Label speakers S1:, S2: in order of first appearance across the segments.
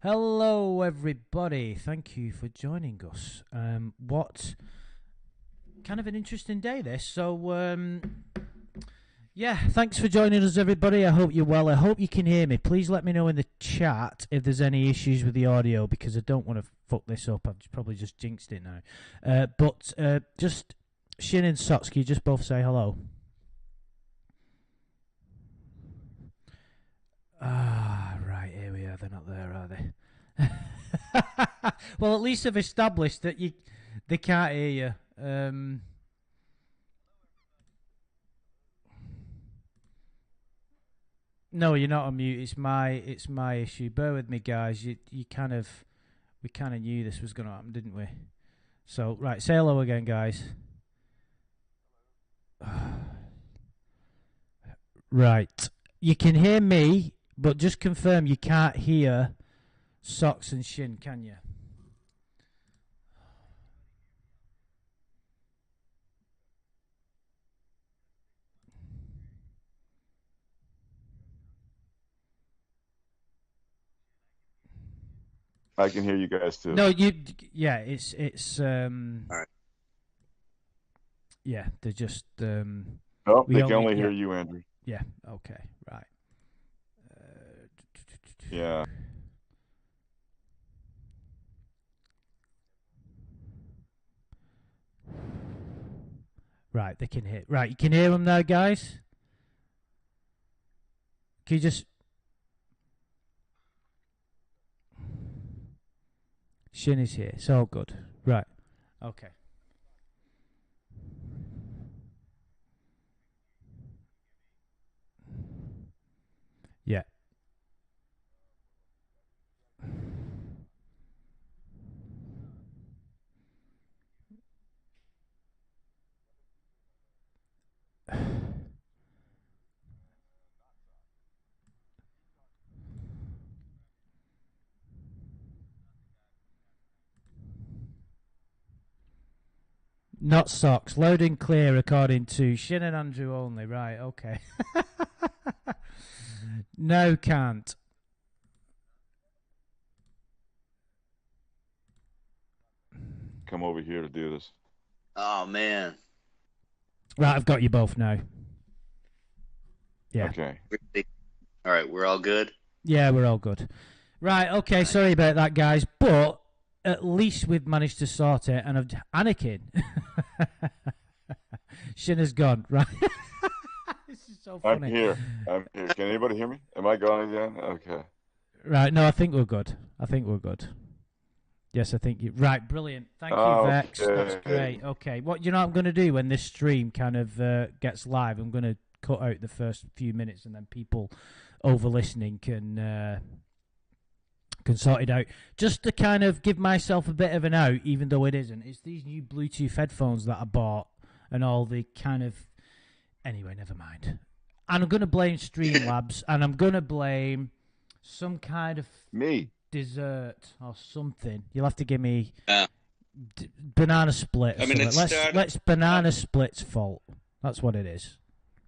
S1: Hello, everybody. Thank you for joining us. What kind of an interesting day this. Yeah, thanks for joining us, everybody. I hope you're well. I hope you can hear me. Please let me know in the chat if there's any issues with the audio, because I don't want to fuck this up. I've probably just jinxed it now. But just Shin and Socks, can you just both say hello? Right, here we are. They're not there, are they? Well, at least I've established that they can't hear you. No, you're not on mute. It's my issue. Bear with me, guys. We kind of knew this was going to happen, didn't we? So, right, say hello again, guys. Right, you can hear me, but just confirm you can't hear Socks and Shin, can you?
S2: I can hear you guys too.
S1: No, yeah, it's
S3: All right.
S1: yeah, they're just
S2: No, they can only hear you, Andrew.
S1: Yeah, okay, right.
S2: Yeah.
S1: Right, they can hear. Right, you can hear them now, guys. Can you just... Shin is here. It's all good. Right. Okay. Yeah. Not Socks. Loud and clear according to Shin and Andrew only. Right, okay. No, can't.
S2: Come over here to do this.
S3: Oh, man.
S1: Right, I've got you both now. Yeah.
S2: Okay.
S3: All right, we're all good?
S1: Yeah, we're all good. Right, okay, sorry about that, guys, but at least we've managed to sort it, and Anakin. Shin has gone, right? This is so funny.
S2: I'm here. Can anybody hear me? Am I gone again? Okay.
S1: Right, no, I think we're good. Yes, I think you... Right, brilliant. Thank you, Vex.
S2: Okay.
S1: That's great. Okay, what you know what I'm going to do when this stream kind of gets live? I'm going to cut out the first few minutes, and then people over listening can sort it out. Just to kind of give myself a bit of an out, even though it isn't. It's these new Bluetooth headphones that I bought, and all the kind of... Anyway, never mind. And I'm going to blame Streamlabs, and I'm going to blame some kind of...
S2: Me.
S1: Dessert or something. You'll have to give me banana split. Or let's banana split's fault. That's what it is.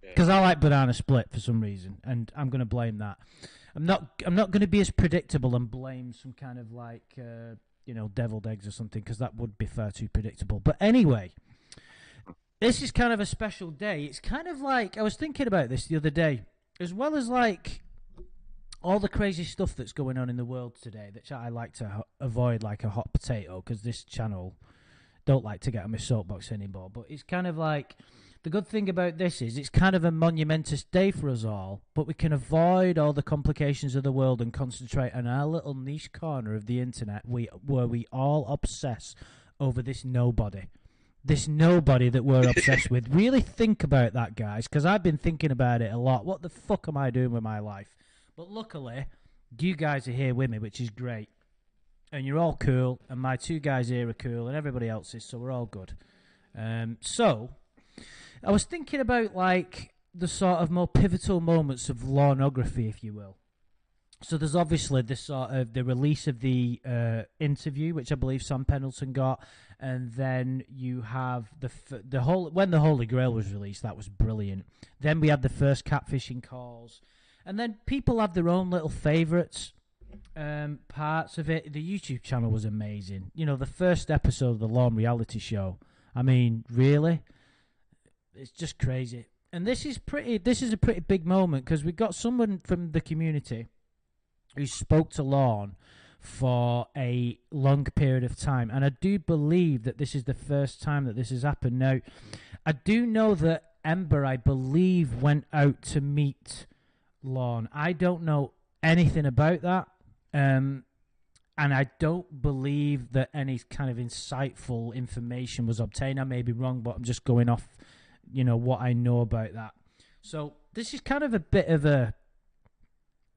S1: Because I like banana split for some reason, and I'm going to blame that. I'm not going to be as predictable and blame some kind of like deviled eggs or something, because that would be far too predictable. But anyway, this is kind of a special day. It's kind of like, I was thinking about this the other day, as well as like all the crazy stuff that's going on in the world today, that I like to avoid like a hot potato, because this channel don't like to get on my soapbox anymore. But it's kind of like, the good thing about this is it's kind of a monumentous day for us all, but we can avoid all the complications of the world and concentrate on our little niche corner of the internet where we all obsess over this nobody. This nobody that we're obsessed with. Really think about that, guys, because I've been thinking about it a lot. What the fuck am I doing with my life? But luckily, you guys are here with me, which is great. And you're all cool, and my two guys here are cool, and everybody else is, so we're all good. So, I was thinking about, like, the sort of more pivotal moments of Lornography, if you will. So there's obviously this sort of the release of the interview, which I believe Sam Pendleton got, and then you have the whole when the Holy Grail was released. That was brilliant. Then we had the first catfishing calls, and then people have their own little favourites. parts of it. The YouTube channel was amazing. You know, the first episode of the Lorne reality show. I mean, really, it's just crazy. And this is a pretty big moment because we got someone from the community who spoke to Lorne for a long period of time, and I do believe that this is the first time that this has happened. Now, I do know that Ember, I believe, went out to meet Lorne. I don't know anything about that, and I don't believe that any kind of insightful information was obtained. I may be wrong, but I'm just going off, you know, what I know about that. So this is kind of a bit of a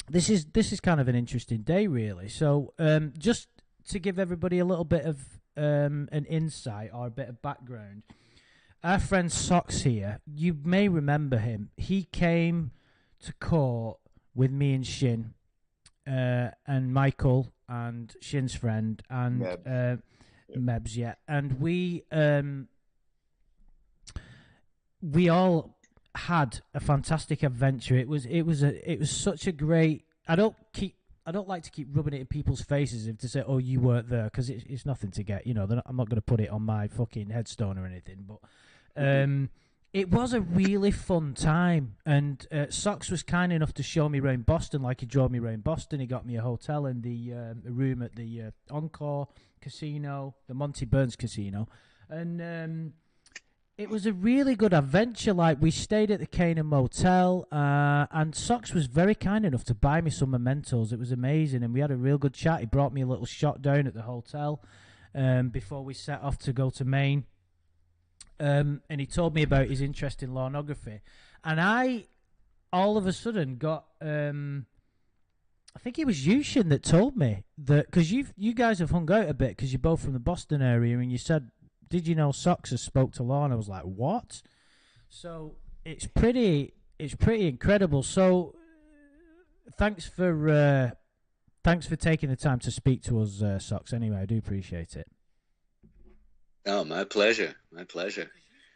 S1: this is kind of an interesting day, really. So just to give everybody a little bit of an insight or a bit of background, our friend Socks here, you may remember him. He came to court with me and Shin and Michael and Shin's friend and Mebs, yeah. And we all had a fantastic adventure. It was such a great. I don't like to keep rubbing it in people's faces if to say, "Oh, you weren't there," because it's nothing to get. You know, I'm not going to put it on my fucking headstone or anything. But it was a really fun time, and Socks was kind enough to show me around Boston. Like, he drove me around Boston. He got me a hotel in the room at the Encore Casino, the Monty Burns Casino, and it was a really good adventure. Like, we stayed at the Canaan Motel, and Socks was very kind enough to buy me some mementos. It was amazing, and we had a real good chat. He brought me a little shot down at the hotel before we set off to go to Maine. And he told me about his interest in Lornography. And I, all of a sudden, got... I think it was you, Shin, that told me that... Because you guys have hung out a bit because you're both from the Boston area, and you said... Did you know Socks has spoke to Lorne? I was like, what? So it's pretty incredible. So thanks for taking the time to speak to us, Socks. Anyway, I do appreciate it.
S3: Oh, my pleasure. My pleasure.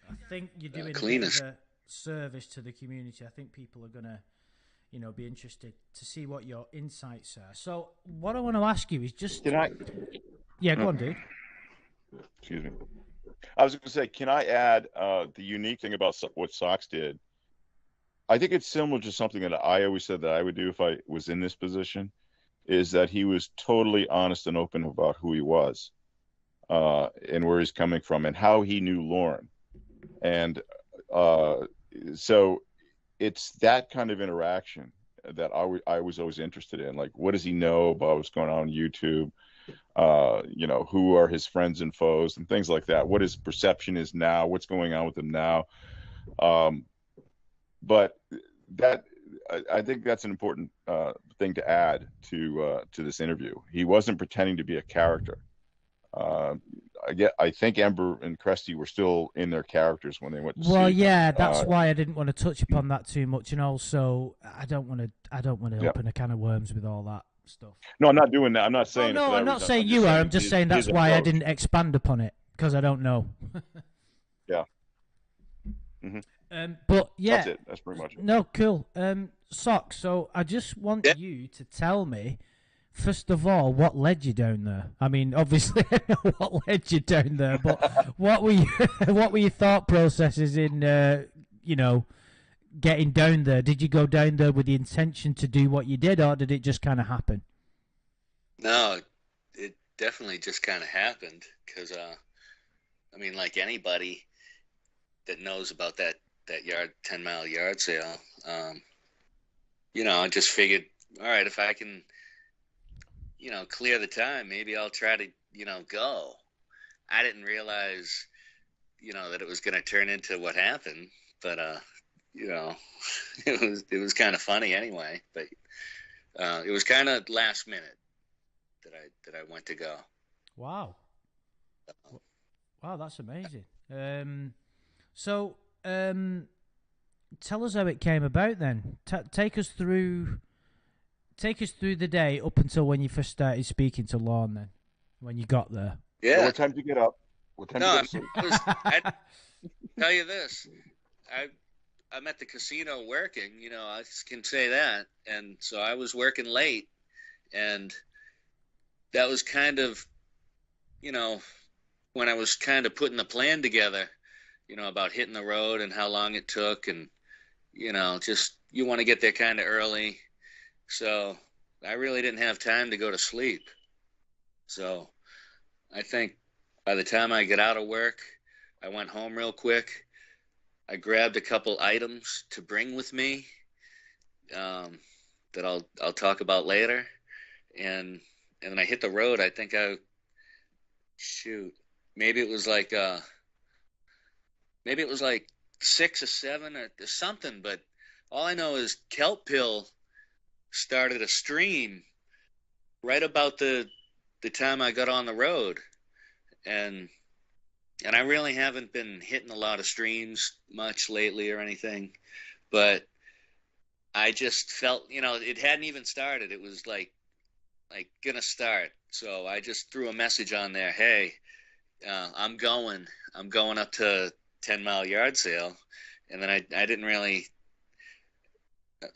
S1: I think you're doing a bit of a service to the community. I think people are gonna, you know, be interested to see what your insights are. So what I want to ask you is just. Yeah, go on, dude.
S2: Excuse me. I was going to say, can I add the unique thing about what Socks did? I think it's similar to something that I always said that I would do if I was in this position, is that he was totally honest and open about who he was and where he's coming from and how he knew Lorne. And so it's that kind of interaction that I was always interested in. Like, what does he know about what's going on YouTube? You know, who are his friends and foes and things like that, what his perception is now, what's going on with him now. But that, I think that's an important thing to add to this interview. He wasn't pretending to be a character. I think Ember and Cresty were still in their characters when they went to
S1: Well, yeah, that's why I didn't want to touch upon that too much, and also I don't want to open a can of worms with all that stuff.
S2: No, I'm not doing that. I'm not saying.
S1: No, I'm not saying you are. I'm just saying that's why I didn't expand upon it, because I don't know.
S2: Yeah. Mm-hmm.
S1: But yeah,
S2: that's it. That's pretty much it.
S1: No, cool. Socks. So I just want you to tell me, first of all, what led you down there. I mean, obviously, I know what led you down there, but what were your thought processes in, you know, getting down there? Did you go down there with the intention to do what you did, or did it just kind of happen?
S3: No, it definitely just kind of happened because, I mean, like anybody that knows about that 10-mile yard sale, you know, I just figured, all right, if I can, you know, clear the time, maybe I'll try to, you know, go. I didn't realize, you know, that it was going to turn into what happened, but, you know, it was kind of funny anyway, but it was kind of last minute that I went to go.
S1: Wow. Wow, that's amazing. So tell us how it came about then. Take us through the day up until when you first started speaking to Lorne then, when you got there.
S3: Yeah.
S2: So what time did you get up? What time did you get up?
S3: I'd tell you this. I'm at the casino working, you know, I can say that. And so I was working late, And that was kind of, you know, when I was kind of putting the plan together, you know, about hitting the road and how long it took, and, you know, just you want to get there kind of early. So I really didn't have time to go to sleep. So I think by the time I get out of work, I went home real quick. I grabbed a couple items to bring with me that I'll talk about later, and then I hit the road. I think maybe it was like 6 or 7 or something. But all I know is Kelp Hill started a stream right about the time I got on the road, and I really haven't been hitting a lot of streams much lately or anything, but I just felt, you know, it hadn't even started. It was like gonna start. So I just threw a message on there. Hey, I'm going up to 10 Mile Yard Sale. And then I didn't really,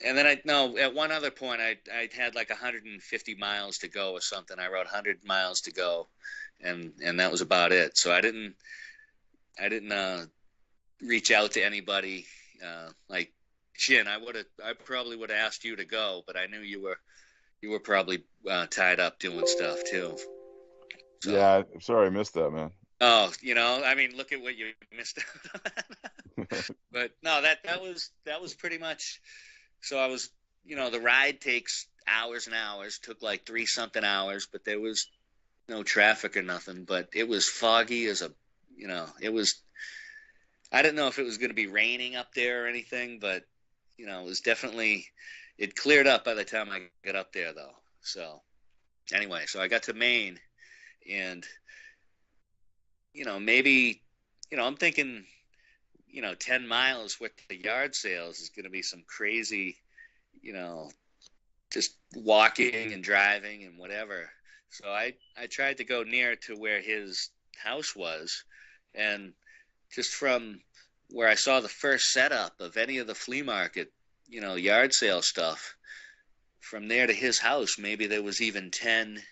S3: and then at one other point I had like 150 miles to go or something. I wrote 100 miles to go, and that was about it. So I didn't reach out to anybody. Like Shin, I probably would have asked you to go, but I knew you were probably tied up doing stuff too.
S2: So, yeah, I'm sorry I missed that, man.
S3: Oh, you know, I mean, look at what you missed out on. But no, that was pretty much. So I was, you know, the ride takes hours and hours. Took like 3-something hours, but there was no traffic or nothing. But it was foggy as a, you know, it was. I didn't know if it was going to be raining up there or anything, but you know, it was definitely. It cleared up by the time I got up there, though. So anyway, so I got to Maine, and you know, maybe, you know, I'm thinking, you know, 10 miles worth of yard sales is going to be some crazy, you know, just walking and driving and whatever. So I tried to go near to where his house was, and just from where I saw the first setup of any of the flea market, you know, yard sale stuff, from there to his house, maybe there was even 10,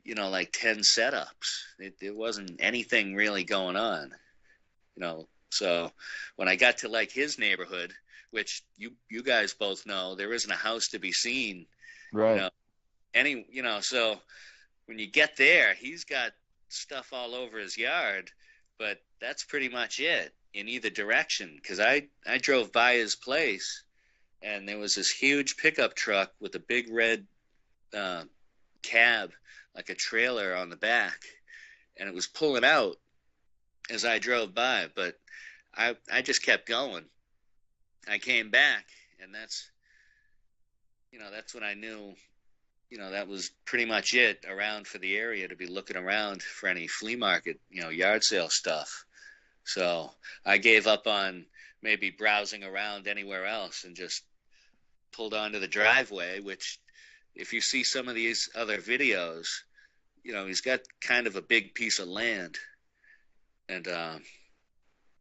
S3: you know, like 10 setups. It wasn't anything really going on, you know. So when I got to like his neighborhood, which you guys both know, there isn't a house to be seen,
S2: right?
S3: You know, so when you get there, he's got stuff all over his yard, but that's pretty much it in either direction. Because I drove by his place, and there was this huge pickup truck with a big red cab, like a trailer on the back, and it was pulling out as I drove by. But I just kept going. I came back, and that's when I knew, you know, that was pretty much it around for the area, to be looking around for any flea market, you know, yard sale stuff. So I gave up on maybe browsing around anywhere else and just pulled onto the driveway, which, if you see some of these other videos, you know, he's got kind of a big piece of land. And,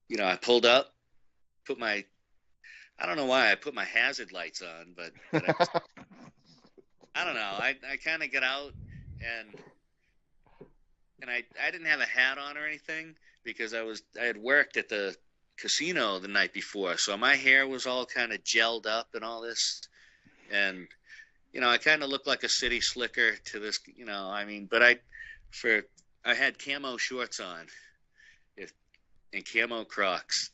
S3: you know, I pulled up, I don't know why I put my hazard lights on, but I don't know. I kind of get out, and I didn't have a hat on or anything, because I had worked at the casino the night before. So my hair was all kind of gelled up and all this. And, you know, I kind of looked like a city slicker to this, you know, I mean, but I had camo shorts on and camo Crocs.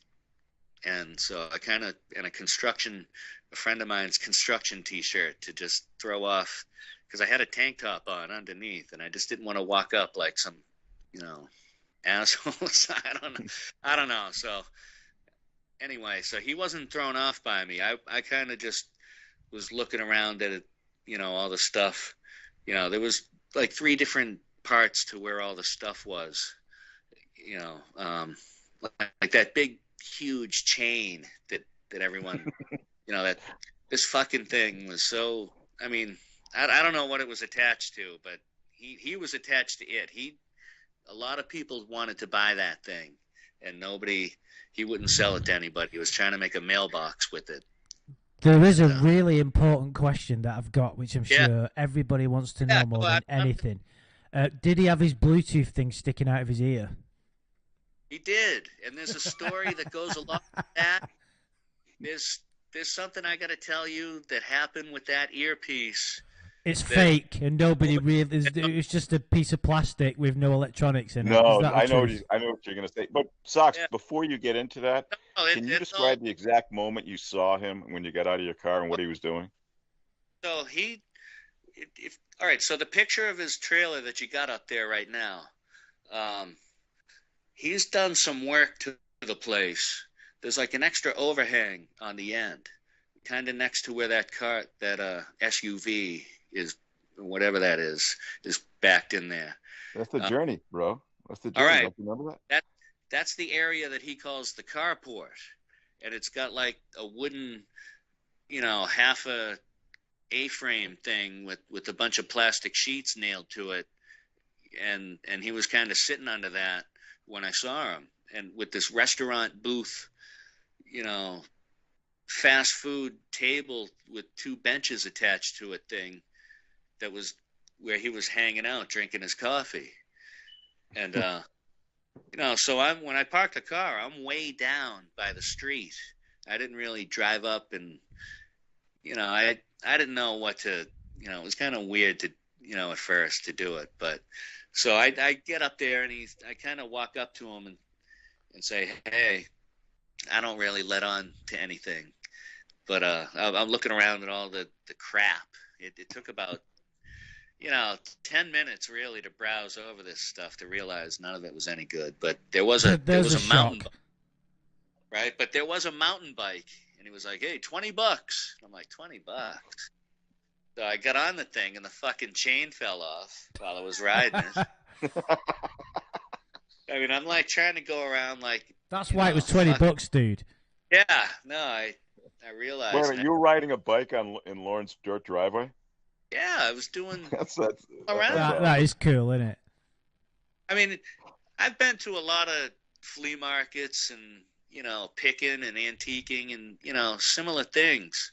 S3: And so I kind of, and a friend of mine's construction t-shirt to just throw off, because I had a tank top on underneath, and I just didn't want to walk up like some, you know, assholes. I don't know. So anyway, so he wasn't thrown off by me. I kind of just was looking around at it, you know, all the stuff. You know, there was like 3 different parts to where all the stuff was, you know, like that big, huge chain that everyone, you know, that this fucking thing was so, I mean, I don't know what it was attached to, but he was attached to it. A lot of people wanted to buy that thing, and he wouldn't sell it to anybody. He was trying to make a mailbox with it.
S1: There is a really important question that I've got, which I'm sure everybody wants to know more than anything. Did he have his Bluetooth thing sticking out of his ear?
S3: He did, and there's a story that goes along with that. There's something I got to tell you that happened with that earpiece.
S1: It's fake, and nobody really. It's just a piece of plastic with no electronics in it.
S2: No, I know what you're going to say. But Socks, before you get into that, can you describe the exact moment you saw him when you got out of your car and what he was doing?
S3: So all right. So the picture of his trailer that you got up there right now, he's done some work to the place. There's like an extra overhang on the end, kind of next to where that SUV is, whatever that is backed in there.
S2: That's the journey, bro. That's the journey.
S3: All right.
S2: Don't you remember that?
S3: That's the area that he calls the carport. And it's got like a wooden, half a A-frame thing with a bunch of plastic sheets nailed to it. And he was kind of sitting under that when I saw him. And with this restaurant booth, fast food table with 2 benches attached to it thing, that was where he was hanging out drinking his coffee. And so when I parked the car, I'm way down by the street. I didn't really drive up, and I didn't know what to, it was kind of weird to, at first to do it. But so I get up there, and I kind of walk up to him and say, hey, I don't really let on to anything, but I'm looking around at all the crap. It took about 10 minutes really to browse over this stuff to realize none of it was any good. But there was a mountain bike, right? But there was a mountain bike, and he was like, hey, $20. I'm like, $20? So I got on the thing, and the fucking chain fell off while I was riding it. I mean, I'm like trying to go around like.
S1: That's why it was $20, dude.
S3: Yeah, no, I realized.
S2: Wait a minute, you were riding a bike in Lorne's dirt driveway?
S3: Yeah, I was doing
S2: around.
S1: That is cool, isn't it?
S3: I mean, I've been to a lot of flea markets and picking and antiquing and similar things,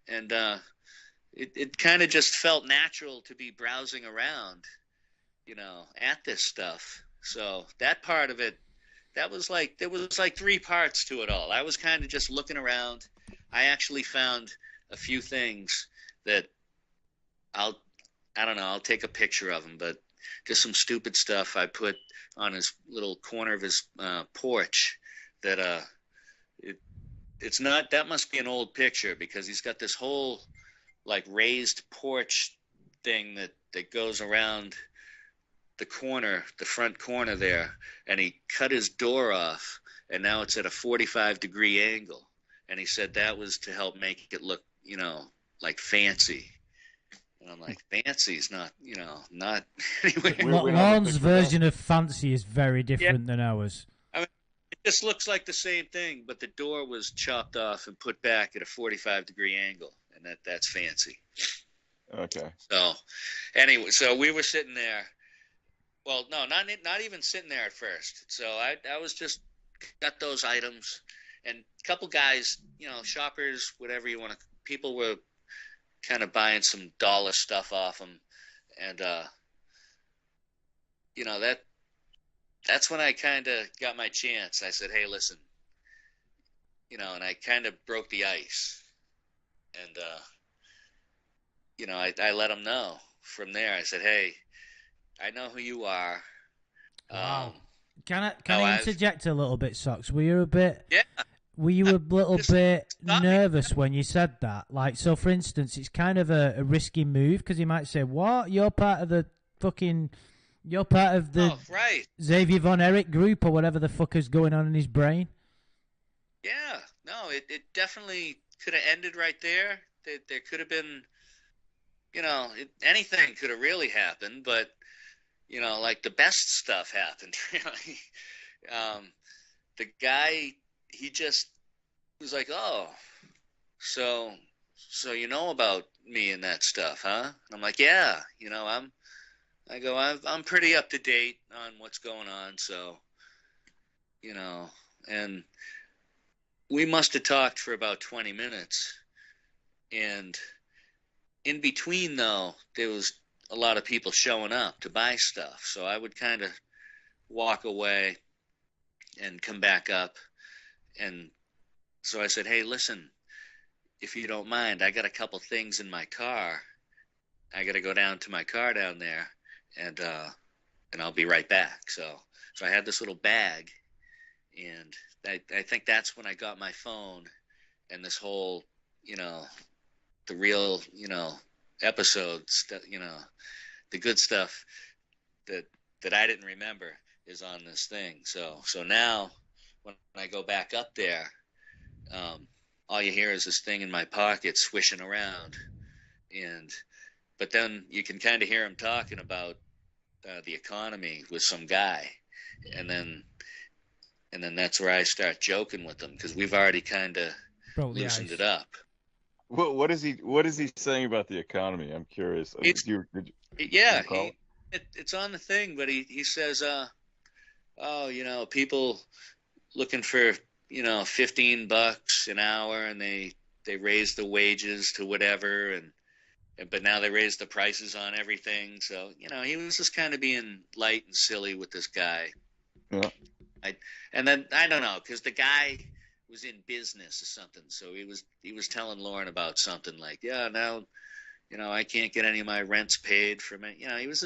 S3: and it kind of just felt natural to be browsing around, at this stuff. So that part of it, there was like 3 parts to it all. I was kind of just looking around. I actually found a few things that I'll take a picture of them, but just some stupid stuff I put on his little corner of his porch that it's not, that must be an old picture, because he's got this whole like raised porch thing that goes around the front corner there, and he cut his door off, and now it's at a 45-degree angle, and he said that was to help make it look like fancy. And I'm like, fancy is not anyway.
S1: Lorne's version of fancy is very different than ours.
S3: I mean, it just looks like the same thing, but the door was chopped off and put back at a 45-degree angle, and that's fancy.
S2: Okay.
S3: So anyway, so we were sitting there. Well, no, not even sitting there at first. So I was just got those items, and a couple guys, shoppers, whatever you want to, people were kind of buying some dollar stuff off them, and that's when I kind of got my chance. I said, hey, listen, and I kind of broke the ice, and I let them know from there. I said, hey, I know who you are.
S1: Wow. Can I interject a little bit, Socks? Were you a little bit nervous when you said that? Like, so for instance, it's kind of a risky move, because he might say, what? You're part of the
S3: right.
S1: Xavier Von Erich group, or whatever the fuck is going on in his brain.
S3: Yeah, no, it definitely could have ended right there. There could have been, anything could have really happened, but like the best stuff happened, really. The guy, he just was like, oh, so about me and that stuff, huh? And I'm like, yeah, I'm pretty up to date on what's going on. So, and we must have talked for about 20 minutes And in between, though, there was a lot of people showing up to buy stuff. So I would kind of walk away and come back up. And so I said, hey, listen, if you don't mind, I got a couple things in my car. I got to go down to my car down there, and I'll be right back. So I had this little bag, and I think that's when I got my phone and this whole, the real, episodes, the good stuff that I didn't remember is on this thing. So now when I go back up there, all you hear is this thing in my pocket swishing around, but then you can kind of hear him talking about the economy with some guy, and then that's where I start joking with him, because we've already kind of loosened it up.
S2: What is he saying about the economy? I'm curious.
S3: It's on the thing, but he says, people looking for $15 an hour, and they raise the wages to whatever, but now they raised the prices on everything. So, he was just kind of being light and silly with this guy.
S2: Yeah.
S3: And then, I don't know, because the guy was in business or something. So he was telling Lorne about something like, yeah, now, I can't get any of my rents paid for me. He was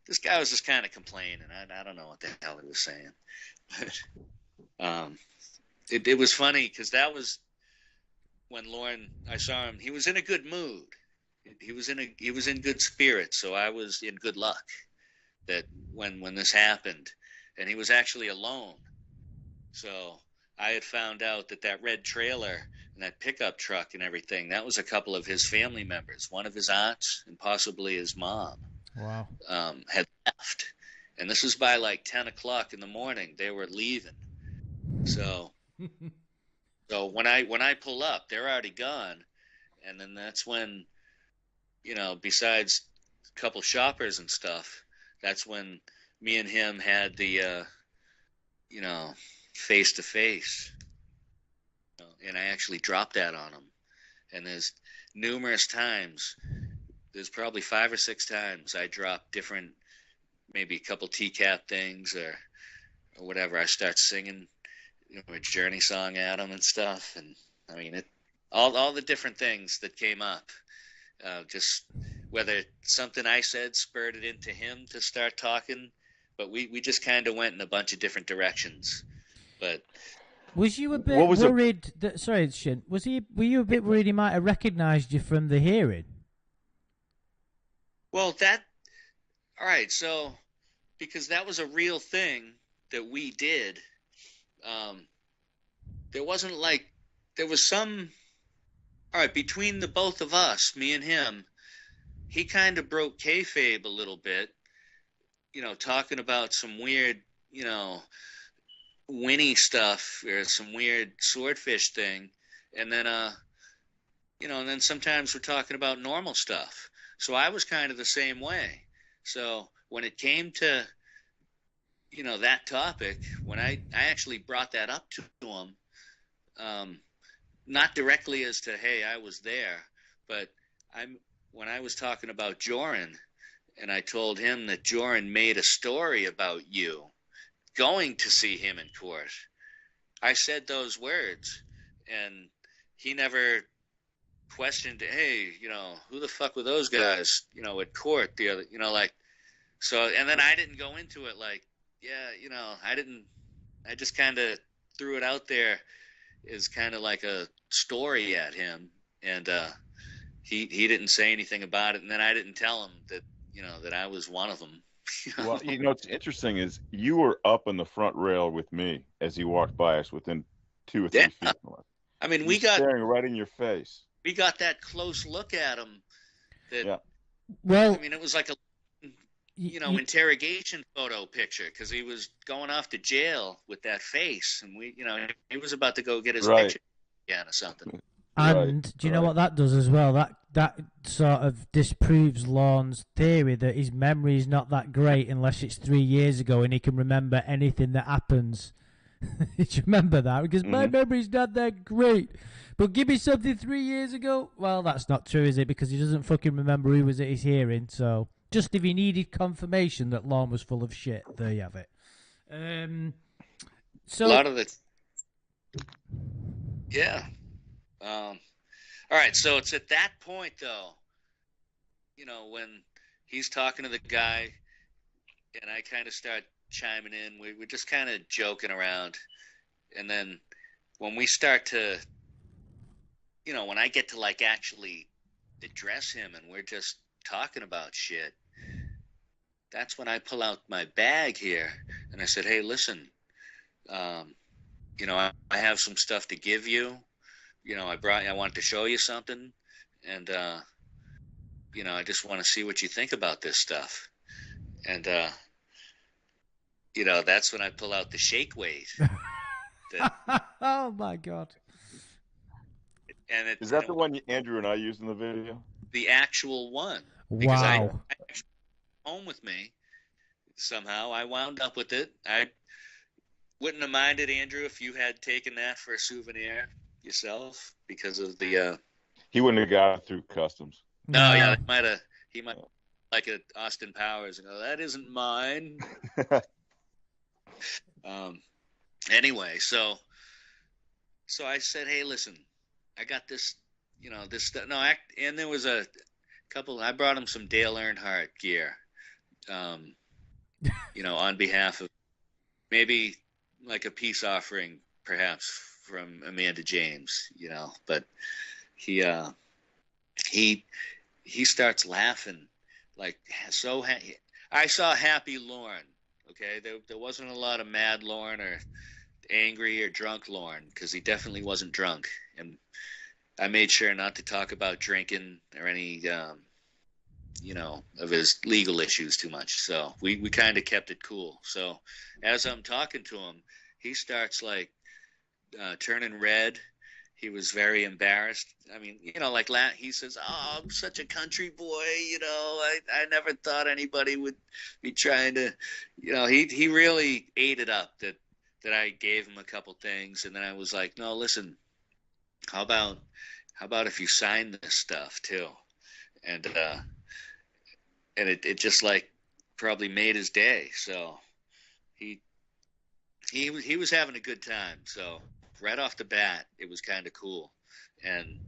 S3: this guy was just kind of complaining. I don't know what the hell he was saying. But it was funny, because that was when Lorne, I saw him, he was in a good mood. He was in good spirits, so I was in good luck that when this happened, and he was actually alone. So I had found out that red trailer and that pickup truck and everything, that was a couple of his family members, one of his aunts and possibly his mom.
S1: Wow.
S3: Had left, and this was by like 10 o'clock in the morning. They were leaving. So when I pull up, they're already gone, and then that's when, besides a couple shoppers and stuff, that's when me and him had the, face to face. And I actually dropped that on him. And there's numerous times, there's probably 5 or 6 times I dropped different, maybe a couple TCAP things or whatever. I start singing, a Journey song at him and stuff. And I mean, all the different things that came up. Just whether something I said spurred it into him to start talking, but we just kind of went in a bunch of different directions. But
S1: was you a bit worried? Sorry, Shin. Were you a bit worried he might have recognised you from the hearing?
S3: Well, all right. So because that was a real thing that we did. There wasn't there was some. All right, between the both of us, me and him, he kind of broke kayfabe a little bit, talking about some weird, Winnie stuff or some weird swordfish thing. And then, and then sometimes we're talking about normal stuff. So I was kind of the same way. So when it came to, that topic, when I actually brought that up to him, not directly as to, hey, I was there, but when I was talking about Joran, and I told him that Joran made a story about you going to see him in court, I said those words, and he never questioned, hey, who the fuck were those guys, at court the other, so, and then I didn't go into it like, yeah, I just kind of threw it out there is kind of like a story at him, and he didn't say anything about it, and then I didn't tell him that that I was one of them.
S2: Well, what's interesting is you were up on the front rail with me as he walked by us within 2 or 3 feet from us.
S3: I mean,
S2: we got staring right in your face.
S3: We got that close look at him.
S1: Well,
S3: I mean, it was like a interrogation photo picture, because he was going off to jail with that face, and he was about to go get his picture again or something.
S1: And do you know what that does as well? That sort of disproves Lorne's theory that his memory is not that great unless it's 3 years ago and he can remember anything that happens Did you remember that? Because my memory's not that great. But give me something 3 years ago. Well, that's not true, is it? Because he doesn't fucking remember who was at his hearing. So, just if he needed confirmation that Lorne was full of shit, there you have it. So
S3: a lot of the, yeah. All right, so it's at that point, though, when he's talking to the guy, and I kind of start chiming in. We're just kind of joking around, and then when we start to, when I get to like actually address him, and we're just talking about shit, that's when I pull out my bag here, and I said, "Hey, listen, I have some stuff to give you. I wanted to show you something, and I just want to see what you think about this stuff." And that's when I pull out the shake weight.
S1: Oh my God!
S3: And
S2: is that the one Andrew and I used in the video?
S3: The actual one.
S1: Wow!
S3: I actually home with me. Somehow I wound up with it. I wouldn't have minded, Andrew, if you had taken that for a souvenir yourself, because of the.
S2: He wouldn't have got it through customs.
S3: No, yeah, he might like a Austin Powers and go, "That isn't mine." Anyway, so I said, "Hey, listen, I got this, this stuff." No, and there was a couple. I brought him some Dale Earnhardt gear, on behalf of maybe like a peace offering, perhaps from Amanda James, But he starts laughing, like so. I saw happy Lorne. Okay, there wasn't a lot of mad Lorne or angry or drunk Lorne, because he definitely wasn't drunk, and I made sure not to talk about drinking or any of his legal issues too much. So we kind of kept it cool. So as I'm talking to him, he starts like turning red. He was very embarrassed. I mean, he says, "Oh, I'm such a country boy. I never thought anybody would be trying to," he really ate it up that I gave him a couple things. And then I was like, "No, listen, how about if you sign this stuff too?" And it just like probably made his day. So he was having a good time. So right off the bat, it was kind of cool. And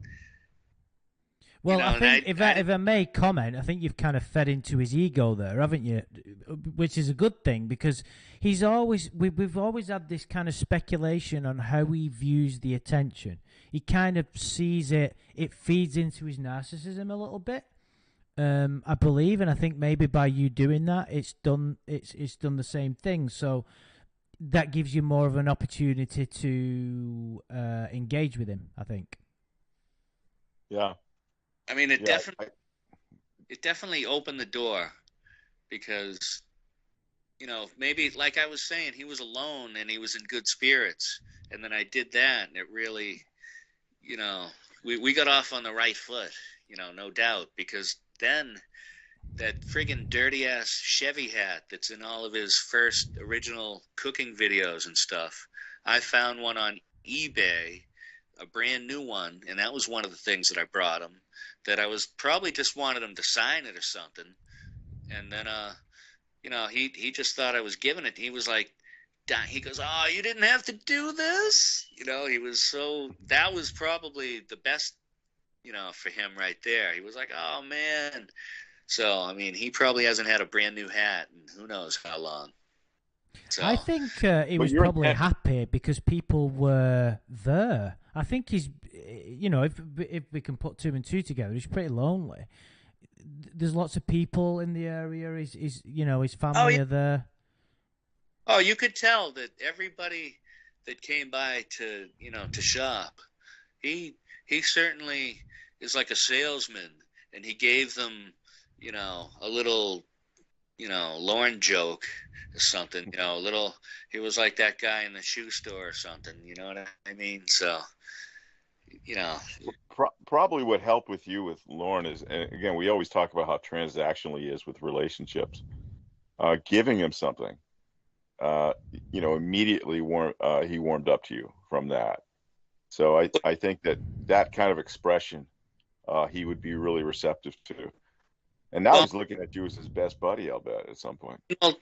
S1: well, I think if I may comment, I think you've kind of fed into his ego there, haven't you? Which is a good thing, because we've always had this kind of speculation on how he views the attention. He kind of sees it feeds into his narcissism a little bit. I believe, and I think maybe by you doing that, it's done the same thing. So that gives you more of an opportunity to engage with him, I think.
S2: Yeah.
S3: I mean, it definitely opened the door, because, maybe like I was saying, he was alone and he was in good spirits. And then I did that, and it really, we got off on the right foot, no doubt, because then that friggin' dirty ass Chevy hat that's in all of his first original cooking videos and stuff, I found one on eBay, a brand new one, and that was one of the things that I brought him, that I was probably just wanted him to sign it or something. And then he just thought I was giving it. He was like, he goes, "Oh, you didn't have to do this." He was that was probably the best, for him right there. He was like, "Oh man." So, I mean, he probably hasn't had a brand new hat in who knows how long. So,
S1: I think he was probably happy because people were there. I think he's, if we can put 2 and 2 together, he's pretty lonely. There's lots of people in the area. His family are there.
S3: Oh, you could tell that everybody that came by to shop, he certainly is like a salesman, and he gave them, a little, Lorne joke or something, he was like that guy in the shoe store or something, you know what I mean? So,
S2: Probably what helped with you with Lorne is, and again, we always talk about how transactional he is with relationships. Giving him something, immediately he warmed up to you from that. So I think that kind of expression, he would be really receptive to. And now he's looking at you as his best buddy, I'll bet, at some point.
S3: Well,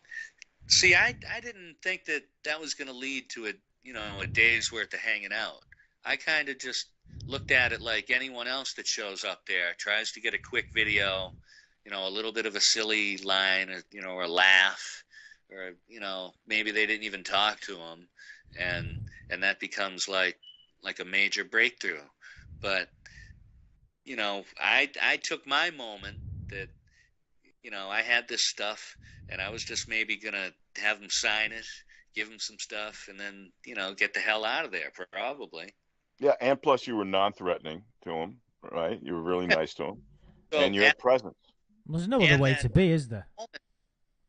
S3: see, I didn't think that was going to lead to a day's worth of hanging out. I kind of just looked at it like anyone else that shows up there, tries to get a quick video, a little bit of a silly line, or a laugh, or, maybe they didn't even talk to him. And that becomes like a major breakthrough. But, I took my moment that, I had this stuff and I was just maybe going to have him sign it, give him some stuff, and then, get the hell out of there, probably.
S2: Yeah, and plus you were non-threatening to him, right? You were really nice to him. So and you had presence.
S1: There's no other way to be, is there?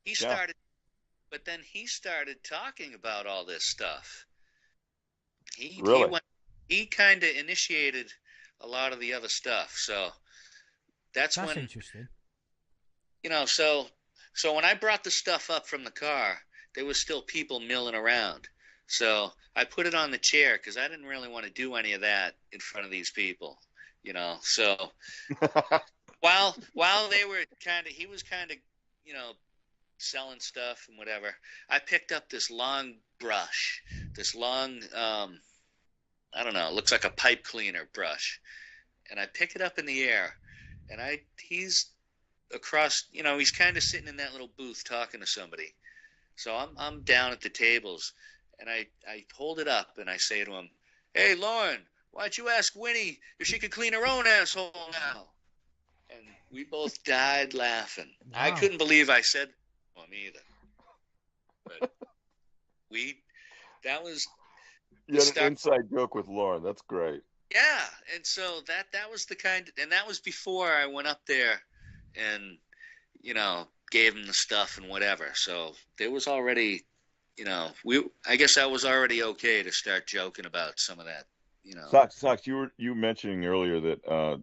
S3: He started, but then he started talking about all this stuff. He kind of initiated a lot of the other stuff. So that's when
S1: interesting.
S3: So when I brought the stuff up from the car, there was still people milling around. So I put it on the chair because I didn't really want to do any of that in front of these people, So while they were he was kind of, selling stuff and whatever, I picked up this long brush, I don't know, it looks like a pipe cleaner brush. And I pick it up in the air, and he's across, he's kind of sitting in that little booth talking to somebody. So I'm down at the tables, and I hold it up, and I say to him, "Hey, Lorne, why'd you ask Winnie if she could clean her own asshole now?" And we both died laughing. Wow. I couldn't believe I said to him either. But that was
S2: you had an inside joke with Lorne. That's great.
S3: Yeah, and so that was and that was before I went up there and, gave him the stuff and whatever. So there was already, I guess I was already okay to start joking about some of that,
S2: Socks, you were mentioning earlier that,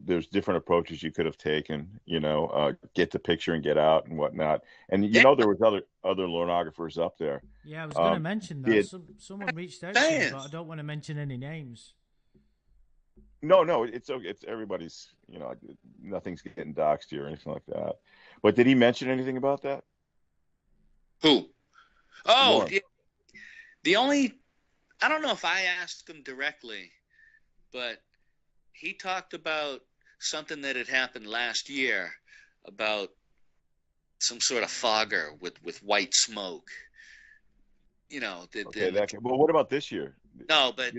S2: there's different approaches you could have taken, get the picture and get out and whatnot. And, there was other Lornographers up there.
S1: Yeah, I was going to mention that. Someone reached out to me, but I don't want to mention any names.
S2: No, it's everybody's, nothing's getting doxed here or anything like that. But did he mention anything about that?
S3: Who? Oh, yeah. I don't know if I asked him directly, but he talked about something that had happened last year about some sort of fogger with white smoke.
S2: Well, what about this year?
S3: No, but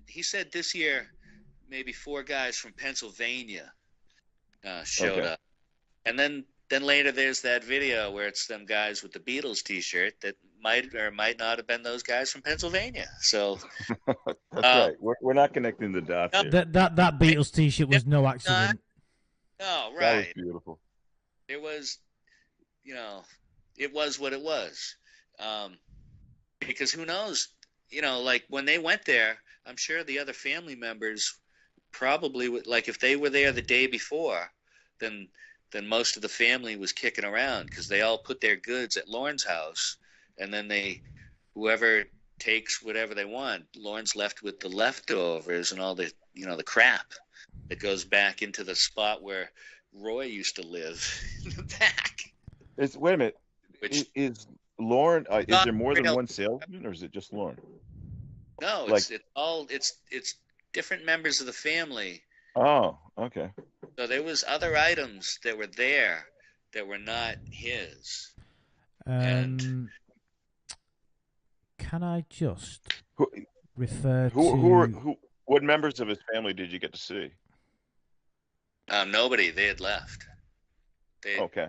S3: he said this year maybe 4 guys from Pennsylvania showed up. And then later there's that video where it's them guys with the Beatles T-shirt that might or might not have been those guys from Pennsylvania. So
S2: that's right. We're not connecting the dots here.
S1: That Beatles T-shirt was no accident.
S3: No, right.
S2: That was beautiful.
S3: It was, it was what it was. Because who knows, like when they went there, I'm sure the other family members probably would, like if they were there the day before, then most of the family was kicking around because they all put their goods at Lorne's house, and then whoever takes whatever they want, Lorne's left with the leftovers and all the the crap that goes back into the spot where Roy used to live in the back.
S2: Wait a minute. Is Lorne? Is there more than one salesman, or is it just Lorne?
S3: No, it's different members of the family.
S2: Oh, okay.
S3: So there was other items that were there that were not his.
S1: Can I just refer
S2: to what members of his family did you get to see?
S3: Nobody. They had left.
S2: Okay.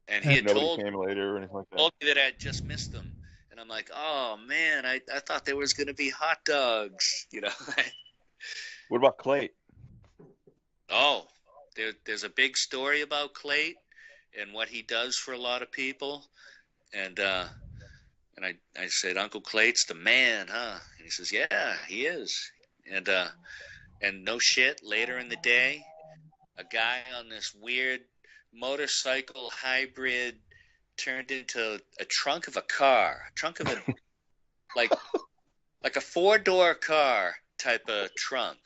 S3: And he had
S2: told came later or anything like that.
S3: Told me that I had just missed them, and I'm like, oh man, I thought there was going to be hot dogs.
S2: What about Clayton?
S3: Oh, there's a big story about Clayton and what he does for a lot of people, and I said, Uncle Clayton's the man, huh? And he says, yeah, he is, and no shit. Later in the day, a guy on this weird motorcycle hybrid turned into a trunk of a car, trunk of a like a 4-door car type of trunk.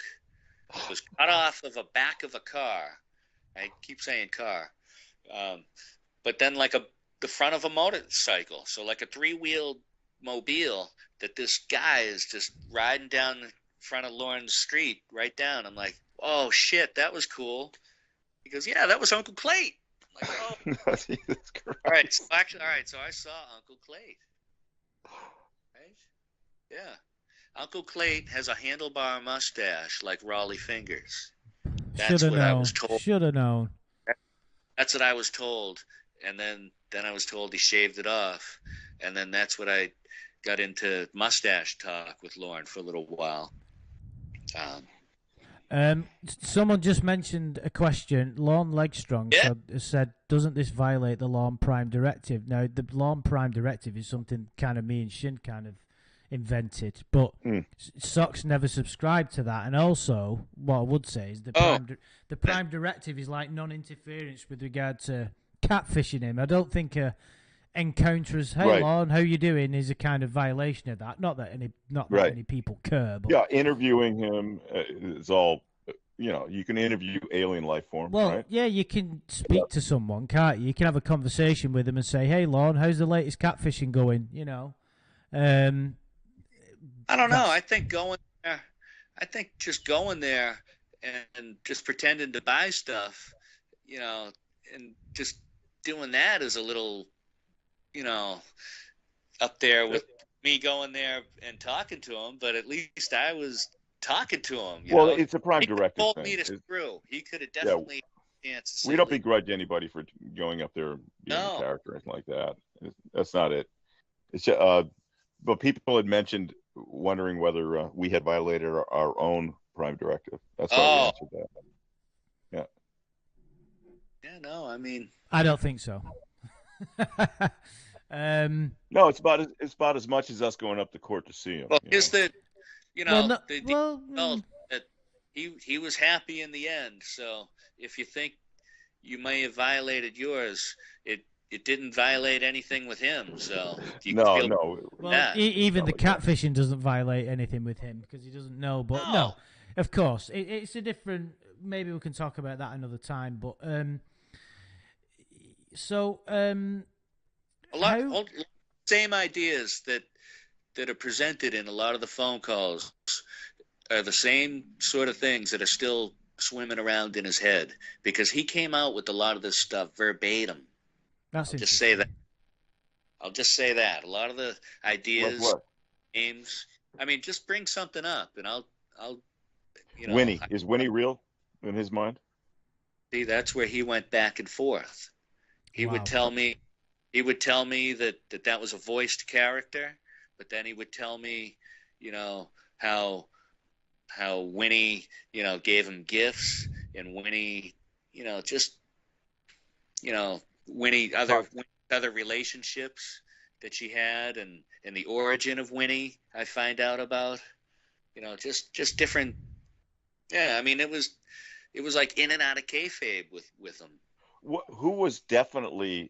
S3: It was cut off of a back of a car. I keep saying car, but then like the front of a motorcycle, so like a 3-wheeled mobile that this guy is just riding down the front of Lorne's street right down. I'm like, oh shit, that was cool. He goes, yeah, that was Uncle Clayton. I'm like, oh. All right, so I saw Uncle Clayton. Right? Yeah. Uncle Clayton has a handlebar mustache like Raleigh Fingers. That's what I was told.
S1: Should have known.
S3: That's what I was told. And then I was told he shaved it off. And then that's what I got into mustache talk with Lorne for a little while.
S1: Someone just mentioned a question. Lorne Legstrong said, doesn't this violate the Lorne Prime Directive? Now, the Lorne Prime Directive is something kind of me and Shin kind of invented, but Socks never subscribed to that. And also, what I would say is the Prime Directive is like non-interference with regard to catfishing him. I don't think encounters, hey Lorne, how you doing, is a kind of violation of that. Not that many people care. But
S2: yeah, interviewing him is all, you can interview alien life form.
S1: Well,
S2: right?
S1: Yeah, you can speak to someone, can't you? You can have a conversation with them and say, hey Lorne, how's the latest catfishing going?
S3: I don't know. I think just going there and just pretending to buy stuff, and just doing that is a little, up there with me going there and talking to him. But at least I was talking to him.
S2: Well, it's a Prime Directive
S3: thing.
S2: He
S3: told me to screw. He could have definitely.
S2: We don't begrudge anybody for going up there being a character or anything like that. That's not it. It's but people had mentioned wondering whether we had violated our own Prime Directive. That's why we answered that. Yeah.
S3: Yeah, no, I mean,
S1: I don't think so.
S2: No, it's about as much as us going up to court to see him.
S3: Well, that he was happy in the end. So if you think you may have violated yours, it didn't violate anything with him. So
S2: no.
S1: Well, even the catfishing doesn't violate anything with him because he doesn't know. But no, of course, it's a different. Maybe we can talk about that another time. But
S3: same ideas that are presented in a lot of the phone calls are the same sort of things that are still swimming around in his head, because he came out with a lot of this stuff verbatim. I'll just say that. A lot of the ideas, names. I mean, just bring something up, and I'll.
S2: Winnie, is Winnie real in his mind?
S3: See, that's where he went back and forth. He would tell me that was a voiced character, but then he would tell me, how Winnie, gave him gifts, and Winnie, Winnie, other relationships that she had, and the origin of Winnie, I find out about, just different. Yeah, I mean, it was like in and out of kayfabe with him.
S2: Who was definitely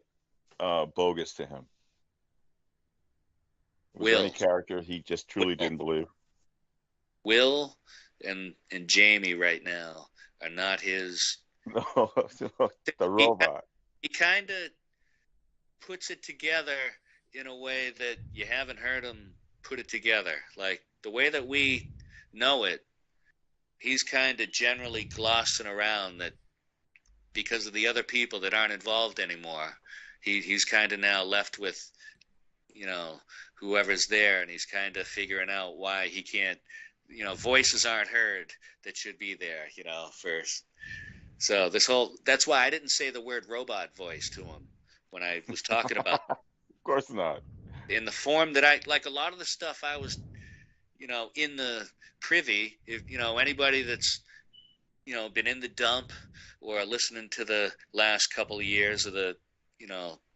S2: bogus to him? Was there any character he just truly didn't believe?
S3: Will and Jamie right now are not his.
S2: No, the robot.
S3: He kind of puts it together in a way that you haven't heard him put it together. Like the way that we know it, he's kind of generally glossing around that because of the other people that aren't involved anymore. He's kind of now left with, whoever's there, and he's kind of figuring out why he can't, voices aren't heard that should be there, first. So that's why I didn't say the word robot voice to him when I was talking about.
S2: Of course not.
S3: In the form that I, like a lot of the stuff I was, in the privy, if, anybody that's, been in the dump or listening to the last couple of years of the,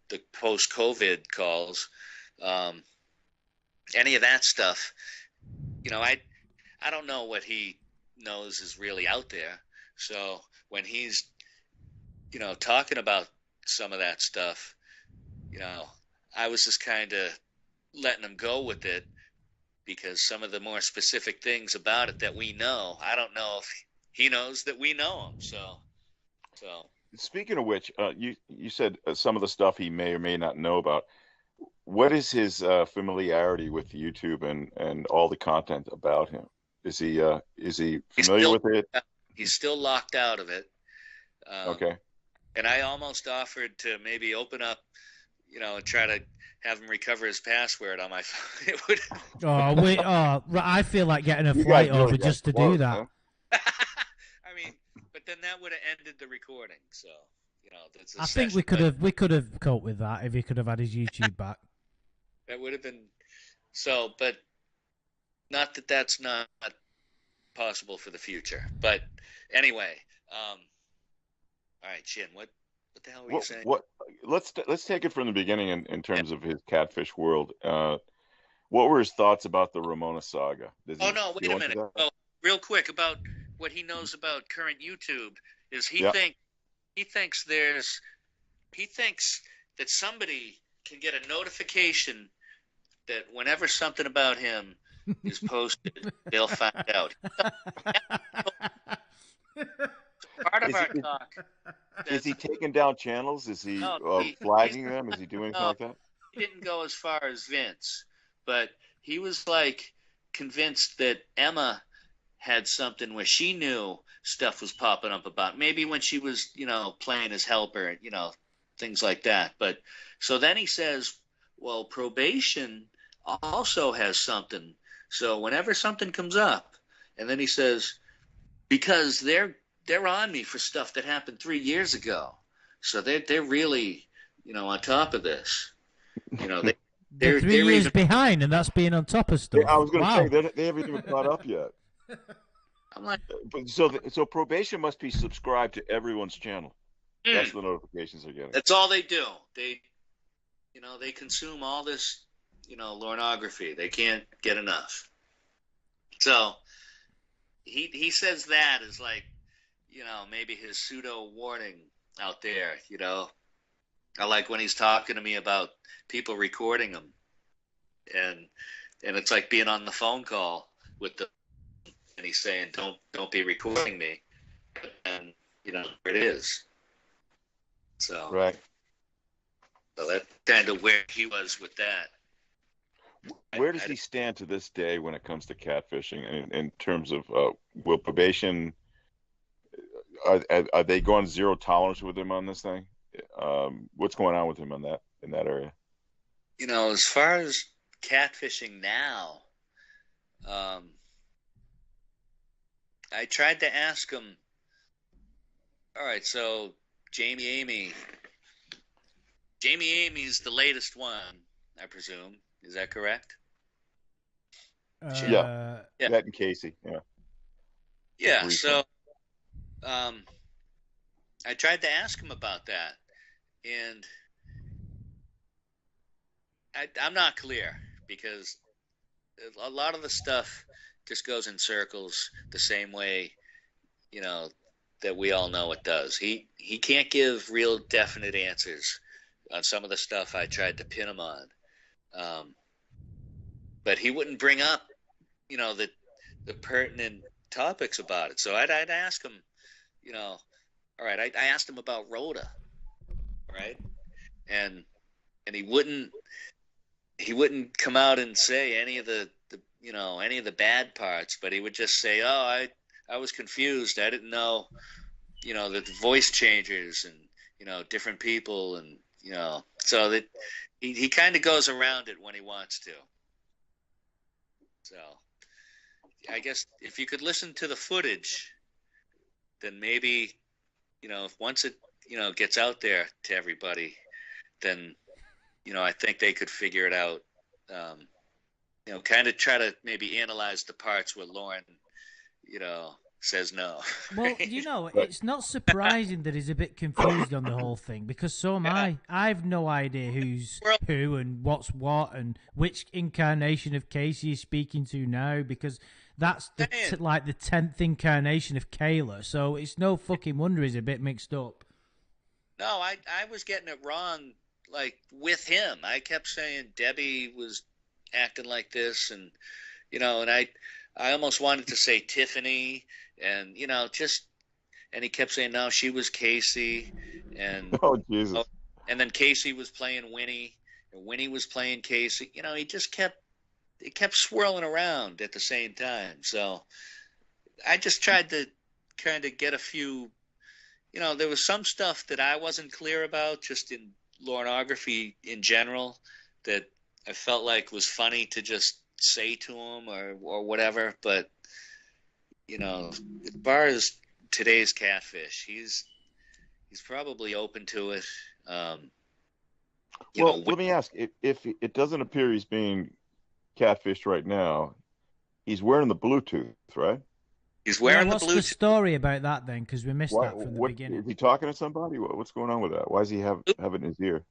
S3: the post-COVID calls, any of that stuff, I don't know what he knows is really out there. So when he's, talking about some of that stuff, I was just kind of letting him go with it because some of the more specific things about it that we know, I don't know if he knows that we know him. So.
S2: Speaking of which, you said some of the stuff he may or may not know about. What is his familiarity with YouTube and all the content about him? Is he familiar with it?
S3: He's still locked out of it.
S2: Okay.
S3: And I almost offered to maybe open up, and try to have him recover his password on my phone. It would.
S1: I feel like getting a flight over just to do that.
S3: Huh? I mean, but then that would have ended the recording. So, that's.
S1: I think we could have coped with that if he could have had his YouTube back.
S3: That would have been so, but not that that's not possible for the future. But anyway, all right, Chin, what the hell were you saying?
S2: Let's take it from the beginning in terms of his catfish world. What were his thoughts about the Ramona saga?
S3: Wait a minute. Oh, real quick about what he knows about current YouTube is he thinks that somebody can get a notification that whenever something about him is posted, they'll find out. Part of our talk.
S2: Is he taking down channels? Is he flagging them? Is he doing anything like that?
S3: He didn't go as far as Vince, but he was like convinced that Emma had something where she knew stuff was popping up about maybe when she was, playing as helper, things like that. But so then he says, well, probation also has something. So whenever something comes up, and then he says, because they're on me for stuff that happened 3 years ago. So they're really, on top of this.
S1: They're 3 years behind, and that's being on top of stuff.
S2: Yeah, I was going to say they haven't even caught up yet.
S3: I'm like,
S2: so probation must be subscribed to everyone's channel. That's the notifications they're getting.
S3: That's all they do. They consume all this, Lornography. They can't get enough. So he says that is like, maybe his pseudo warning out there. I like when he's talking to me about people recording him, and it's like being on the phone call with them, and he's saying, "Don't be recording me," and there it is. So
S2: right.
S3: So that's kind of where he was with that.
S2: Where does he stand to this day when it comes to catfishing in terms of will probation? Are they going zero tolerance with him on this thing? What's going on with him in that area?
S3: As far as catfishing now, I tried to ask him. All right, so Jamie Amy's the latest one, I presume. Is that correct?
S2: Yeah. That and Casey. Yeah.
S3: Yeah. So, I tried to ask him about that, and I'm not clear because a lot of the stuff just goes in circles the same way, that we all know it does. He can't give real definite answers on some of the stuff I tried to pin him on. But he wouldn't bring up, the pertinent topics about it. So I'd ask him, all right, I asked him about Rhoda, right? And he wouldn't come out and say any of the any of the bad parts, but he would just say, oh, I was confused. I didn't know, the voice changers and, different people and, so that he kind of goes around it when he wants to. So I guess if you could listen to the footage, then maybe, if once it, gets out there to everybody, then, I think they could figure it out. Kind of try to maybe analyze the parts where Lorne, says no.
S1: Well, it's not surprising that he's a bit confused on the whole thing because so am I. I've no idea who's who and what's what and which incarnation of Casey is speaking to now because that's the 10th incarnation of Kayla. So it's no fucking wonder he's a bit mixed up.
S3: No, I was getting it wrong like with him. I kept saying Debbie was acting like this, and and I almost wanted to say Tiffany, and and he kept saying no, she was Casey, and
S2: oh Jesus,
S3: and then Casey was playing Winnie, and Winnie was playing Casey. He just kept swirling around at the same time. So I just tried to kind of get a few. There was some stuff that I wasn't clear about, just in Lornography in general, that I felt like was funny to just say to him or whatever. But as far as today's catfish, he's probably open to it.
S2: Let me ask: if it doesn't appear he's being catfished right now, he's wearing the Bluetooth, right?
S3: He's wearing
S1: what's
S3: the Bluetooth.
S1: What's the story about that then? Because we missed that from the beginning.
S2: Is he talking to somebody? What's going on with that? Why does he have it in his ear?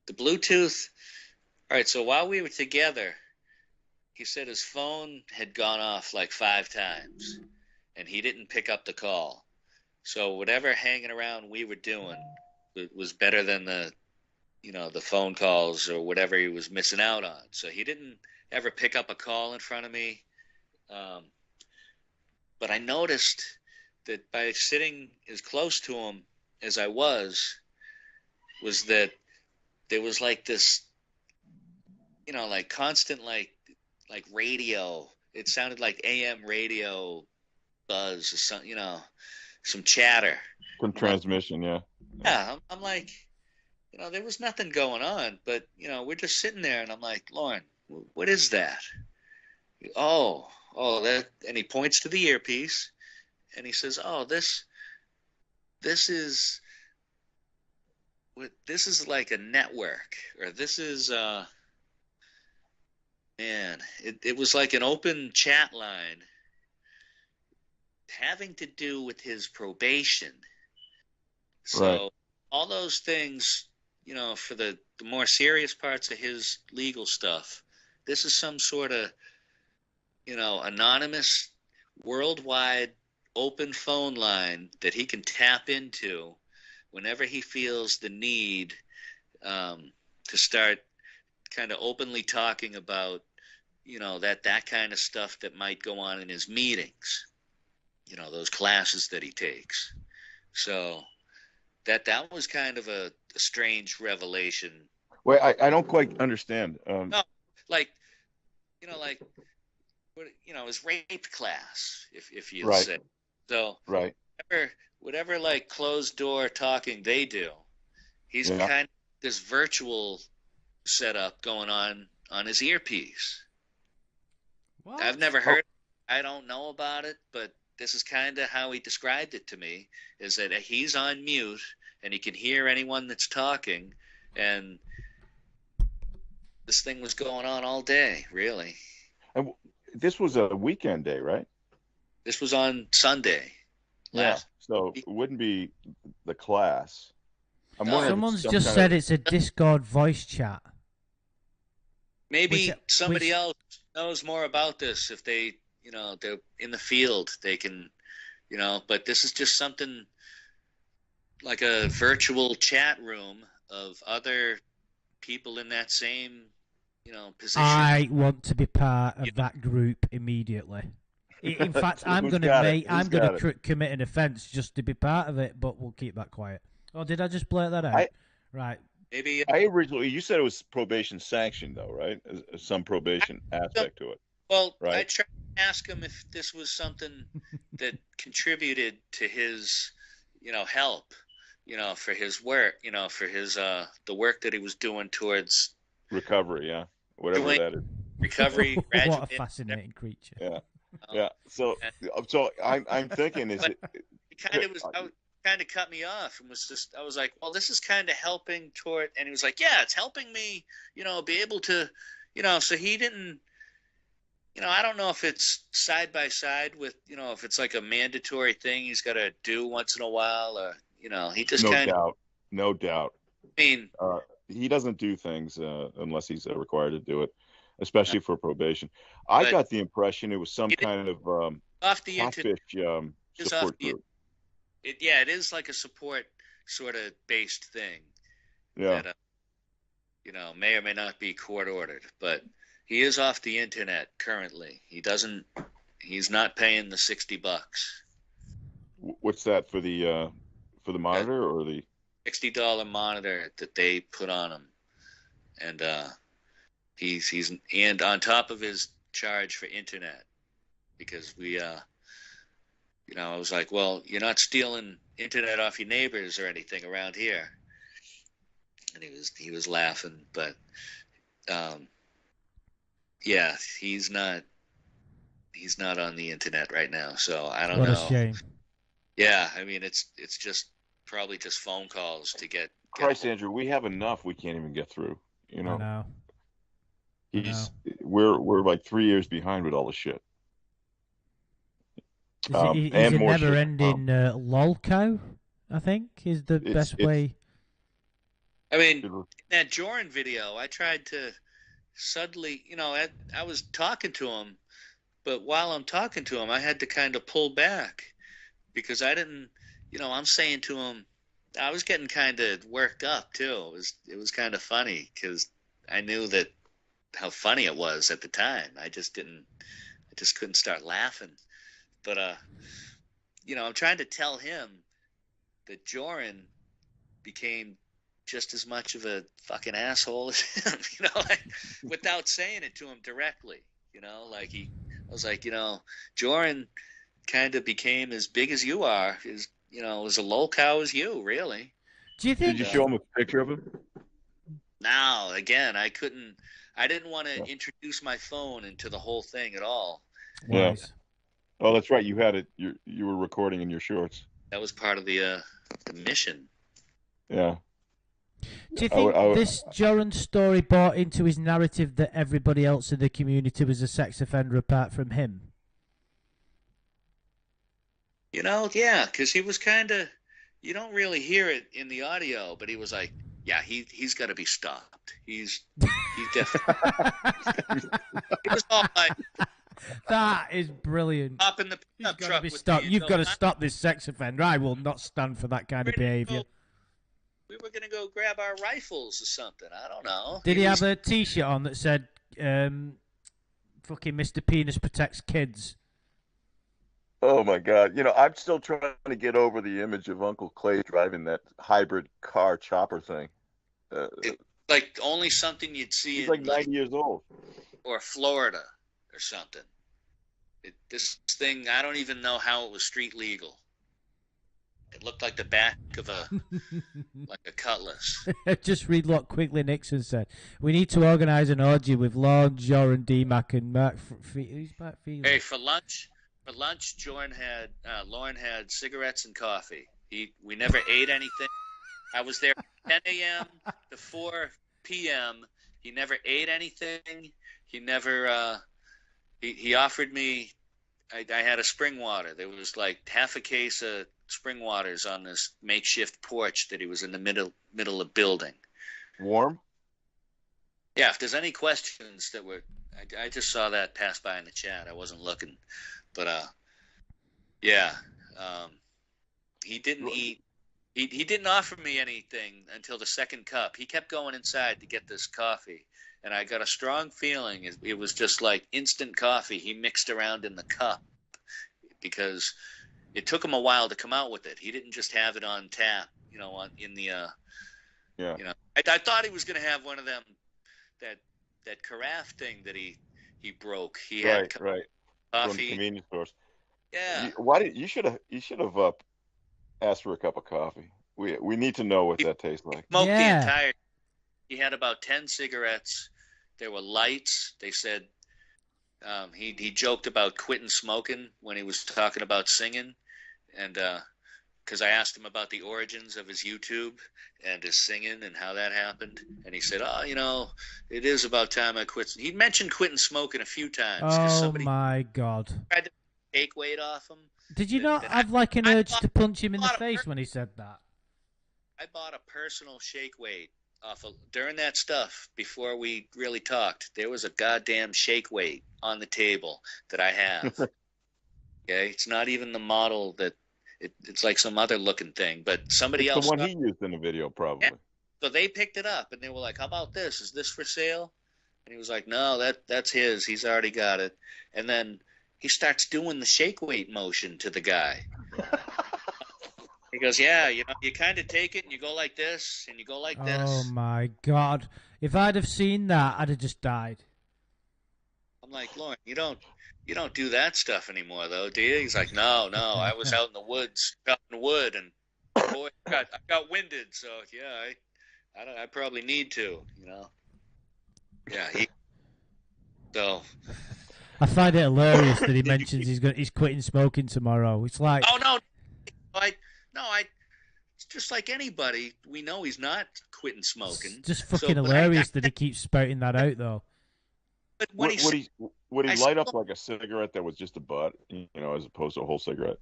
S3: The Bluetooth. All right. So while we were together, he said his phone had gone off like 5 times, and he didn't pick up the call. So whatever hanging around we were doing was better than the phone calls or whatever he was missing out on. So he didn't ever pick up a call in front of me. But I noticed that by sitting as close to him as I was that there was like this, like constant, like radio. It sounded like AM radio buzz or something, some chatter.
S2: Some transmission, yeah.
S3: Yeah, I'm like, there was nothing going on, but, we're just sitting there, and I'm like, Lorne, what is that? Oh, that, and he points to the earpiece, and he says, oh, this is like a network, or this is, man, it was like an open chat line having to do with his probation. So
S2: right.
S3: All those things, for the more serious parts of his legal stuff, this is some sort of, anonymous, worldwide, open phone line that he can tap into whenever he feels the need to start kind of openly talking about, that kind of stuff that might go on in his meetings, those classes that he takes. So that was kind of a strange revelation.
S2: Wait, I don't quite understand.
S3: No, like his rape class, if you
S2: right.
S3: say. So
S2: right.
S3: whatever like closed door talking they do, he's kind of this virtual setup going on his earpiece.
S1: What?
S3: I've never heard. I don't know about it, but this is kind of how he described it to me, is that he's on mute and he can hear anyone that's talking, and this thing was going on all day, really.
S2: And this was a weekend day, right?
S3: This was on Sunday.
S2: So it wouldn't be the class.
S1: Someone's just said it's a Discord voice chat.
S3: Maybe somebody else knows more about this. If they, they're in the field, they can, but this is just something like a virtual chat room of other people in that same, position.
S1: I want to be part of that group immediately. In fact, I'm going to commit an offence just to be part of it, but we'll keep that quiet. Oh, did I just blurt that out? Right.
S3: Maybe
S2: you said it was probation sanctioned, though, right? Some probation aspect to it.
S3: Well,
S2: right?
S3: I tried to ask him if this was something that contributed to his, help, for his work, for his the work that he was doing towards
S2: recovery, whatever that is.
S3: Recovery.
S1: What a fascinating creature.
S2: Yeah. So I'm thinking, is it?
S3: It kind of cut me off and was just, I was like, well, this is kind of helping toward, and he was like, yeah, it's helping me, be able to, so he didn't, I don't know if it's side by side with, if it's like a mandatory thing he's got to do once in a while, or, he just
S2: No doubt.
S3: I mean,
S2: he doesn't do things unless he's required to do it, especially for probation. I got the impression it was some kind of
S3: off the
S2: catfish support group.
S3: It is like a support sort of based thing.
S2: Yeah.
S3: that, may or may not be court ordered, but he is off the internet currently. He's not paying the $60.
S2: What's that for the monitor or the
S3: $60 monitor that they put on him, and he's and on top of his charge for internet, because I was like, well, you're not stealing internet off your neighbors or anything around here, and he was laughing, but yeah, he's not on the internet right now, so I don't know.
S1: What a shame.
S3: Yeah, I mean, it's just probably just phone calls to get.
S2: Christ, Andrew, we have enough. We can't even get through.
S1: I know.
S2: We're like 3 years behind with all the shit.
S1: Is a never-ending lolco, I think, is the best way.
S3: I mean, in that Joran video, I tried to suddenly, I was talking to him, but while I'm talking to him, I had to kind of pull back because I didn't, I'm saying to him, I was getting kind of worked up too. It was kind of funny because I knew how funny it was at the time. I just couldn't start laughing. But, I'm trying to tell him that Joran became just as much of a fucking asshole as him, without saying it to him directly, I was like, Joran kind of became as big as you are, as a lol cow as you, really.
S1: Do you think?
S2: Did you show him a picture of him?
S3: No, again, I didn't want to introduce my phone into the whole thing at all.
S2: Yeah. Oh, that's right. You had it. You were recording in your shorts.
S3: That was part of the mission.
S2: Yeah.
S1: Do you think this Joran story bought into his narrative that everybody else in the community was a sex offender apart from him?
S3: Yeah, because he was kind of, you don't really hear it in the audio, but he was like, yeah, he's got to be stopped. He's definitely. It was all like.
S1: That is brilliant.
S3: Up in the pickup truck.
S1: You've got to stop this sex offender. I will not stand for that kind of behaviour.
S3: We were going to go grab our rifles or something. I don't know.
S1: Did he have a T-shirt on that said, fucking Mr. Penis protects kids?
S2: Oh, my God. I'm still trying to get over the image of Uncle Clay driving that hybrid car chopper thing.
S3: It's like only something you'd see
S2: in like 90 years old.
S3: Or Florida or something. This thing, I don't even know how it was street legal. It looked like the back of like a cutlass.
S1: Just read what Quigley Nixon said. We need to organise an orgy with Lorne, Joran, D-Mac, and Mark. Who's Mark Feely?
S3: Hey, for lunch, Lorne had cigarettes and coffee. We never ate anything. I was there from 10 a.m. to 4 p.m. He never ate anything. He never. He offered me. I had a spring water. There was like half a case of spring waters on this makeshift porch that he was in the middle of building.
S2: Warm?
S3: Yeah, if there's any questions that were, I just saw that pass by in the chat. I wasn't looking, but yeah, he didn't eat. He didn't offer me anything until the second cup. He kept going inside to get this coffee, and I got a strong feeling it was just like instant coffee he mixed around in the cup, because it took him a while to come out with it. He didn't just have it on tap, in the
S2: yeah.
S3: I thought he was going to have one of them that carafe thing that he broke. He had
S2: right
S3: coffee
S2: from convenience stores.
S3: Yeah.
S2: You should have asked for a cup of coffee. We need to know what that tastes like.
S3: Smoked the entire. He had about 10 cigarettes. There were lights. They said he joked about quitting smoking when he was talking about singing, and because I asked him about the origins of his YouTube and his singing and how that happened, and he said, "Oh, it is about time I quit." He mentioned quitting smoking a few times.
S1: Oh my God!
S3: Tried to take weight off him.
S1: Did you not have like an urge to punch him in the face when he said that?
S3: I bought a personal shake weight during that stuff before we really talked. There was a goddamn shake weight on the table that I have. Okay, it's not even the model that it's like some other looking thing, but somebody else.
S2: The one he used in the video, probably.
S3: So they picked it up, and they were like, how about this? Is this for sale? And he was like, no, that's his. He's already got it. And then he starts doing the shake weight motion to the guy. He goes, yeah, you kind of take it, and you go like this, and you go like this.
S1: Oh, my God. If I'd have seen that, I'd have just died.
S3: I'm like, Lorne, you don't do that stuff anymore, though, do you? He's like, no, I was out in the woods, chopping wood, and boy, I got winded, so yeah, I probably need to, Yeah, so.
S1: I find it hilarious that he mentions he's quitting smoking tomorrow. It's like,
S3: oh no, it's just like anybody. We know he's not quitting smoking.
S1: It's just fucking hilarious that he keeps spouting that out, though.
S3: But
S2: would he light up like a cigarette that was just a butt, as opposed to a whole cigarette?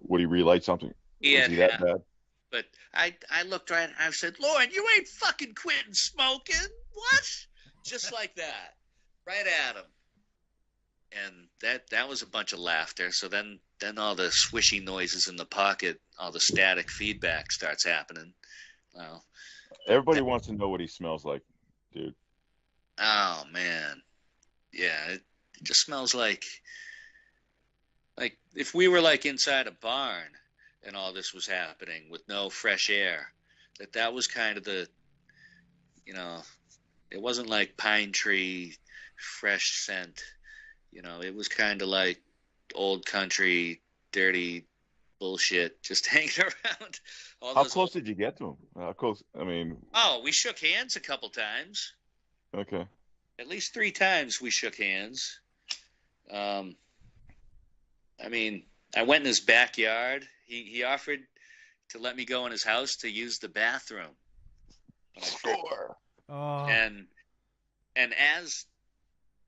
S2: Would he relight something?
S3: Yeah,
S2: was he that bad?
S3: But I looked right and I said, Lorne, you ain't fucking quitting smoking. What? Just like that. Right at him. And that was a bunch of laughter. So then all the swishy noises in the pocket, all the static feedback starts happening. Well,
S2: everybody wants to know what he smells like, dude.
S3: Oh man. Yeah, it just smells like if we were like inside a barn and all this was happening with no fresh air, that was kind of the, it wasn't like pine tree, fresh scent, it was kind of like old country, dirty bullshit just hanging around.
S2: How close did you get to him? How close? I mean.
S3: Oh, we shook hands a couple times.
S2: Okay.
S3: At least 3 times we shook hands. I mean, I went in his backyard. He offered to let me go in his house to use the bathroom.
S2: Score.
S1: Oh.
S3: And as,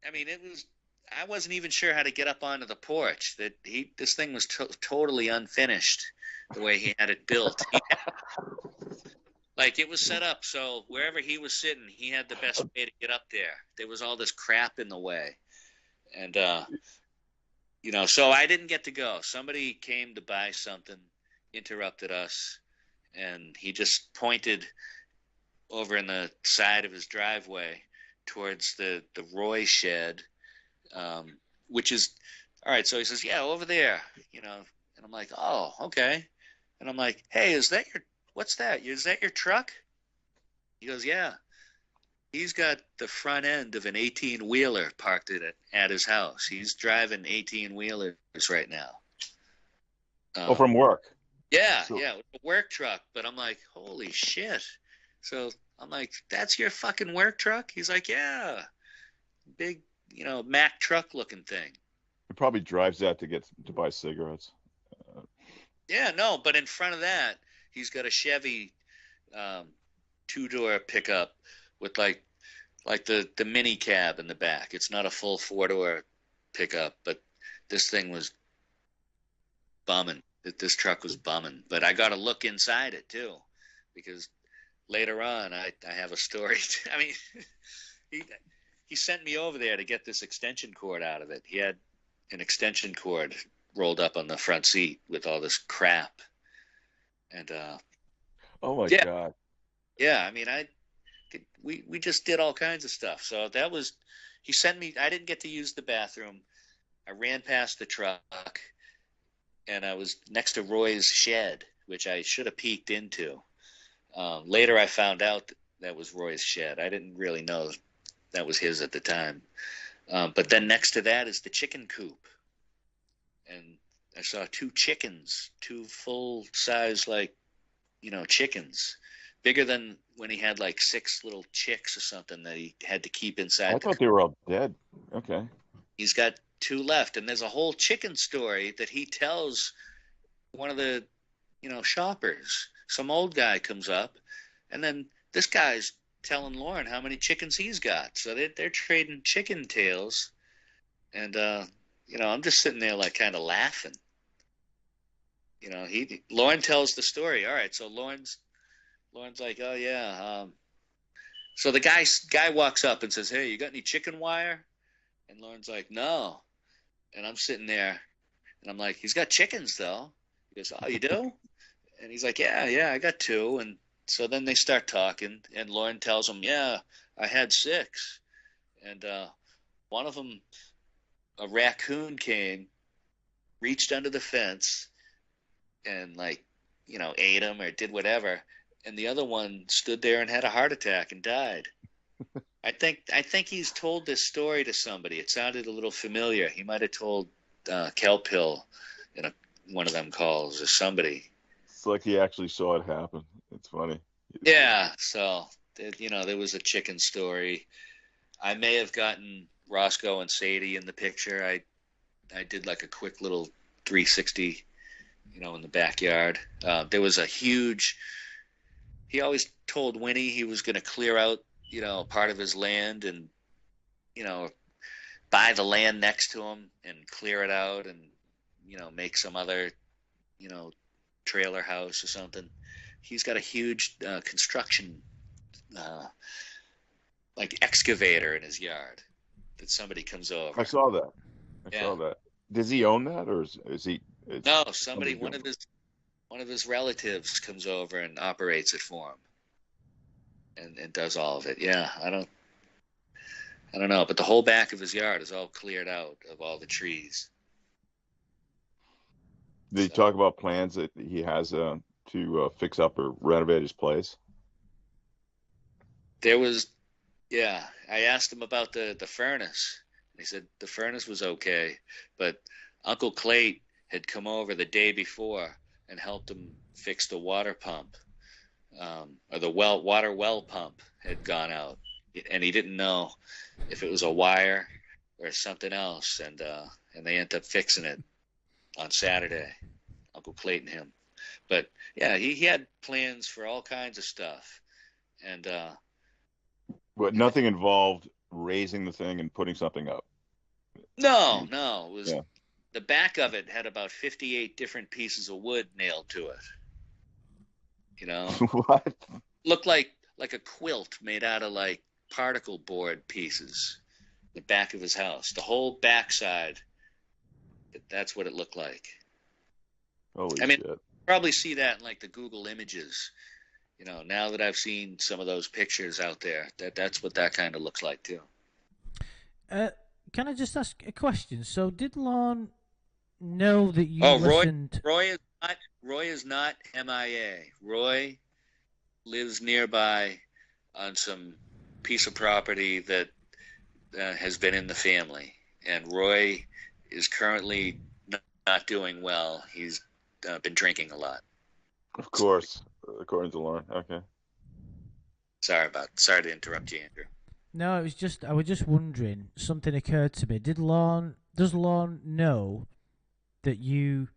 S3: I wasn't even sure how to get up onto the porch. This thing was totally unfinished the way he had it built. Like, it was set up so wherever he was sitting, he had the best way to get up there. There was all this crap in the way. And, so I didn't get to go. Somebody came to buy something, interrupted us, and he just pointed over in the side of his driveway towards the Roy shed, which is, all right, so he says, yeah, over there, and I'm like, oh, okay. And I'm like, hey, what's that? Is that your truck? He goes, yeah. He's got the front end of an 18-wheeler parked at his house. He's driving 18-wheelers right now.
S2: From work?
S3: Yeah, yeah, a work truck. But I'm like, holy shit. So I'm like, that's your fucking work truck? He's like, yeah. Big, Mack truck looking thing.
S2: He probably drives that to buy cigarettes.
S3: Yeah, no, but in front of that, he's got a Chevy 2-door pickup with like the mini cab in the back. It's not a full 4-door pickup, but this thing was bumming. This truck was bumming. But I got to look inside it too, because later on I have a story. I mean, he sent me over there to get this extension cord out of it. He had an extension cord rolled up on the front seat with all this crap. And
S2: oh my God.
S3: Yeah, I mean, we just did all kinds of stuff. So he sent me. I didn't get to use the bathroom. I ran past the truck, and I was next to Roy's shed, which I should have peeked into. Later, I found out that was Roy's shed. I didn't really know that was his at the time. But then next to that is the chicken coop, and I saw 2 chickens, 2 full-size chickens. Bigger than when he had 6 little chicks or something that he had to keep inside.
S2: I thought they were all dead. Okay.
S3: He's got 2 left, and there's a whole chicken story that he tells one of the, shoppers. Some old guy comes up, and then this guy's telling Lorne how many chickens he's got. So they're trading chicken tales, and I'm just sitting there kind of laughing. Lorne tells the story. All right, so Lorne's like, oh yeah. So the guy walks up and says, hey, you got any chicken wire? And Lorne's like, no. And I'm sitting there, and I'm like, he's got chickens though. He goes, oh, you do? And he's like, yeah, I got 2. And so then they start talking, and Lorne tells him, yeah, I had 6. And one of them, a raccoon came, reached under the fence, and ate him or did whatever. And the other one stood there and had a heart attack and died. I think he's told this story to somebody. It sounded a little familiar. He might have told Kelp Hill in one of them calls or somebody.
S2: It's like he actually saw it happen. It's funny.
S3: Yeah. So, there was a chicken story. I may have gotten Roscoe and Sadie in the picture. I did like a quick little 360, in the backyard. There was a huge. He always told Winnie he was going to clear out, part of his land and, buy the land next to him and clear it out and, make some other, trailer house or something. He's got a huge construction, excavator in his yard that somebody comes over.
S2: I saw that. I saw that. Does he own that, or is he?
S3: No, one of his relatives comes over and operates it for him, and does all of it. Yeah, I don't know, but the whole back of his yard is all cleared out of all the trees.
S2: Did he talk about plans that he has to fix up or renovate his place?
S3: There was, I asked him about the furnace. He said the furnace was okay, but Uncle Clayton had come over the day before and helped him fix the water pump, or the water well pump had gone out, and he didn't know if it was a wire or something else, and they ended up fixing it on Saturday, Uncle Clayton him. But yeah, he had plans for all kinds of stuff, and
S2: but nothing involved raising the thing and putting something up.
S3: No, it was the back of it had about 58 different pieces of wood nailed to it.
S2: What?
S3: Looked like a quilt made out of particle board pieces. The back of his house, the whole backside. That's what it looked like.
S2: Holy shit.
S3: Probably see that in the Google images. Now that I've seen some of those pictures out there, that's what that kind of looks like too.
S1: Can I just ask a question? So did Lorne know that you listened?
S3: Roy is not MIA. Roy lives nearby on some piece of property that has been in the family, and Roy is currently not doing well. He's been drinking a lot.
S2: Of course, according to Lorne. Okay. Sorry
S3: to interrupt you, Andrew.
S1: No, I was just wondering. Something occurred to me. Does Lorne know that you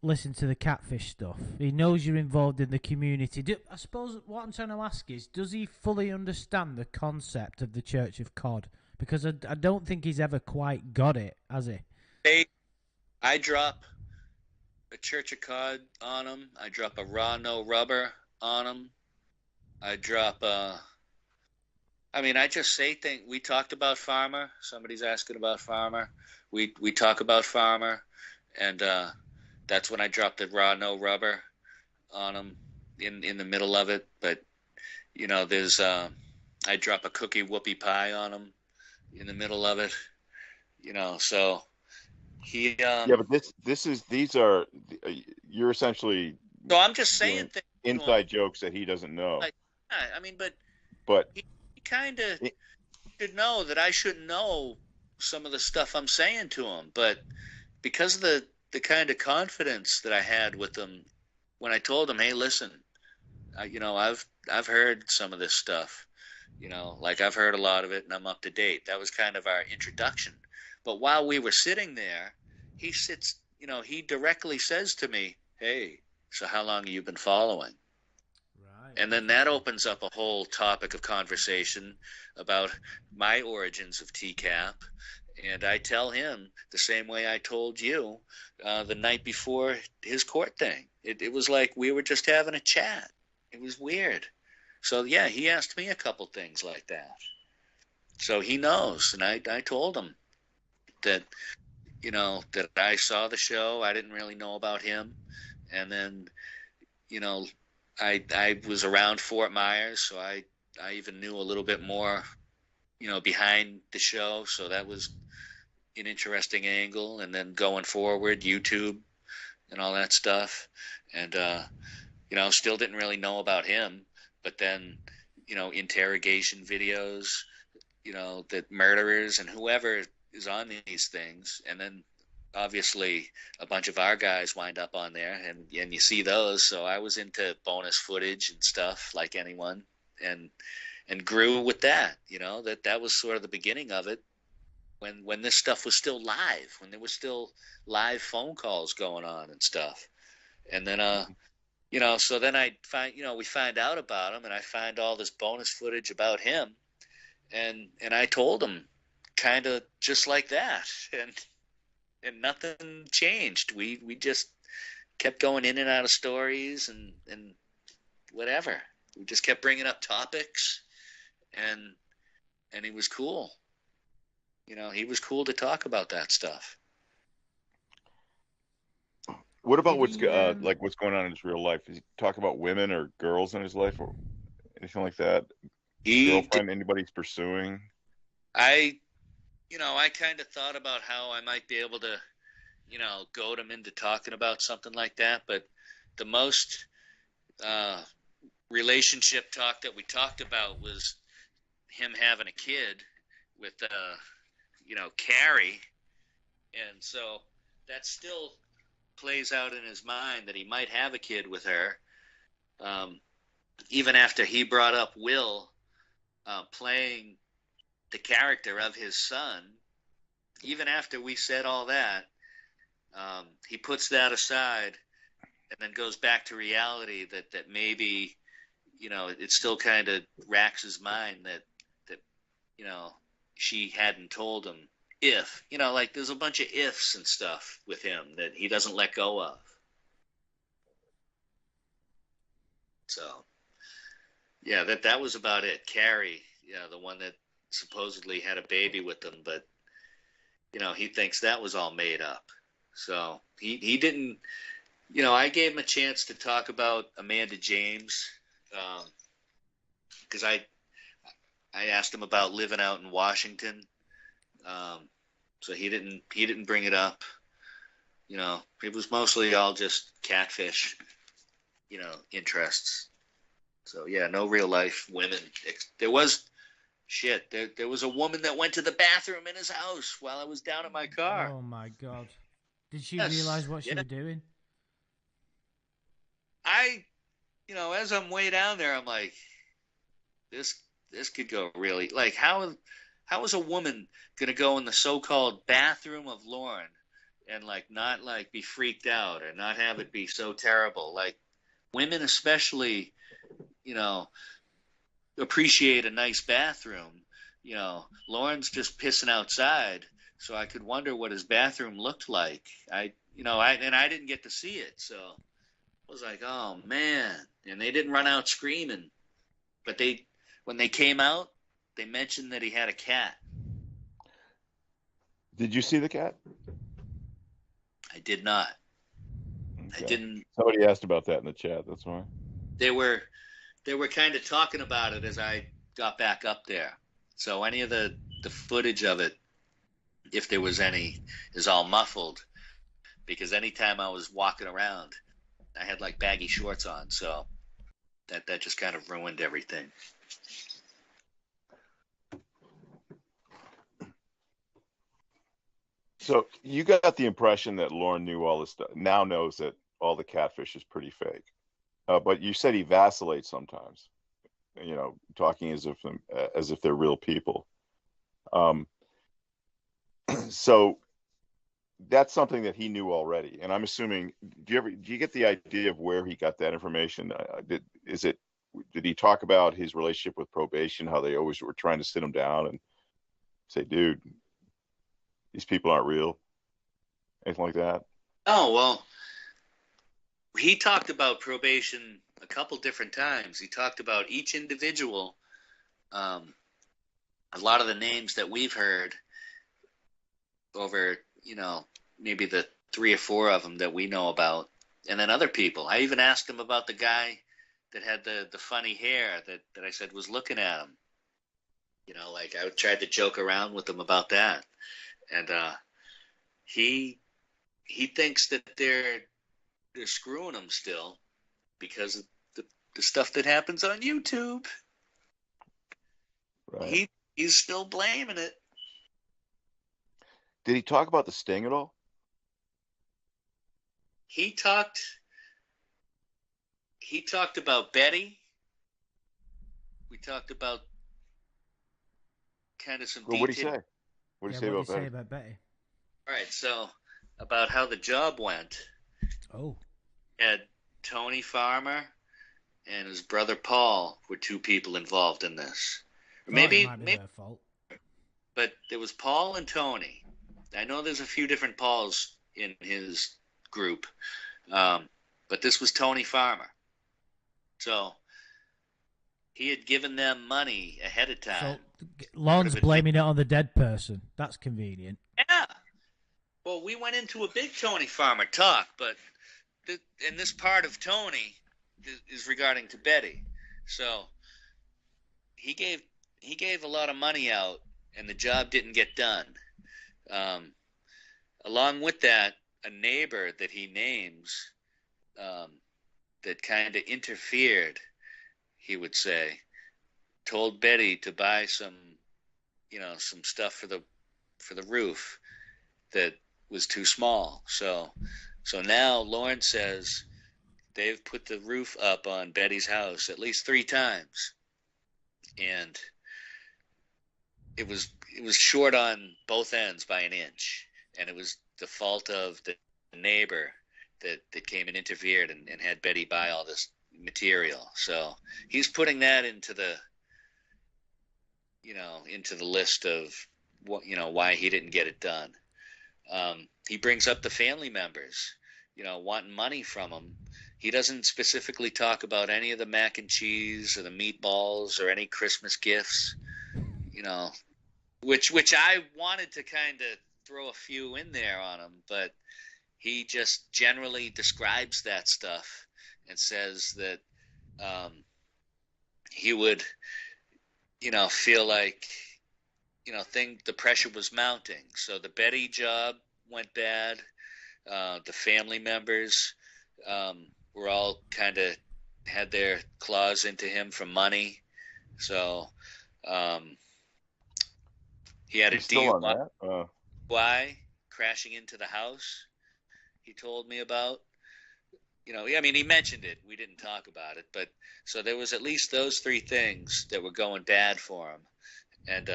S1: listen to the catfish stuff? He knows you're involved in the community. I suppose what I'm trying to ask is, does he fully understand the concept of the Church of Cawd? Because I don't think he's ever quite got it, has he?
S3: I drop a Church of Cawd on him. I drop a raw no rubber on him. I drop I just say things. We talked about Farmer. Somebody's asking about Farmer. We talk about Farmer, and that's when I drop the raw no rubber on him in the middle of it. But there's I drop a cookie whoopie pie on him in the middle of it. So he.
S2: But these are you're essentially.
S3: So I'm just saying things.
S2: Inside jokes that he doesn't know.
S3: But he kind of should know that I shouldn't know some of the stuff I'm saying to him, but because of the kind of confidence that I had with him when I told him, hey, listen, I've heard some of this stuff, I've heard a lot of it and I'm up to date. That was kind of our introduction. But while we were sitting there, he directly says to me, hey, so how long have you been following? And then that opens up a whole topic of conversation about my origins of TCAP. And I tell him the same way I told you the night before his court thing. It was like we were just having a chat. It was weird. So, yeah, he asked me a couple things like that. So he knows. And I told him that, that I saw the show. I didn't really know about him. And then, I was around Fort Myers, so I even knew a little bit more, behind the show. So that was an interesting angle. And then going forward, YouTube and all that stuff. And, still didn't really know about him. But then, interrogation videos, that murderers and whoever is on these things. And then obviously a bunch of our guys wind up on there, and you see those. So I was into bonus footage and stuff like anyone, and grew with that. That was sort of the beginning of it, when this stuff was still live, when there was still live phone calls going on and stuff. And then so then I find, we find out about him, and I find all this bonus footage about him, and I told him kind of just like that, and nothing changed. We just kept going in and out of stories and whatever. We just kept bringing up topics, and he was cool. He was cool to talk about that stuff.
S2: What about what's going on in his real life? Does he talk about women or girls in his life or anything like that? Girlfriend, anybody he's pursuing?
S3: I kind of thought about how I might be able to, goad him into talking about something like that. But the most relationship talk that we talked about was him having a kid with, Carrie. And so that still plays out in his mind that he might have a kid with her. Even after he brought up Will playing the character of his son, even after we said all that, he puts that aside and then goes back to reality that maybe, it still kind of racks his mind that she hadn't told him, if, like there's a bunch of ifs and stuff with him that he doesn't let go of. So, yeah, that was about it. Carrie, the one that supposedly had a baby with them, but, he thinks that was all made up. So he didn't, I gave him a chance to talk about Amanda James, because I asked him about living out in Washington. So he didn't bring it up. It was mostly all just catfish, interests. So yeah, no real life women. There was There was a woman that went to the bathroom in his house while I was down in my car.
S1: Oh my God. Did she realize what she was doing?
S3: As I'm way down there, I'm like, this could go really, like, how is a woman going to go in the so-called bathroom of Lorne and not be freaked out or not have it be so terrible? Like, women especially, appreciate a nice bathroom. Lorne's just pissing outside, so I could wonder what his bathroom looked like. I didn't get to see it, so I was like, oh man. And they didn't run out screaming, but when they came out, they mentioned that he had a cat.
S2: Did you see the cat?
S3: I did not. Okay. I didn't.
S2: Somebody asked about that in the chat. That's why.
S3: They were kind of talking about it as I got back up there. So any of the footage of it, if there was any, is all muffled, because anytime I was walking around, I had baggy shorts on. So that just kind of ruined everything.
S2: So you got the impression that Lorne knew all this stuff, now knows that all the catfish is pretty fake. But you said he vacillates sometimes, talking as if they're real people. So that's something that he knew already. And I'm assuming, do you get the idea of where he got that information? Did he talk about his relationship with probation, how they always were trying to sit him down and say, dude, these people aren't real? Anything like that?
S3: Oh, well, he talked about probation a couple different times. He talked about each individual. A lot of the names that we've heard over, maybe the 3 or 4 of them that we know about, and then other people. I even asked him about the guy that had the funny hair that I said was looking at him. You know, like I tried to joke around with him about that, and he thinks that they're screwing him still because of the stuff that happens on YouTube.
S2: Right.
S3: He's still blaming it.
S2: Did he talk about the sting at all?
S3: He talked about Betty. We talked about kind of some detail.
S2: What did he say? What did he
S1: say about Betty?
S3: All right, so about how the job went.
S1: Oh.
S3: Had Tony Farmer and his brother Paul were two people involved in this. Maybe
S1: their fault.
S3: But there was Paul and Tony. I know there's a few different Pauls in his group, but this was Tony Farmer. So he had given them money ahead of time.
S1: So Lorne's blaming it on the dead person. That's convenient.
S3: Yeah. Well, we went into a big Tony Farmer talk, but in this part of Tony is regarding to Betty. So he gave a lot of money out, and the job didn't get done. Along with that, a neighbor that he names that kind of interfered, he would say, told Betty to buy some stuff for the roof that was too small. So now Lorne says they've put the roof up on Betty's house at least 3 times, and it was short on both ends by an inch, and it was the fault of the neighbor that came and interfered and had Betty buy all this material. So he's putting that into the list of what, why he didn't get it done. He brings up the family members, wanting money from him. He doesn't specifically talk about any of the mac and cheese or the meatballs or any Christmas gifts, which I wanted to kind of throw a few in there on him, but he just generally describes that stuff and says that he would, feel like, the pressure was mounting. So the Betty job went bad. The family members were all kind of had their claws into him for money. So he had a DUI crashing into the house. He told me about. He mentioned it. We didn't talk about it, but so there was at least those 3 things that were going bad for him, and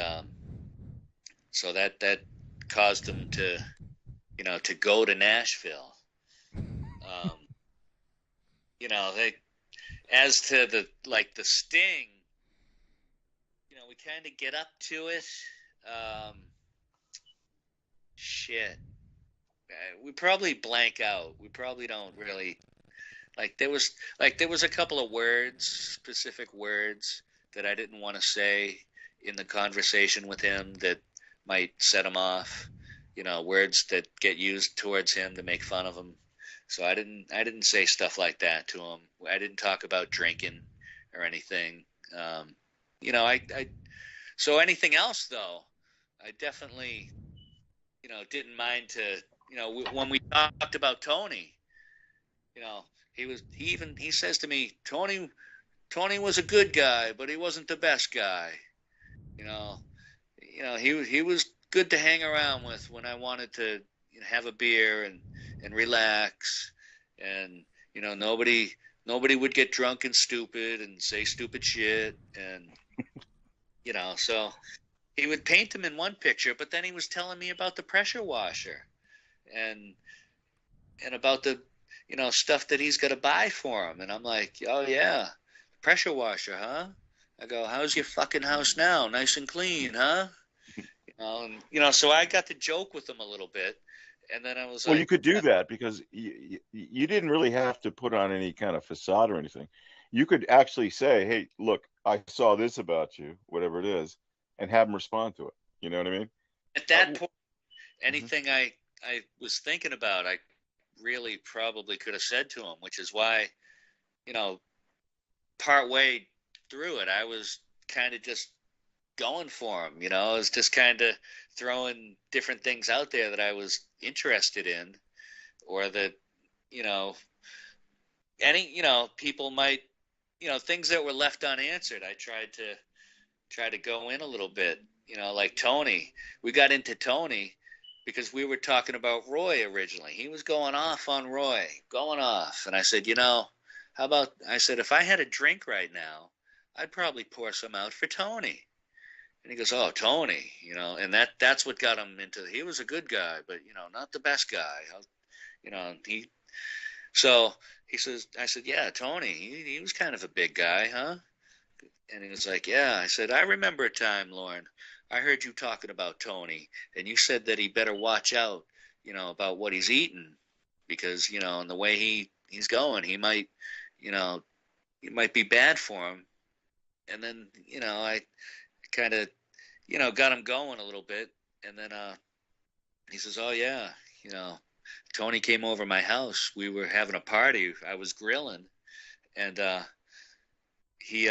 S3: so that caused him to, to go to Nashville. As to the sting, we kind of get up to it. We probably blank out. We probably don't really. There was a couple of specific words that I didn't want to say in the conversation with him that might set him off, words that get used towards him to make fun of him. So I didn't say stuff like that to him. I didn't talk about drinking or anything. So anything else though, I definitely, didn't mind to, when we talked about Tony, he says to me, Tony was a good guy, but he wasn't the best guy. He was good to hang around with when I wanted to have a beer and relax, and nobody would get drunk and stupid and say stupid shit, and so he would paint him in one picture, but then he was telling me about the pressure washer and about the stuff that he's got to buy for him. And I'm like, oh yeah, pressure washer, huh? I go, how's your fucking house now? Nice and clean, huh? So I got to joke with him a little bit. And then I was
S2: you could do that because you didn't really have to put on any kind of facade or anything. You could actually say, hey, look, I saw this about you, whatever it is, and have him respond to it. You know what I mean?
S3: At that point, anything I was thinking about, I really probably could have said to him, which is why, part way through it, I was kind of just going for him. I was just kind of throwing different things out there that I was interested in, or that, people might, things that were left unanswered. I tried to go in a little bit, like Tony. We got into Tony because we were talking about Roy originally. He was going off on Roy, going off. And I said, I said, if I had a drink right now, I'd probably pour some out for Tony. And he goes, oh, Tony, and that's what got him into he was a good guy, but, not the best guy. So he says, I said, yeah, Tony, he was kind of a big guy, huh? And he was like, yeah. I said, I remember a time, Lorne, I heard you talking about Tony, and you said that he better watch out, about what he's eating, because, and the way he's going, he might, it might be bad for him. And then, I kind of, got him going a little bit. And then he says, oh, yeah, Tony came over my house. We were having a party. I was grilling. And he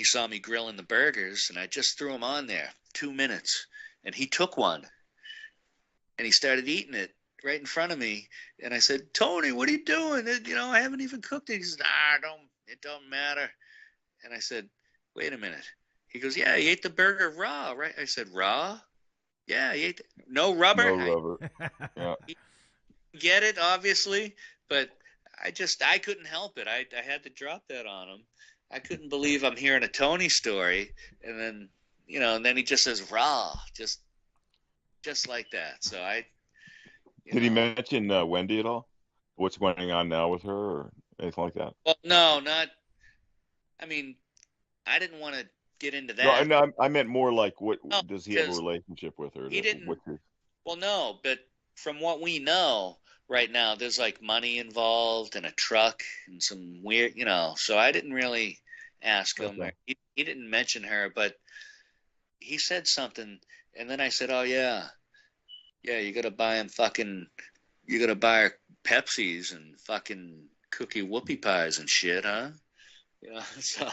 S3: saw me grilling the burgers, and I just threw them on there, 2 minutes. And he took one, and he started eating it right in front of me. And I said, Tony, what are you doing? I haven't even cooked it. He said, it don't matter. And I said, wait a minute. He goes, yeah, he ate the burger raw, right? I said, raw? Yeah, he ate no rubber.
S2: No rubber. Yeah.
S3: Get it, obviously, but I couldn't help it. I had to drop that on him. I couldn't believe I'm hearing a Tony story, and then, and then he just says raw, just like that. So
S2: Did he mention Wendy at all? What's going on now with her or anything like that?
S3: Well, no, not. I mean, I didn't want to get into that.
S2: No, I meant more like does he have a relationship with her?
S3: He didn't. Well, no, but from what we know right now, there's like money involved and a truck and some weird, so I didn't really ask him. Okay. He didn't mention her, but he said something. And then I said, oh, yeah, you got to buy him you got to buy her Pepsis and fucking cookie whoopie pies and shit, huh? So,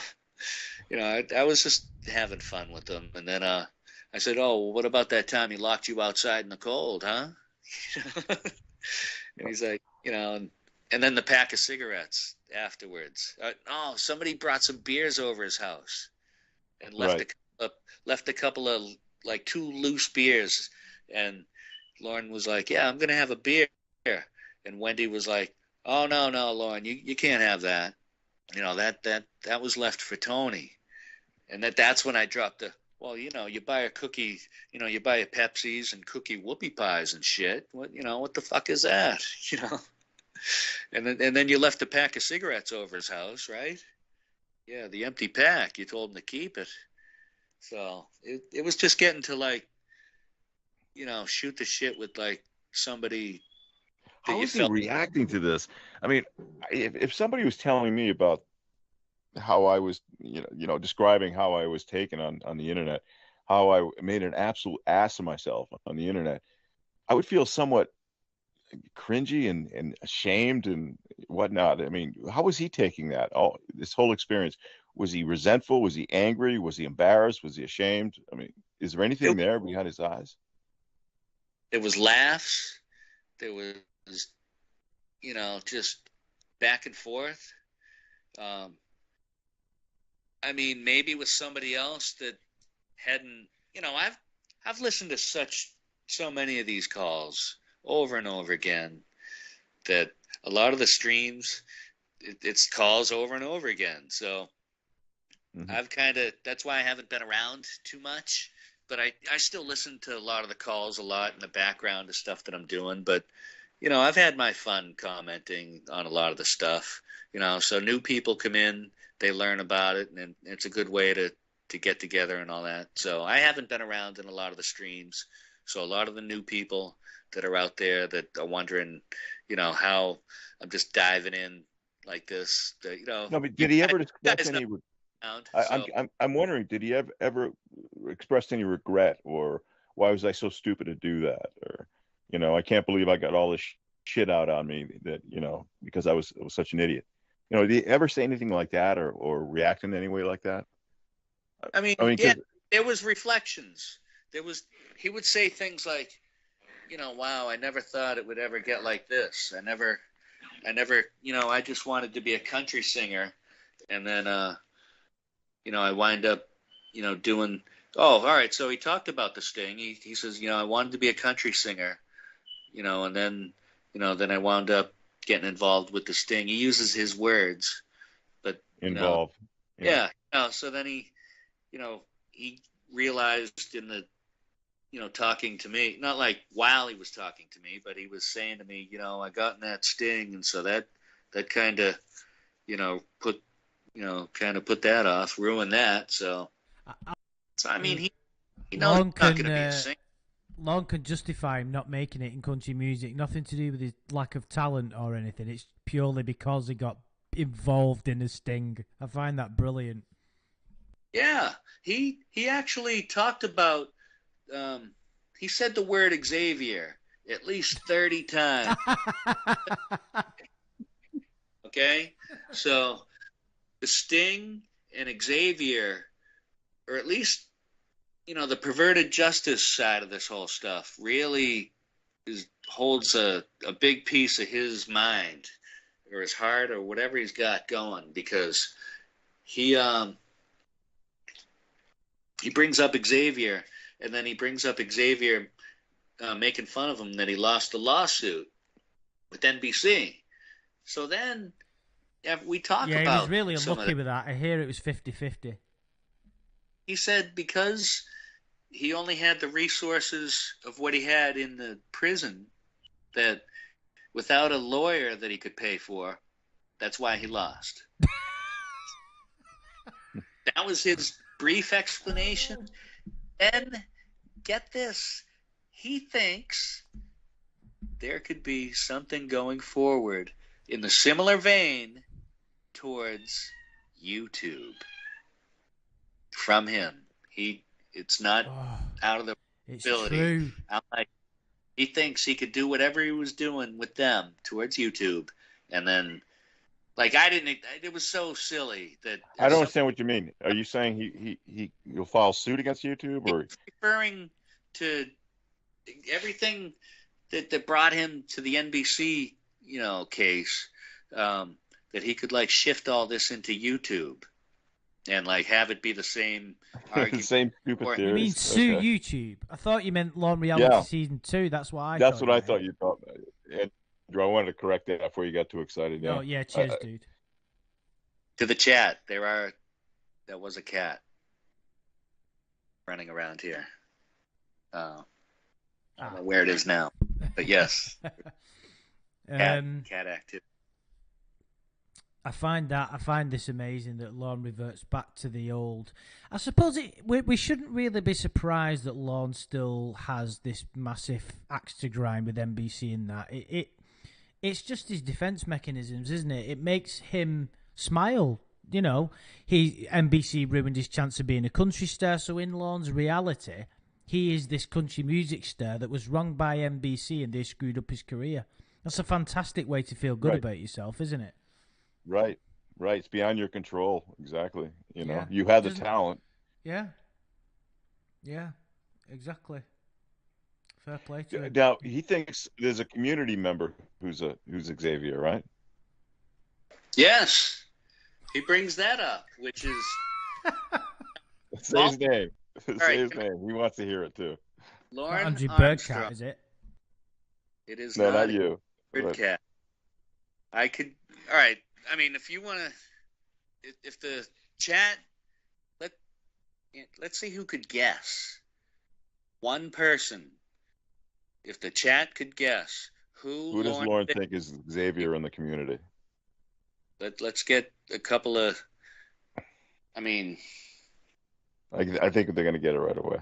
S3: I was just having fun with him. And then I said, oh, well, what about that time he locked you outside in the cold, huh? And he's like, and then the pack of cigarettes afterwards. Oh, somebody brought some beers over his house and left a couple of like 2 loose beers. And Lorne was like, yeah, I'm going to have a beer. And Wendy was like, oh, no, Lorne, you can't have that. That was left for Tony. And that's when I dropped well, you buy a cookie, you buy a Pepsis and cookie whoopie pies and shit. What the fuck is that? And then you left a pack of cigarettes over his house, right? Yeah, the empty pack. You told him to keep it. So it was just getting to like, shoot the shit with like somebody.
S2: How is he reacting to this? I mean, if somebody was telling me about how I was, describing how I was taken on the internet, how I made an absolute ass of myself on the internet, I would feel somewhat cringy and ashamed and whatnot. I mean, how was he taking that? This whole experience. Was he resentful? Was he angry? Was he embarrassed? Was he ashamed? I mean, is there anything there behind his eyes?
S3: There was laughs. There was, just back and forth. I mean, maybe with somebody else that hadn't, I've listened to so many of these calls over and over again that a lot of the streams, it's calls over and over again. So I've that's why I haven't been around too much, but I still listen to a lot of the calls a lot in the background of stuff that I'm doing. But, I've had my fun commenting on a lot of the stuff, so new people come in, they learn about it, and it's a good way to get together and all that. So I haven't been around in a lot of the streams. So a lot of the new people that are out there that are wondering, how I'm just diving in like this.
S2: No, but did he ever express any? I'm wondering, did he ever express any regret, or why was I so stupid to do that, or I can't believe I got all this shit out on me that because I was such an idiot. do you ever say anything like that or react in any way like that?
S3: I mean, yeah, there was reflections. He would say things like, wow, I never thought it would ever get like this. I never, I just wanted to be a country singer. And then, I wind up, doing, all right. So he talked about the Sting. He says, I wanted to be a country singer, and then, then I wound up getting involved with the Sting. He uses his words, but
S2: involved.
S3: Yeah. So then he realized in the, talking to me, not like while he was talking to me, but he was saying to me, I got in that Sting. And so that kind of, put that off, ruined that. So I mean, he knows he's not going to be a singer.
S1: Lorne can justify him not making it in country music. Nothing to do with his lack of talent or anything. It's purely because he got involved in a Sting. I find that brilliant.
S3: Yeah, he actually talked about. He said the word Xavier at least 30 times. Okay, so the Sting and Xavier, or at least the perverted justice side of this whole stuff, really holds a big piece of his mind or his heart or whatever he's got going, because he brings up Xavier, and then he brings up Xavier making fun of him that he lost a lawsuit with NBC. So then we talk about...
S1: Yeah, he was really unlucky with that. I hear it was 50-50.
S3: He said because he only had the resources of what he had in the prison, that without a lawyer that he could pay for, that's why he lost. That was his brief explanation. And get this, he thinks there could be something going forward in the similar vein towards YouTube from him. It's not out of the ability.
S1: True.
S3: He thinks he could do whatever he was doing with them towards YouTube, and then it was so silly that
S2: I don't understand what you mean. Are you saying he'll file suit against YouTube, or
S3: referring to everything that brought him to the NBC case, that he could shift all this into YouTube and have it be the same argument.
S2: Same stupid theories.
S1: You mean sue YouTube? I thought you meant Lorne Reality Season 2. That's what I thought.
S2: That's what I thought you thought. Andrew, I wanted to correct that before you got too excited. Yeah.
S1: Oh, yeah, cheers, dude.
S3: To the chat, there was a cat running around here. I don't know where it is now, but yes. Cat active.
S1: I find this amazing that Lorne reverts back to the old. I suppose we shouldn't really be surprised that Lorne still has this massive axe to grind with NBC in that. It's just his defense mechanisms, isn't it? It makes him smile. NBC ruined his chance of being a country star, so in Lorne's reality, he is this country music star that was wronged by NBC and they screwed up his career. That's a fantastic way to feel good about yourself, isn't it?
S2: Right. It's beyond your control. Exactly. You had the talent.
S1: Yeah, exactly. Fair play to him.
S2: Now he thinks there's a community member who's Xavier, right?
S3: Yes, he brings that up, which is
S2: say his name. Say his name. He wants to hear it too.
S3: Lorne
S1: Andrew
S3: Armstrong.
S1: Birdcat, is it?
S3: It is
S2: not you.
S3: Birdcat. I could. All right. I mean, if you want to, if the chat, let's see who could guess. One person. If the chat could guess who
S2: does Lorne think is Xavier in the community?
S3: Let's get a couple of. I mean,
S2: I think they're going to get it right away.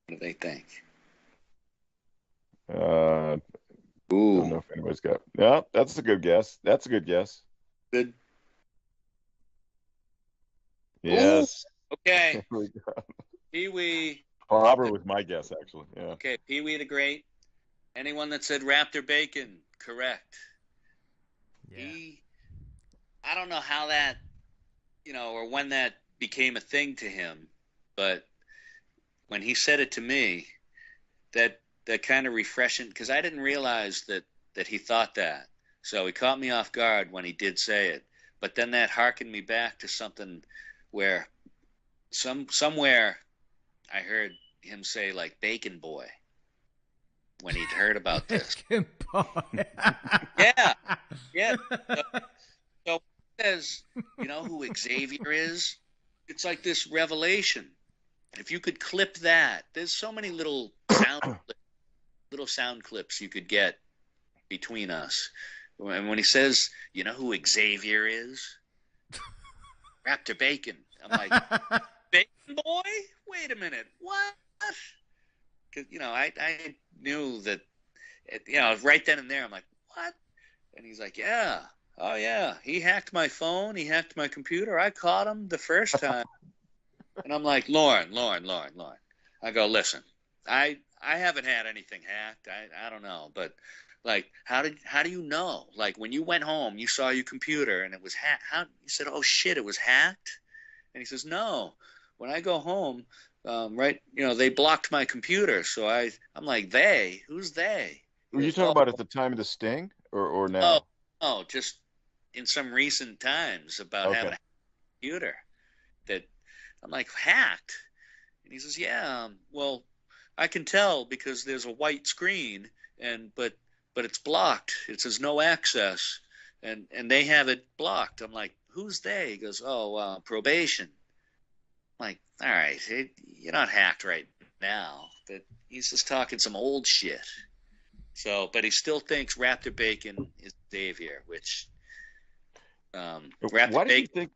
S3: What do they think?
S2: I don't know if anybody's got. No, that's a good guess.
S3: Good.
S2: Yes.
S3: Ooh, okay. Pee-wee.
S2: Barbara was my guess, actually. Yeah.
S3: Okay, Pee-wee the Great. Anyone that said Raptor Bacon, correct.
S1: Yeah.
S3: I don't know how that, or when that became a thing to him, but when he said it to me, that kind of refreshing, because I didn't realize that he thought that. So he caught me off guard when he did say it. But then that harkened me back to something where somewhere I heard him say, like, Bacon Boy, when he'd heard about this.
S1: Bacon Boy.
S3: Yeah. So he says, you know who Xavier is? It's like this revelation. If you could clip that, there's so many little sound clips you could get between us. And when he says, you know who Xavier is? Raptor Bacon. I'm like, Bacon Boy? Wait a minute. What? Because, I knew that, right then and there, I'm like, what? And he's like, yeah. Oh, yeah. He hacked my phone. He hacked my computer. I caught him the first time. And I'm like, Lorne. I go, listen, I haven't had anything hacked. I don't know. But, like, how do you know? Like, when you went home, you saw your computer and it was hacked. You said, oh, shit, it was hacked? And he says, no. When I go home, they blocked my computer. So I'm like, they? Who's they?
S2: Were you talking about at the time of the sting or now?
S3: Oh, just in some recent times about having a computer that I'm like, hacked? And he says, yeah, well, I can tell because there's a white screen but it's blocked. It says no access and they have it blocked. I'm like, who's they? He goes, probation. I'm like, all right, you're not hacked right now, but he's just talking some old shit. So, but he still thinks Raptor Bacon is Xavier, which Raptor Bacon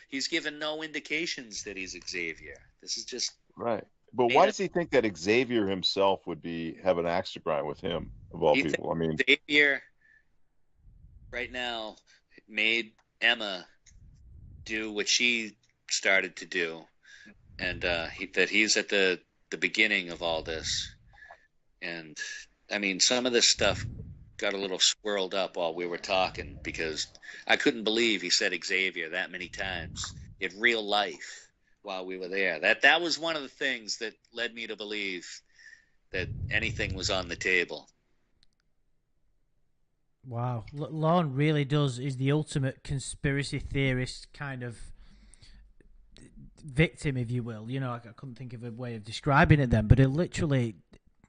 S3: he's given no indications that he's Xavier. This is just
S2: right. But why does he think that Xavier himself would have an axe to grind with him of all people? I mean,
S3: Xavier right now made Emma do what she started to do, and that he's at the beginning of all this. And I mean, some of this stuff got a little swirled up while we were talking because I couldn't believe he said Xavier that many times in real life while we were there. That was one of the things that led me to believe that anything was on the table.
S1: Wow. Lorne really is the ultimate conspiracy theorist kind of victim, if you will. I couldn't think of a way of describing it then, but it literally,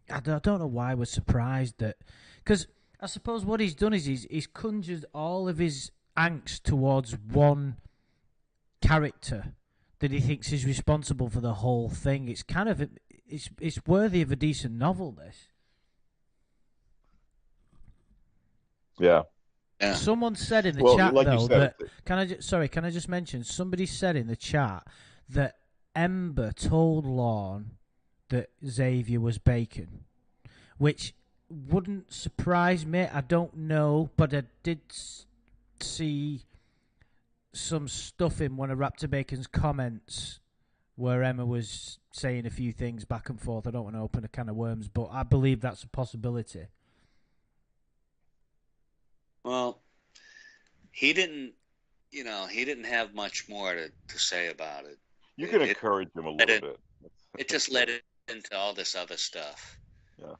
S1: I don't know why I was surprised that, because I suppose what he's done is he's conjured all of his angst towards one character that he thinks is responsible for the whole thing. It's kind of, it's worthy of a decent novel, this.
S2: Yeah.
S1: Someone said in the chat though that can I just mention? Somebody said in the chat that Ember told Lorne that Xavier was Bacon, which wouldn't surprise me. I don't know, but I did see some stuff in one of Raptor Bacon's comments where Emma was saying a few things back and forth. I don't want to open a can of worms, but I believe that's a possibility.
S3: Well, he didn't have much more to say about it.
S2: You can encourage him a little bit.
S3: It just led into all this other stuff.
S2: Yeah.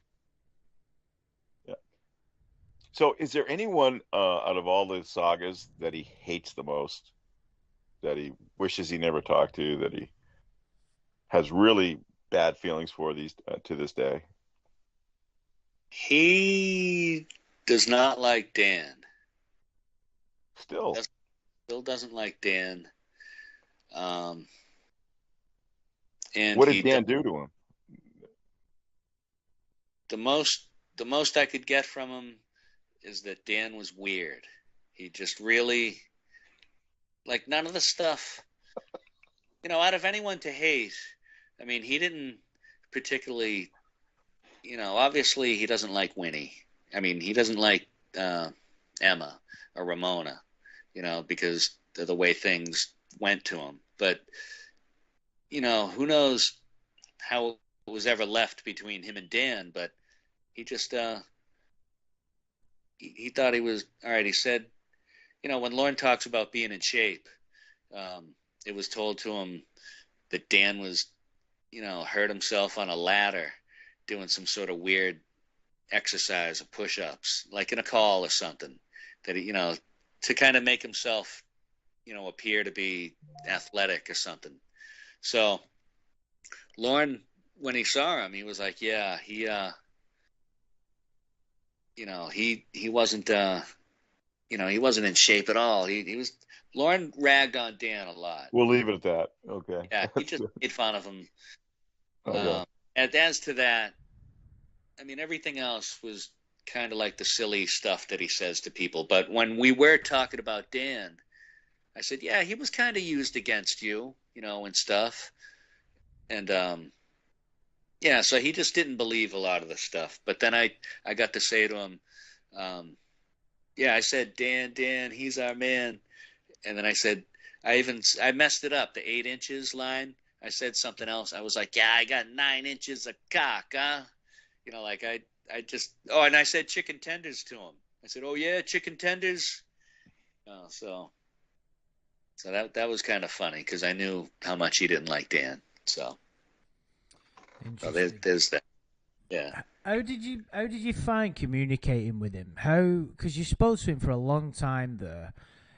S2: So is there anyone out of all the sagas that he hates the most, that he wishes he never talked to, that he has really bad feelings for to this day?
S3: He does not like Dan.
S2: Still
S3: doesn't like Dan. And
S2: what did Dan do to him?
S3: The most I could get from him is that Dan was weird. He just really, like, none of the stuff, out of anyone to hate. I mean, he didn't particularly, obviously he doesn't like Winnie. I mean, he doesn't like Emma or Ramona, because of the way things went to him. But, who knows how it was ever left between him and Dan. But he just he thought he was all right. He said, when Lorne talks about being in shape, it was told to him that Dan was, hurt himself on a ladder doing some sort of weird exercise of push-ups, like in a call or something, that he, to kind of make himself, appear to be athletic or something. So Lorne, when he saw him, he was like, yeah, he wasn't, he wasn't in shape at all. He was, Lorne ragged on Dan a lot.
S2: We'll leave it at that. Okay.
S3: Yeah, he just made fun of him.
S2: Okay.
S3: And as to that, I mean, everything else was kind of like the silly stuff that he says to people. But when we were talking about Dan, I said, yeah, he was kind of used against you, and stuff. And, yeah, so he just didn't believe a lot of the stuff. But then I got to say to him, yeah, I said, Dan, he's our man. And then I said, I messed it up, the 8 inches line. I said something else. I was like, yeah, I got 9 inches of cock, huh? And I said chicken tenders to him. I said, oh yeah, chicken tenders. So that was kind of funny because I knew how much he didn't like Dan. So there's that. Yeah.
S1: How did you find communicating with him? Because you spoke to him for a long time there.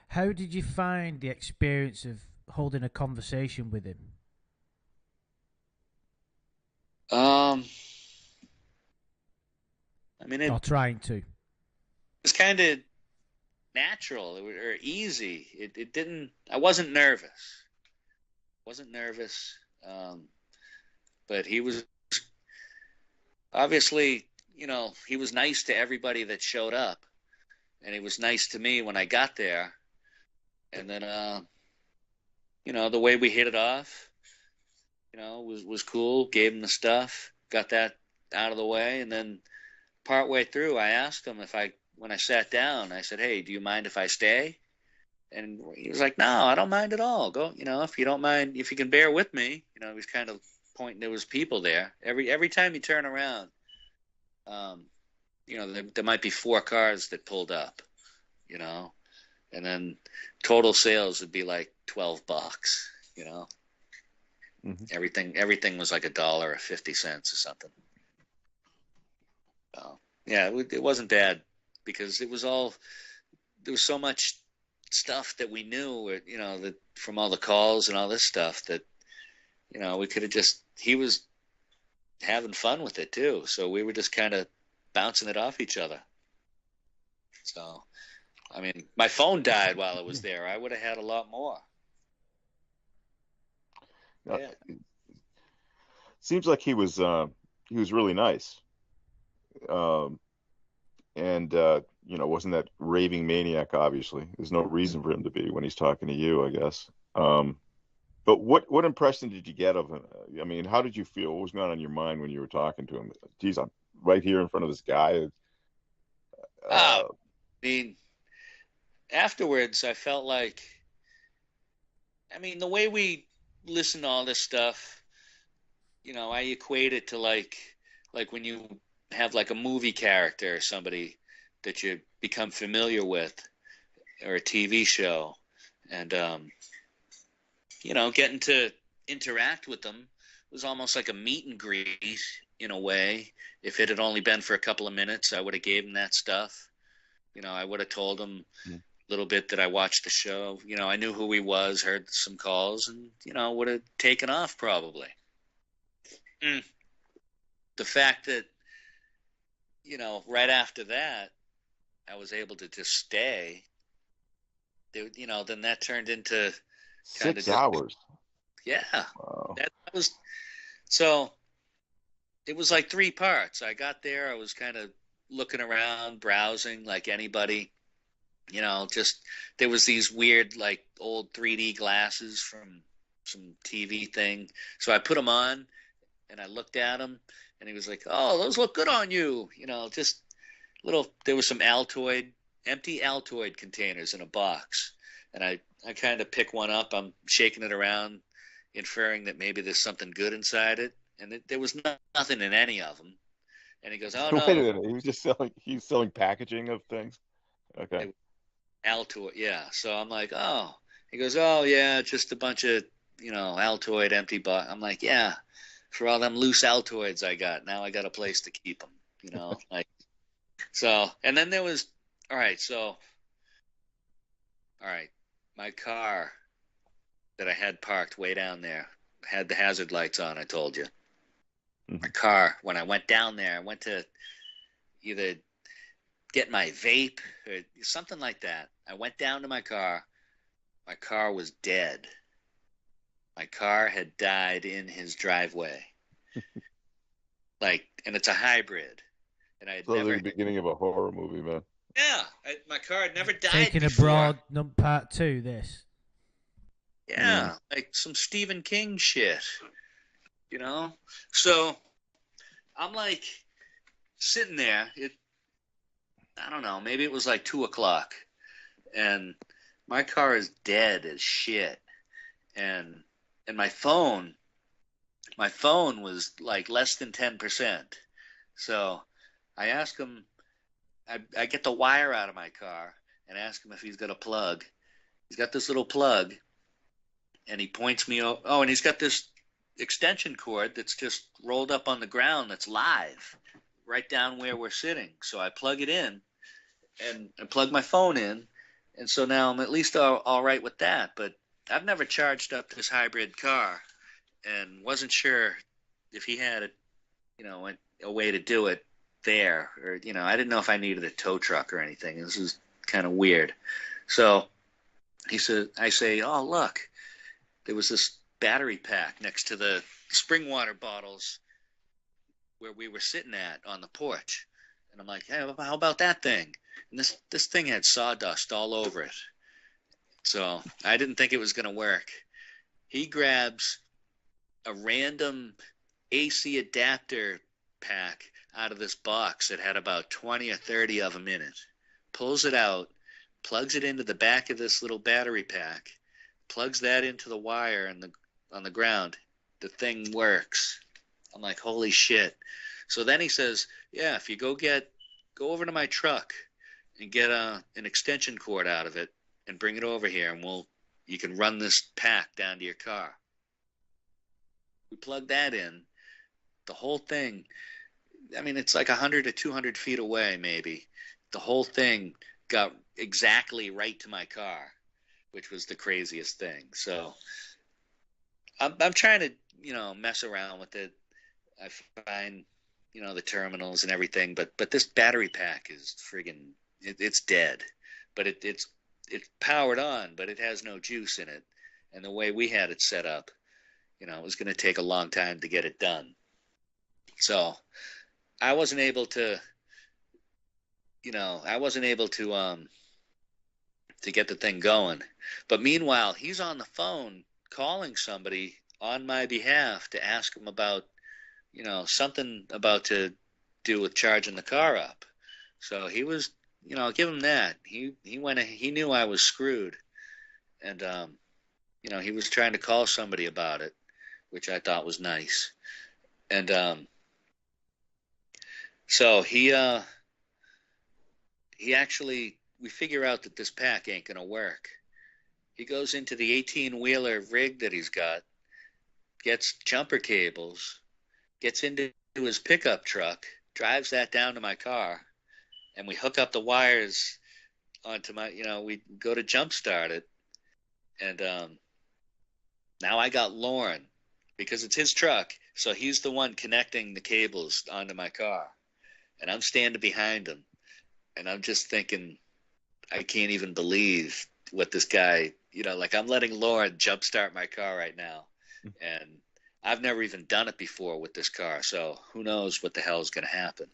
S1: How did you find the experience of holding a conversation with him?
S3: I mean,
S1: or trying to.
S3: It's kind of natural or easy. It didn't. I wasn't nervous. But he was obviously, he was nice to everybody that showed up, and he was nice to me when I got there. And then, the way we hit it off, was cool. Gave him the stuff, got that out of the way, and then partway through, I asked him when I sat down, I said, hey, do you mind if I stay? And he was like, no, I don't mind at all. Go, if you don't mind, if you can bear with me, he was kind of pointing, there was people there. Every time you turn around, there might be 4 cars that pulled up, and then total sales would be like $12,
S2: Mm-hmm.
S3: Everything was like $1 or 50 cents or something. Yeah, it wasn't bad because there was so much stuff that we knew, that from all the calls and all this stuff that, we could have he was having fun with it too. So we were just kind of bouncing it off each other. So, I mean, my phone died while I was there. I would have had a lot more. Yeah.
S2: Seems like he was really nice. And wasn't that raving maniac, obviously. There's no reason for him to be when he's talking to you, I guess. But what impression did you get of him? I mean, how did you feel? What was going on in your mind when you were talking to him? Geez, I'm right here in front of this guy.
S3: I mean, afterwards, I felt like, the way we listen to all this stuff, I equate it to like when you have like a movie character or somebody that you become familiar with, or a TV show, and getting to interact with them was almost like a meet and greet in a way. If it had only been for a couple of minutes, I would have gave him that stuff. I would have told him a little bit that I watched the show. I knew who he was, heard some calls, and would have taken off probably. The fact that right after that, I was able to just stay. Then that turned into
S2: 6 hours.
S3: Yeah.
S2: Wow.
S3: That was so. It was like 3 parts. I got there. I was kind of looking around, browsing like anybody. Just there was these weird like old 3D glasses from some TV thing. So I put them on, and I looked at them. And he was like, oh, those look good on you. Just little, there was some empty Altoid containers in a box. And I kind of pick one up. I'm shaking it around, inferring that maybe there's something good inside it. And there was nothing in any of them. And he goes, "Oh no."
S2: Wait a minute. He's selling packaging of things. Okay.
S3: Altoid, yeah. So I'm like, "Oh." He goes, "Oh yeah, just a bunch of Altoid empty box." I'm like, "Yeah, for all them loose Altoids I got. Now I got a place to keep them." Like so. And then there was, all right. My car that I had parked way down there had the hazard lights on. I told you. Mm-hmm. My car, when I went down there, I went to either get my vape or something like that. I went down to my car. My car was dead. My car had died in his driveway. And it's a hybrid. And I had never.
S2: Like the beginning of a horror movie, man.
S3: Yeah, my car had never died
S1: Taken
S3: before.
S1: Abroad, part 2, this.
S3: Yeah, like some Stephen King shit. So I'm like sitting there. I don't know, maybe it was like 2:00, and my car is dead as shit. And my phone was like less than 10%. So I ask him, I get the wire out of my car and ask him if he's got a plug. He's got this little plug, and he points me and he's got this extension cord that's just rolled up on the ground that's live right down where we're sitting. So I plug it in and I plug my phone in, and so now I'm at least all right with that. But I've never charged up this hybrid car and wasn't sure if he had a way to do it there, or I didn't know if I needed a tow truck or anything. This is kind of weird. So I say, "Oh, look, there was this battery pack next to the spring water bottles where we were sitting at on the porch." And I'm like, "Hey, how about that thing?" And this thing had sawdust all over it. So I didn't think it was going to work. He grabs a random AC adapter pack out of this box that had about 20 or 30 of them in it, pulls it out, plugs it into the back of this little battery pack, plugs that into the wire on the ground. The thing works. I'm like, holy shit. So then he says, "Yeah, if you go over to my truck and get an extension cord out of it and bring it over here, and you can run this pack down to your car." We plug that in. The whole thing, I mean, it's like 100 to 200 feet away, maybe. The whole thing got exactly right to my car, which was the craziest thing. So I'm trying to, mess around with it. I find, the terminals and everything, but this battery pack is friggin', it's dead. But it's powered on, but it has no juice in it. And the way we had it set up, it was going to take a long time to get it done. So I wasn't able to, to get the thing going. But meanwhile, he's on the phone calling somebody on my behalf to ask him about, something about to do with charging the car up. So he was, I'll give him that. He knew I was screwed. And, he was trying to call somebody about it, which I thought was nice. And, so we figure out that this pack ain't going to work. He goes into the 18-wheeler rig that he's got, gets jumper cables, gets into his pickup truck, drives that down to my car, and we hook up the wires onto my, we go to jumpstart it. And now I got Lorne, because it's his truck, so he's the one connecting the cables onto my car. And I'm standing behind him, and I'm just thinking, I can't even believe what this guy, I'm letting Lorne jumpstart my car right now. And I've never even done it before with this car, so who knows what the hell is going to happen.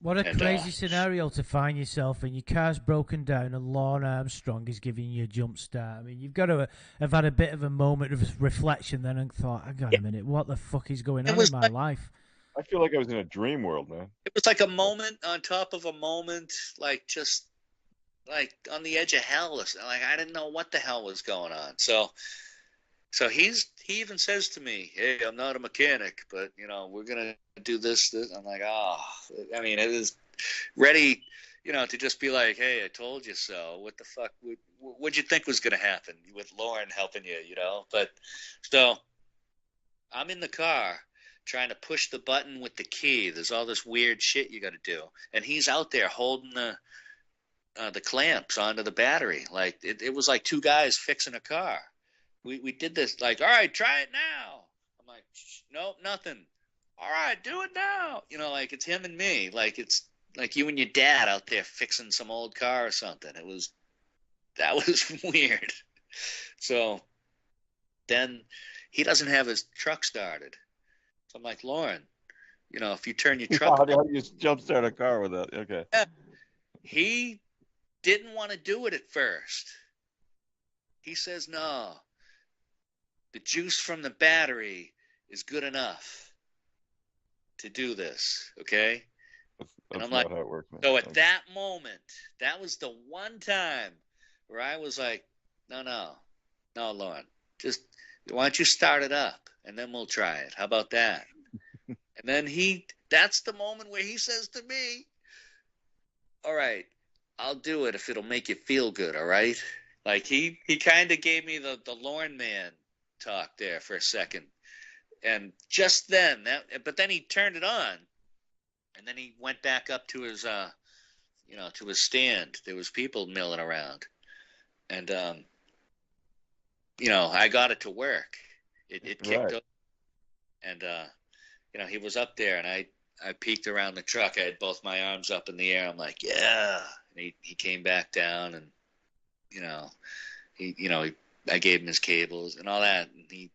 S1: What a crazy scenario to find yourself in. Your car's broken down and Lorne Armstrong is giving you a jump start. I mean, you've got to have had a bit of a moment of reflection then and thought, hang on a minute, what the fuck is going on in my life?
S2: I feel like I was in a dream world, man.
S3: It was like a moment on top of a moment, just on the edge of hell. Like I didn't know what the hell was going on. So So he even says to me, "Hey, I'm not a mechanic, but we're gonna do this." I'm like, oh, I mean, it was ready, to just be like, "Hey, I told you so." What the fuck? What'd you think was gonna happen with Lorne helping you? But so I'm in the car trying to push the button with the key. There's all this weird shit you got to do, and he's out there holding the clamps onto the battery. Like it was like two guys fixing a car. We did this like, all right, try it now. I'm like, nope, nothing. All right, do it now. Like it's him and me. Like it's like you and your dad out there fixing some old car or something. That was weird. So then he doesn't have his truck started. So I'm like, Lorne, if you turn your truck
S2: how do you jumpstart a car with that? Okay.
S3: Yeah. He didn't want to do it at first. He says, no, the juice from the battery is good enough to do this, okay? And I'm like,
S2: how it works, man.
S3: So at that moment, that was the one time where I was like, no, Lorne, just why don't you start it up and then we'll try it. How about that? And then that's the moment where he says to me, all right, I'll do it if it'll make you feel good, all right? Like he kind of gave me the Lorne man talk there for a second. And just then, but then he turned it on, and then he went back up to his, to his stand. There was people milling around, and I got it to work. It kicked up, and he was up there, and I peeked around the truck. I had both my arms up in the air. I'm like, yeah. And he came back down, and I gave him his cables and all that, and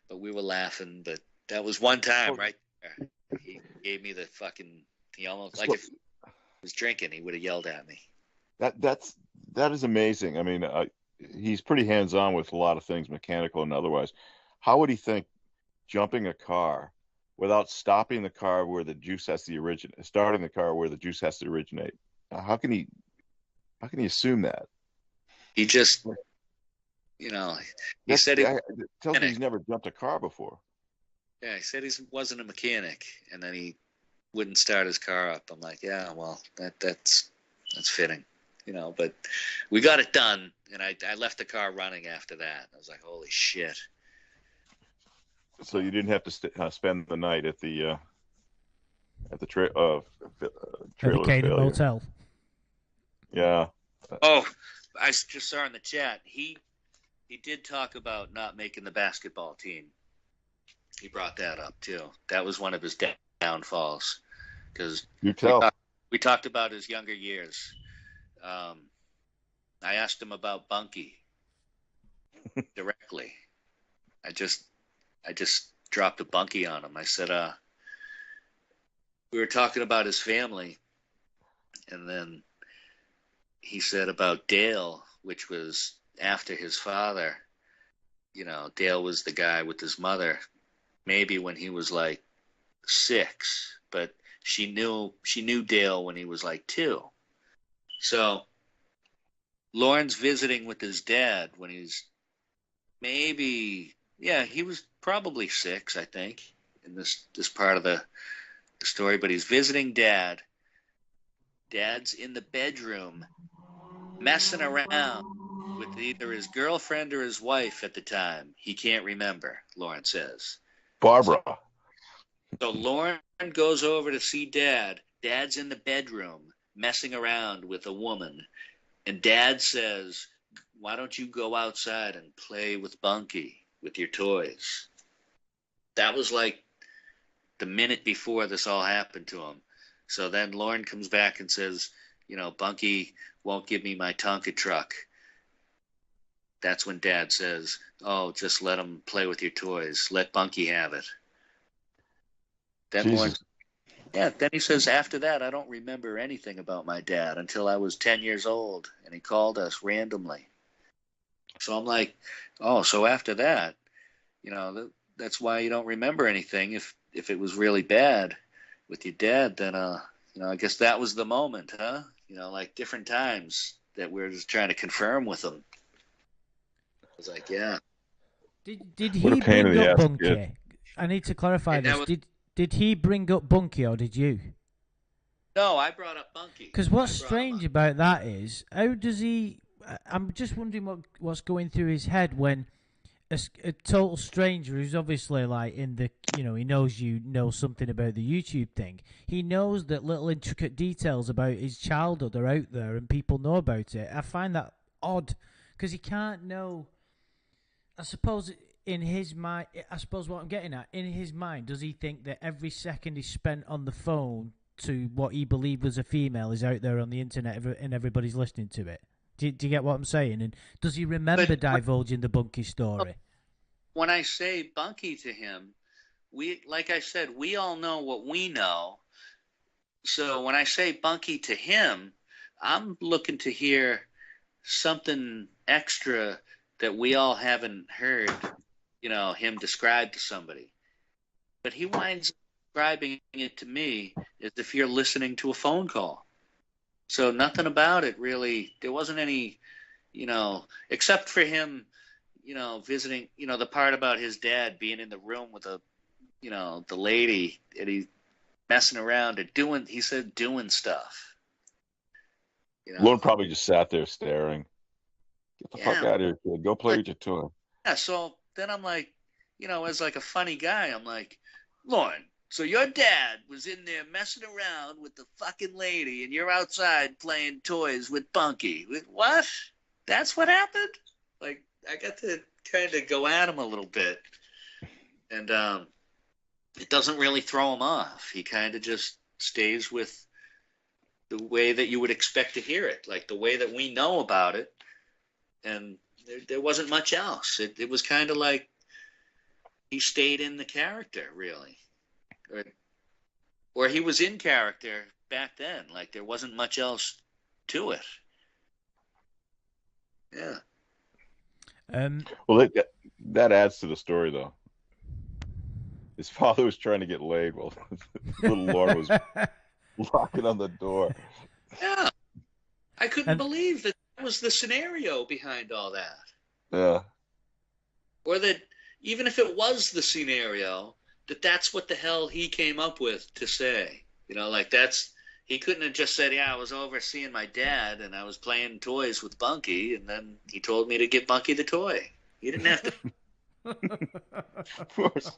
S3: but we were laughing. But that was one time right there. He gave me the fucking. He almost like if he was drinking, he would have yelled at me.
S2: That is amazing. I mean, he's pretty hands-on with a lot of things, mechanical and otherwise. How would he think jumping a car without stopping the car where the juice has to originate, starting the car where the juice has to originate? How can he assume that?
S3: He just, he said
S2: it tells me he's never jumped a car before.
S3: Yeah, he said he wasn't a mechanic, and then he wouldn't start his car up. I'm like, yeah, well, that's fitting, But we got it done, and I left the car running after that. I was like, holy shit.
S2: So you didn't have to spend the night at the trailer
S1: motel.
S2: Yeah.
S3: Oh, I just saw in the chat. He did talk about not making the basketball team. He brought that up too. That was one of his downfalls, because we talked about his younger years. I asked him about Bunky directly. I just dropped a Bunky on him. I said, we were talking about his family, and then he said about Dale, which was after his father. Dale was the guy with his mother, maybe when he was like 6, but she knew Dale when he was like 2. So Lorne's visiting with his dad when he's maybe, he was probably 6, I think, in this part of the story, but he's visiting Dad. Dad's in the bedroom messing around with either his girlfriend or his wife at the time. He can't remember, Lorne says.
S2: Barbara.
S3: So Lorne goes over to see Dad. Dad's in the bedroom messing around with a woman. And Dad says, why don't you go outside and play with Bunky, with your toys? That was like the minute before this all happened to him. So then Lorne comes back and says, Bunky won't give me my Tonka truck. That's when Dad says, oh, just let him play with your toys. Let Bunky have it. Then Lorne, then he says, after that, I don't remember anything about my dad until I was 10 years old, and he called us randomly. So I'm like, oh, so after that, that's why you don't remember anything. If it was really bad with your dad, then, I guess that was the moment, huh? Like different times that we're just trying to confirm with him. I was like, yeah.
S1: Did he bring up Bunky?
S2: Kid.
S1: I need to clarify this. Did he bring up Bunky or did you?
S3: No, I brought up Bunky.
S1: Because what's strange about that is, how does he... I'm just wondering what's going through his head when a total stranger who's obviously like in the... he knows you know something about the YouTube thing. He knows that little intricate details about his childhood are out there and people know about it. I find that odd because he can't know... I suppose in his mind... I suppose what I'm getting at, in his mind, does he think that every second he's spent on the phone to what he believed was a female is out there on the internet and everybody's listening to it? Do you get what I'm saying? And does he remember divulging the Bunky story?
S3: When I say Bunky to him, like I said, we all know what we know. So when I say Bunky to him, I'm looking to hear something extra that we all haven't heard, him describe to somebody. But he winds up describing it to me as if you're listening to a phone call. So nothing about it really. There wasn't any, except for him, visiting, the part about his dad being in the room with the lady and he messing around and doing stuff.
S2: Lorne probably just sat there staring. Get the fuck out of here, kid. Go play with your toy.
S3: Yeah, so then I'm like, as like a funny guy, I'm like, Lorne, so your dad was in there messing around with the fucking lady and you're outside playing toys with Bunky. What? That's what happened? Like, I got to kind of go at him a little bit. And it doesn't really throw him off. He kind of just stays with the way that you would expect to hear it, like the way that we know about it. And there wasn't much else. It was kind of like he stayed in the character, really. Or he was in character back then. Like, there wasn't much else to it. Yeah.
S2: Well, that adds to the story, though. His father was trying to get laid while little Lorne was locking on the door.
S3: Yeah. I couldn't believe that was the scenario behind all that.
S2: Yeah.
S3: Or that even if it was the scenario, that's what the hell he came up with to say. He couldn't have just said, yeah, I was over seeing my dad and I was playing toys with Bunky and then he told me to give Bunky the toy. He didn't have to.
S2: Of course.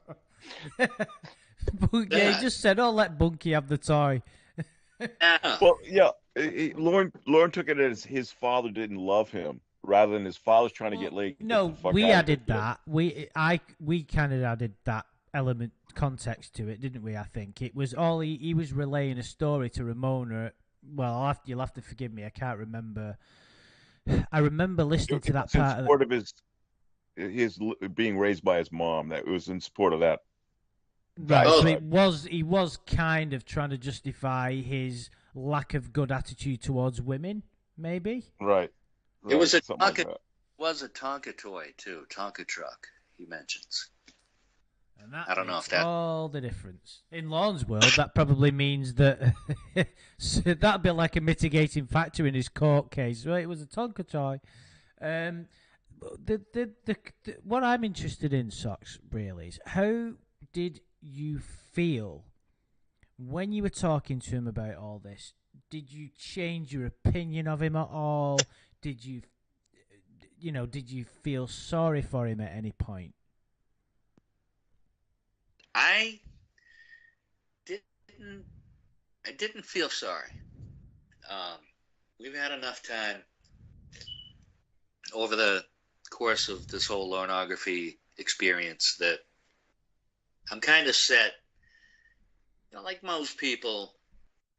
S1: Yeah, he just said, oh, let Bunky have the toy.
S3: Yeah.
S2: Well, yeah, Lorne took it as his father didn't love him rather than his father's trying to get laid.
S1: No, we added that. We kind of added that element context to it, didn't we? I think it was all he was relaying a story to Ramona. Well, you'll have to forgive me. I can't remember. I remember listening to that part
S2: in support of his being raised by his mom. That it was in support of that.
S1: Right. So he was kind of trying to justify his lack of good attitude towards women, maybe.
S2: Right.
S3: It was a Tonka toy too, Tonka truck. He mentions.
S1: And that
S3: I don't know if that
S1: all the difference in Lorne's world. That probably means that so that'd be like a mitigating factor in his court case. Right? It was a Tonka toy. What I'm interested in, Socks, really, is how did you feel when you were talking to him about all this? Did you change your opinion of him at all? Did you feel sorry for him at any point?
S3: I didn't feel sorry. We've had enough time over the course of this whole Lornography experience that I'm kind of set. Like most people,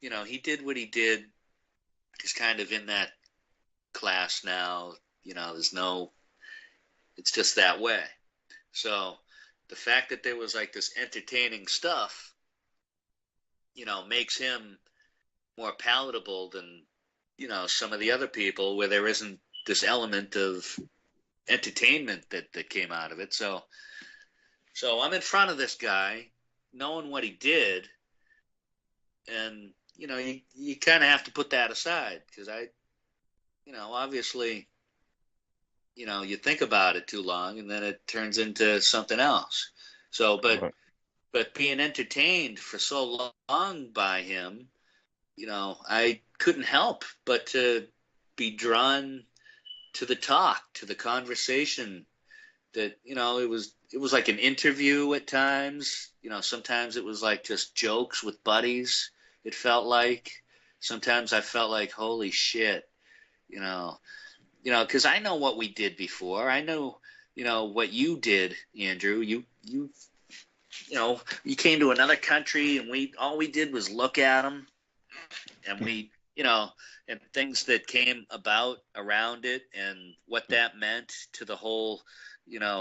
S3: he did what he did. He's kind of in that class now. It's just that way. So the fact that there was like this entertaining stuff, makes him more palatable than, some of the other people where there isn't this element of entertainment that came out of it. So I'm in front of this guy knowing what he did. And, you kind of have to put that aside because obviously you think about it too long and then it turns into something else. So, but being entertained for so long by him, I couldn't help but to be drawn to the talk, to the conversation. That it was like an interview at times. Sometimes it was like just jokes with buddies. It felt like sometimes I felt like, holy shit, because I know what we did before. I know what you did, Andrew. You came to another country and all we did was look at them, and and things that came about around it and what that meant to the whole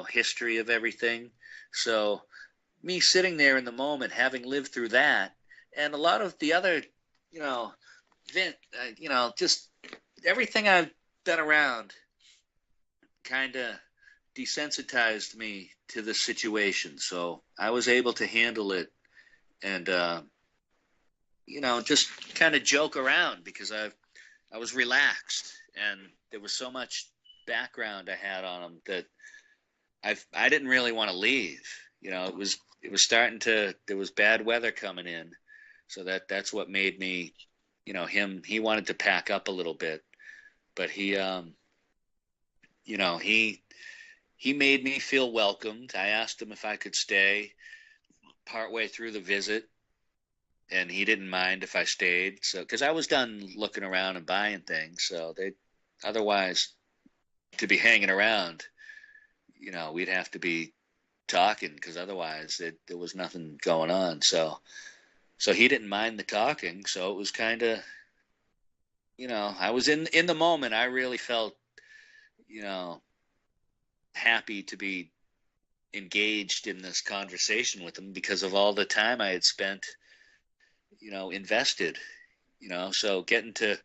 S3: history of everything. So me sitting there in the moment, having lived through that, and a lot of the other, just everything I've been around, kind of desensitized me to the situation. So I was able to handle it, and just kind of joke around because I was relaxed, and there was so much background I had on them that I didn't really want to leave. It was starting to, there was bad weather coming in. So that's what made me, he wanted to pack up a little bit, but he made me feel welcomed. I asked him if I could stay partway through the visit, and he didn't mind if I stayed. So, cause I was done looking around and buying things. So otherwise to be hanging around, we'd have to be talking, because otherwise there was nothing going on. So he didn't mind the talking. So it was kind of, I was in the moment. I really felt, happy to be engaged in this conversation with him because of all the time I had spent, invested, so getting to,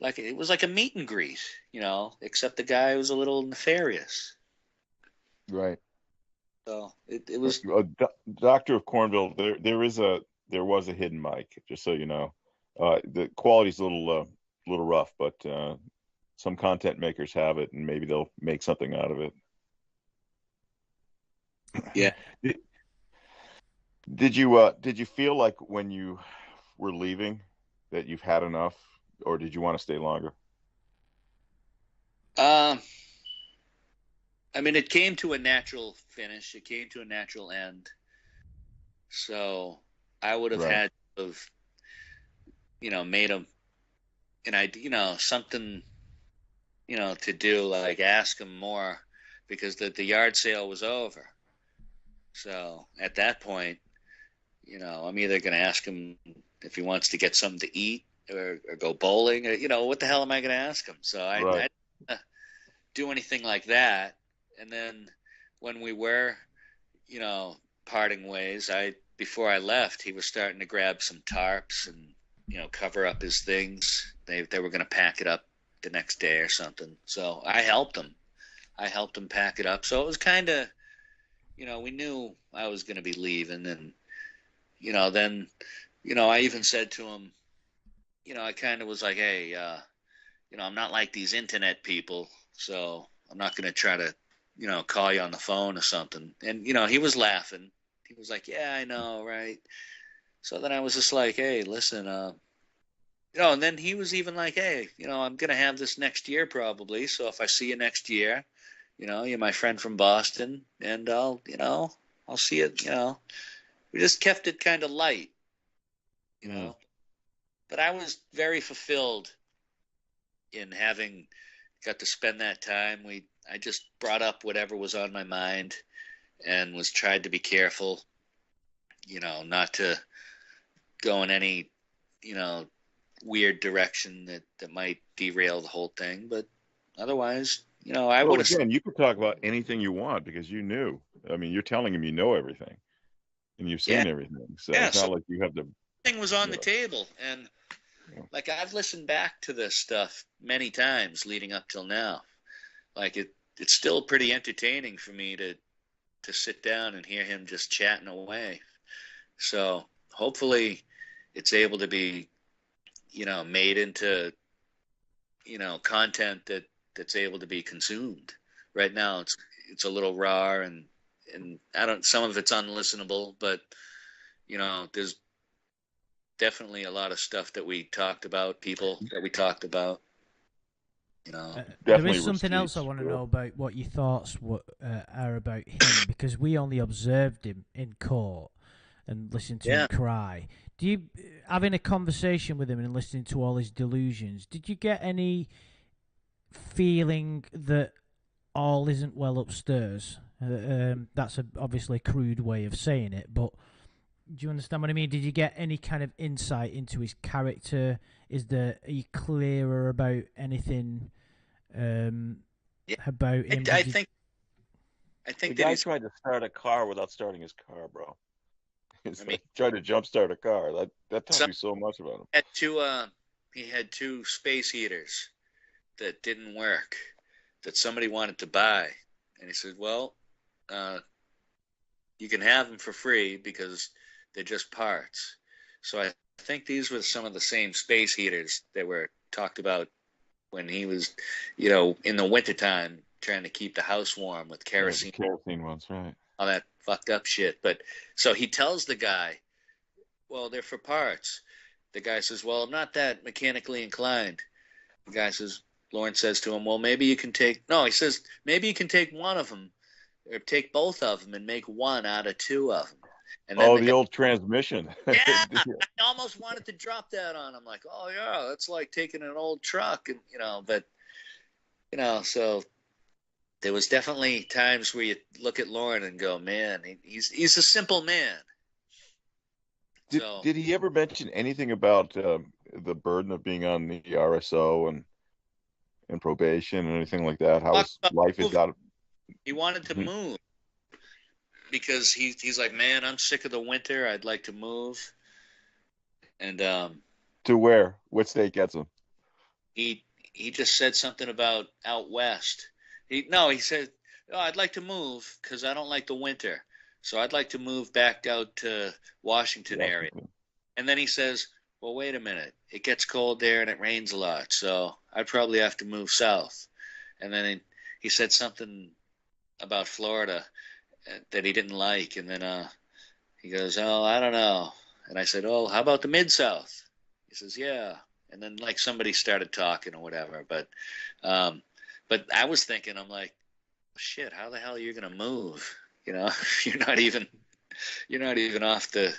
S3: like, it was like a meet and greet, except the guy was a little nefarious.
S2: Right.
S3: So it was
S2: Doctor of Cornville. There was a hidden mic, just so you know. The quality's a little rough, but some content makers have it, and maybe they'll make something out of it.
S3: Yeah.
S2: Did you feel like when you were leaving that you've had enough, or did you want to stay longer?
S3: I mean, it came to a natural finish. It came to a natural end. So I would have had to have, made something, to do, like ask him more, because the yard sale was over. So at that point, I'm either going to ask him if he wants to get something to eat or go bowling, or, what the hell am I going to ask him? So I didn't do anything like that. And then when we were, parting ways, before I left, he was starting to grab some tarps and, cover up his things. They were going to pack it up the next day or something. So I helped him. Pack it up. So it was kind of, we knew I was going to be leaving, and, then, I even said to him, I kind of was like, hey, I'm not like these internet people, so I'm not going to try to, call you on the phone or something. And, he was laughing. He was like, yeah, I know, right? So then I was just like, hey, listen, and then he was even like, hey, I'm going to have this next year probably. So if I see you next year, you're my friend from Boston, and I'll see it, we just kept it kind of light, but I was very fulfilled in having got to spend that time. I just brought up whatever was on my mind and was tried to be careful, not to go in any, weird direction that might derail the whole thing. But otherwise, I would have.
S2: Again, you could talk about anything you want because you knew. I mean, you're telling him everything, and you've seen everything. So it's not like you have to.
S3: Everything was on the table, and like I've listened back to this stuff many times leading up till now. Like it's still pretty entertaining for me to sit down and hear him just chatting away. So hopefully it's able to be, made into, content that's able to be consumed right now it's a little raw, and some of it's unlistenable, but there's definitely a lot of stuff that we talked about, people that we talked about.
S1: There is something else I want to know about what your thoughts are about him, because we only observed him in court and listened to him cry. Do you, having a conversation with him and listening to all his delusions, did you get any feeling that all isn't well upstairs? That's obviously a crude way of saying it, but do you understand what I mean? Did you get any kind of insight into his character? Are you clearer about anything about him?
S3: I think
S2: the guy tried to start a car without starting his car, bro. Tried to jumpstart a car. That tells you so much about him.
S3: He had two space heaters that didn't work that somebody wanted to buy, and he said, "Well, you can have them for free because they're just parts." So I think these were some of the same space heaters that were talked about when he was, in the wintertime trying to keep the house warm with kerosene.
S2: Yeah, kerosene ones, right.
S3: All that fucked up shit. But so he tells the guy, "Well, they're for parts." The guy says, "Well, I'm not that mechanically inclined." The guy says, Lorne says to him, "Well, maybe you can take," no, he says, "Maybe you can take one of them or take both of them and make one out of two of them."
S2: And then the old transmission.
S3: Yeah, I almost wanted to drop that on him. Like, oh yeah, that's like taking an old truck, and so there was definitely times where you look at Lorne and go, man, he's a simple man.
S2: Did he ever mention anything about the burden of being on the RSO and probation and anything like that? How his life had got?
S3: He wanted to move. Because he's like, "Man, I'm sick of the winter. I'd like to move." And
S2: to where? What state gets him?
S3: He just said something about out west. He said, "Oh, I'd like to move because I don't like the winter. So I'd like to move back out to Washington area." And then he says, "Well, wait a minute. It gets cold there and it rains a lot. So I'd probably have to move south." And then he said something about Florida that he didn't like, and then he goes, "Oh, I don't know." And I said, "Oh, how about the Mid-South?" He says, "Yeah." And then like somebody started talking or whatever, but I was thinking, I'm like, shit, how the hell are you gonna move? You're not even off the,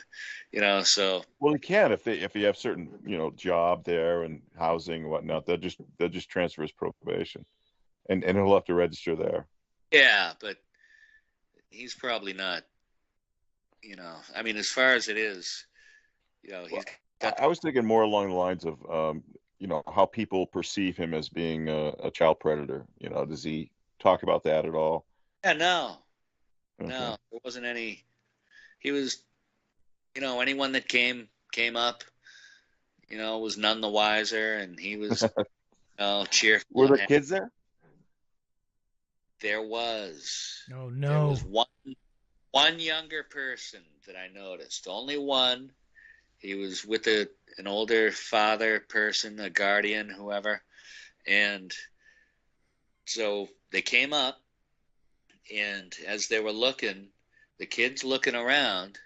S3: so.
S2: Well, he can if you have certain job there and housing and whatnot. They'll just transfer his probation, and he'll have to register there.
S3: Yeah, but he's probably not, I mean, as far as it is,
S2: I was thinking more along the lines of, how people perceive him as being a child predator. Does he talk about that at all?
S3: Yeah, no. Okay. No, there wasn't any. He was, anyone that came up, was none the wiser, and he was, cheerful.
S2: Were there kids there?
S3: There was.
S1: Oh no.
S3: There was one younger person that I noticed. Only one. He was with an older father person, a guardian, whoever. And so they came up, and as they were looking, the kid's looking around,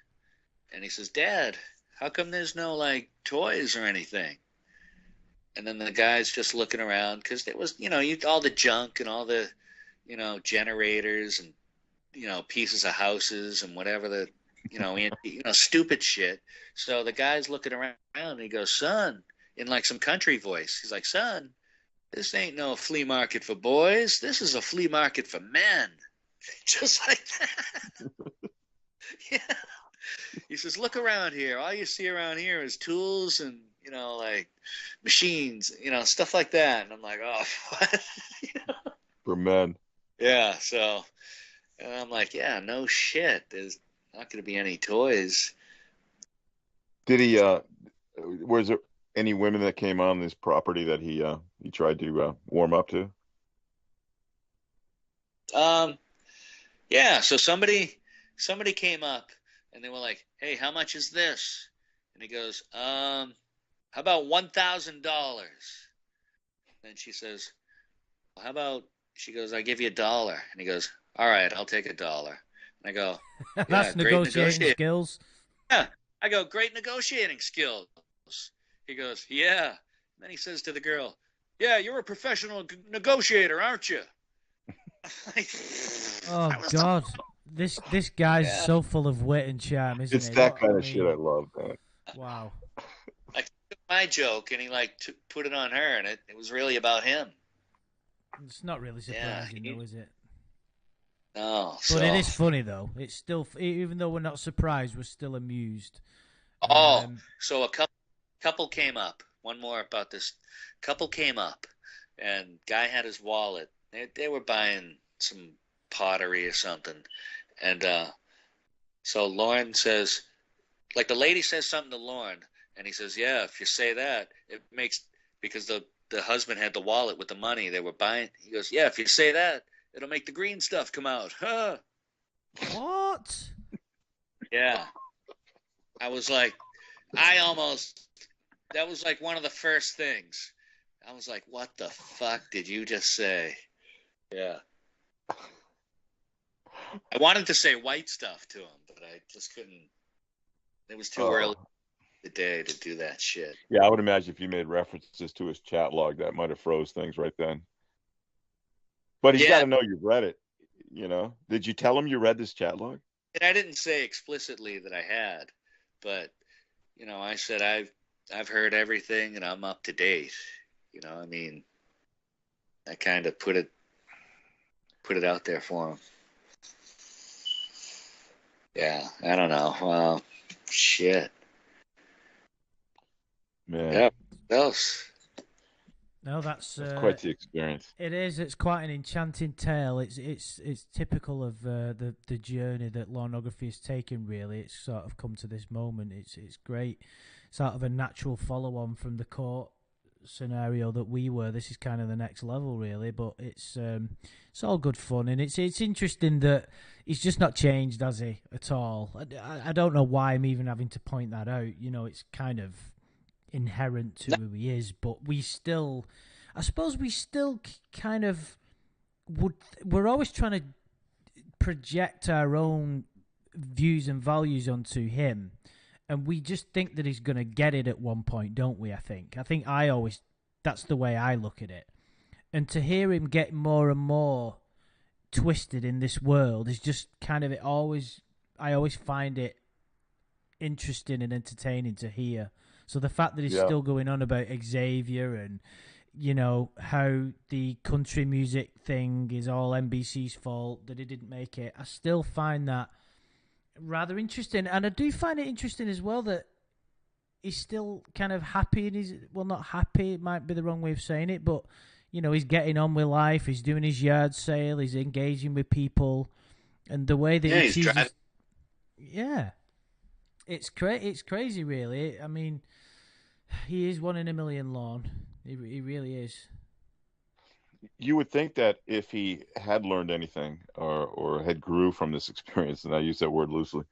S3: and he says, "Dad, how come there's no, like, toys or anything?" And then the guy's just looking around because there was, all the junk and all the, generators and, pieces of houses and whatever the, stupid shit. So the guy's looking around and he goes, "Son," in like some country voice. He's like, "Son, this ain't no flea market for boys. This is a flea market for men." Just like that. Yeah. He says, "Look around here. All you see around here is tools and, like machines, stuff like that." And I'm like, "Oh, what?"
S2: For men.
S3: Yeah. So, and I'm like, yeah, no shit. There's not going to be any toys.
S2: Did he, was there any women that came on this property that he tried to warm up to?
S3: Yeah. So somebody came up and they were like, "Hey, how much is this?" And he goes, "How about $1,000? And she says, "Well, how about she goes, I give you $1. And he goes, all right, I'll take $1. And I go, yeah,
S1: that's negotiating skills.
S3: Yeah. I go, great negotiating skills. He goes, yeah. And then he says to the girl, yeah, you're a professional negotiator, aren't you?
S1: Oh, God. This guy's so full of wit and charm, isn't
S2: he? It's that kind of shit I love, man.
S1: Wow.
S3: I took my joke and he put it on her, and it was really about him.
S1: It's not really surprising, though, is it?
S3: No.
S1: But it is funny, though. It's still, even though we're not surprised, we're still amused.
S3: Oh, so a couple came up. One more about this. Couple came up, and guy had his wallet. They were buying some pottery or something. And so Lorne says, like the lady says something to Lorne, and he says, yeah, if you say that, it makes, because the husband had the wallet with the money they were buying. He goes, yeah, if you say that, it'll make the green stuff come out. Huh?
S1: What?
S3: Yeah. I was like, that was like one of the first things. I was like, what the fuck did you just say? Yeah. I wanted to say white stuff to him, but I just couldn't. It was too early in the day to do that shit.
S2: Yeah, I would imagine if you made references to his chat log, that might have froze things right then. But he's got to know you've read it, you know? Did you tell him you read this chat log?
S3: And I didn't say explicitly that I had, but, you know, I said I've heard everything and I'm up to date. You know, I mean, I kind of put it out there for him. Yeah, I don't know. Well, shit.
S2: Man.
S3: Yeah, what else?
S1: No, that's
S2: quite the experience.
S1: It is. It's quite an enchanting tale. It's typical of the journey that Lornography has taken. Really, it's sort of come to this moment. It's great. Sort of a natural follow-on from the court scenario that we were. This is kind of the next level, really. But it's all good fun, and it's interesting that he's just not changed, has he, at all? I don't know why I'm even having to point that out. You know, it's kind of inherent to who he is, but we still, I suppose we still kind of we're always trying to project our own views and values onto him, and we just think that he's going to get it at one point, don't we? I think that's the way I look at it, and to hear him get more and more twisted in this world is just kind of I always find it interesting and entertaining to hear. So the fact that he's still going on about Xavier and, you know, how the country music thing is all NBC's fault, that he didn't make it, I still find that rather interesting. And I do find it interesting as well that he's still kind of happy in his, well, not happy, it might be the wrong way of saying it, but, you know, he's getting on with life, he's doing his yard sale, he's engaging with people, and the way that he chooses... Yeah. It's crazy, really. I mean, he is one in a million, Lorne. He really is.
S2: You would think that if he had learned anything or had grew from this experience, and I use that word loosely,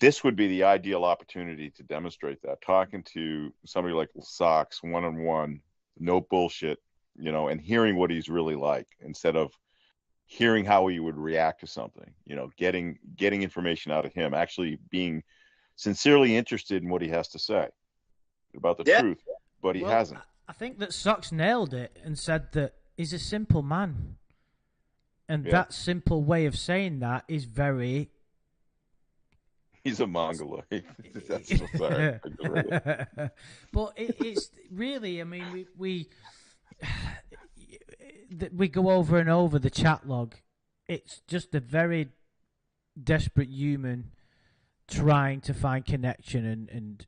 S2: this would be the ideal opportunity to demonstrate that. Talking to somebody like Sox one-on-one, no bullshit, you know, and hearing what he's really like instead of hearing how he would react to something, you know, getting information out of him, actually being sincerely interested in what he has to say about the truth, but he hasn't.
S1: I think that Sox nailed it and said that he's a simple man. And that simple way of saying that is very...
S2: He's a mongoloid. That's sorry.
S1: But it's really, I mean, we go over and over the chat log. It's just a very desperate human trying to find connection and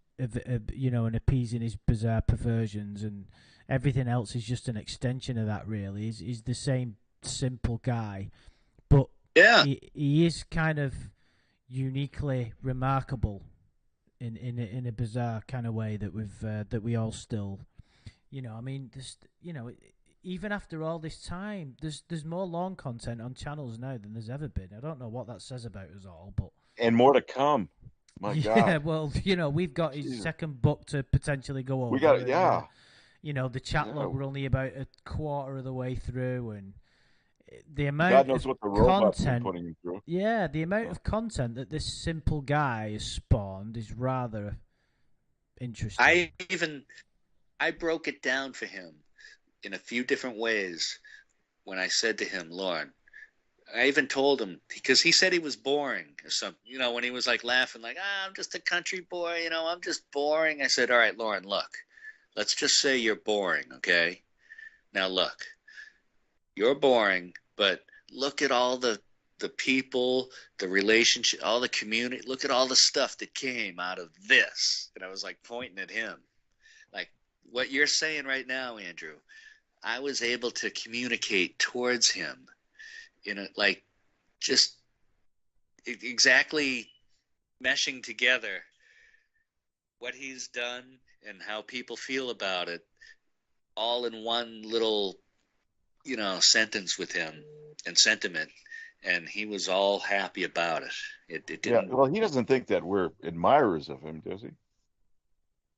S1: you know, and appeasing his bizarre perversions, and everything else is just an extension of that. Really, he's the same simple guy, but he is kind of uniquely remarkable in a bizarre kind of way that we all still, you know. I mean, you know, even after all this time, there's more Lorne content on channels now than there's ever been. I don't know what that says about us all, but
S2: and more to come. My God.
S1: Yeah, well, you know, we've got his second book to potentially go over.
S2: We got,
S1: you know, the chat log, we're only about a quarter of the way through, and the amount
S2: God knows what the robot's been
S1: content,
S2: putting him through.
S1: yeah, the amount of content that this simple guy has spawned is rather interesting.
S3: I broke it down for him in a few different ways when I said to him, Lorne, I even told him, because he said he was boring or something, when he was like laughing, like, I'm just a country boy, I'm just boring. I said, all right, Lorne, look, let's just say you're boring, okay? Now look, you're boring, but look at all the people, the relationship, all the community, look at all the stuff that came out of this. And I was like pointing at him. Like what you're saying right now, Andrew, I was able to communicate towards him like just exactly meshing together what he's done and how people feel about it all in one little, sentence with him and sentiment. And he was all happy about it. It didn't.
S2: Yeah, well, he doesn't think that we're admirers of him, does he?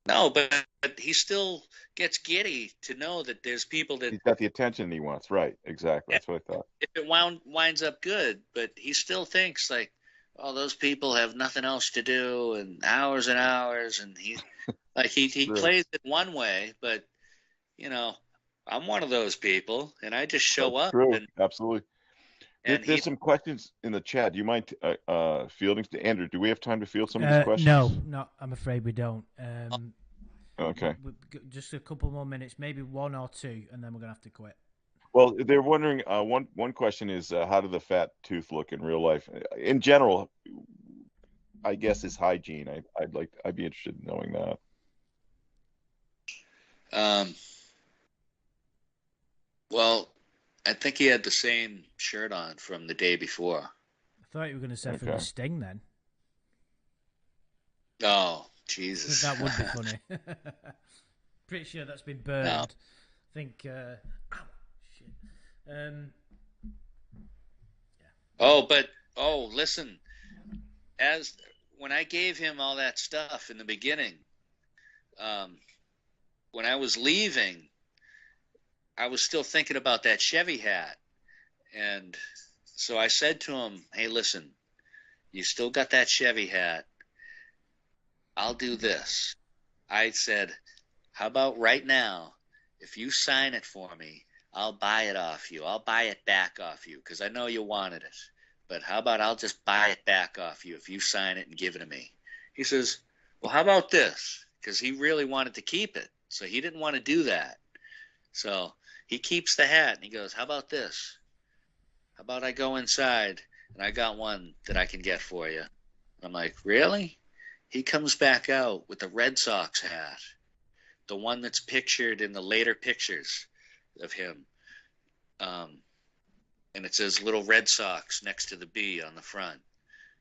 S3: No, but he still gets giddy to know that there's people that...
S2: He's got the attention he wants. Right, exactly. That's what I thought.
S3: If it winds up good, but he still thinks like, oh, those people have nothing else to do and hours, and he like he plays it one way, but I'm one of those people, and I just show up.
S2: True,
S3: and
S2: absolutely. There's some questions in the chat. Do you mind fielding? Andrew, do we have time to field some of these questions?
S1: No, I'm afraid we don't.
S2: Okay.
S1: Just a couple more minutes, maybe one or two, and then we're going to have to quit.
S2: Well, they're wondering, one question is, how did the fat tooth look in real life? In general, I guess is hygiene. I'd be interested in knowing
S3: that. Well, I think he had the same shirt on from the day before.
S1: I thought you were going to say from the sting then.
S3: Oh, Jesus.
S1: That would be funny. Pretty sure that's been burned. No. I think... ow, shit.
S3: Yeah. Listen. When I gave him all that stuff in the beginning, when I was leaving, I was still thinking about that Chevy hat. And so I said to him, hey, listen, you still got that Chevy hat. I'll do this. I said, how about right now, if you sign it for me, I'll buy it off you. I'll buy it back off you because I know you wanted it. But how about I'll just buy it back off you if you sign it and give it to me? He says, well, how about this? Because he really wanted to keep it. So he didn't want to do that. So he keeps the hat and he goes, how about this? How about I go inside and I got one that I can get for you? I'm like, really? He comes back out with the Red Sox hat, the one that's pictured in the later pictures of him. And it says Little Red Sox next to the B on the front.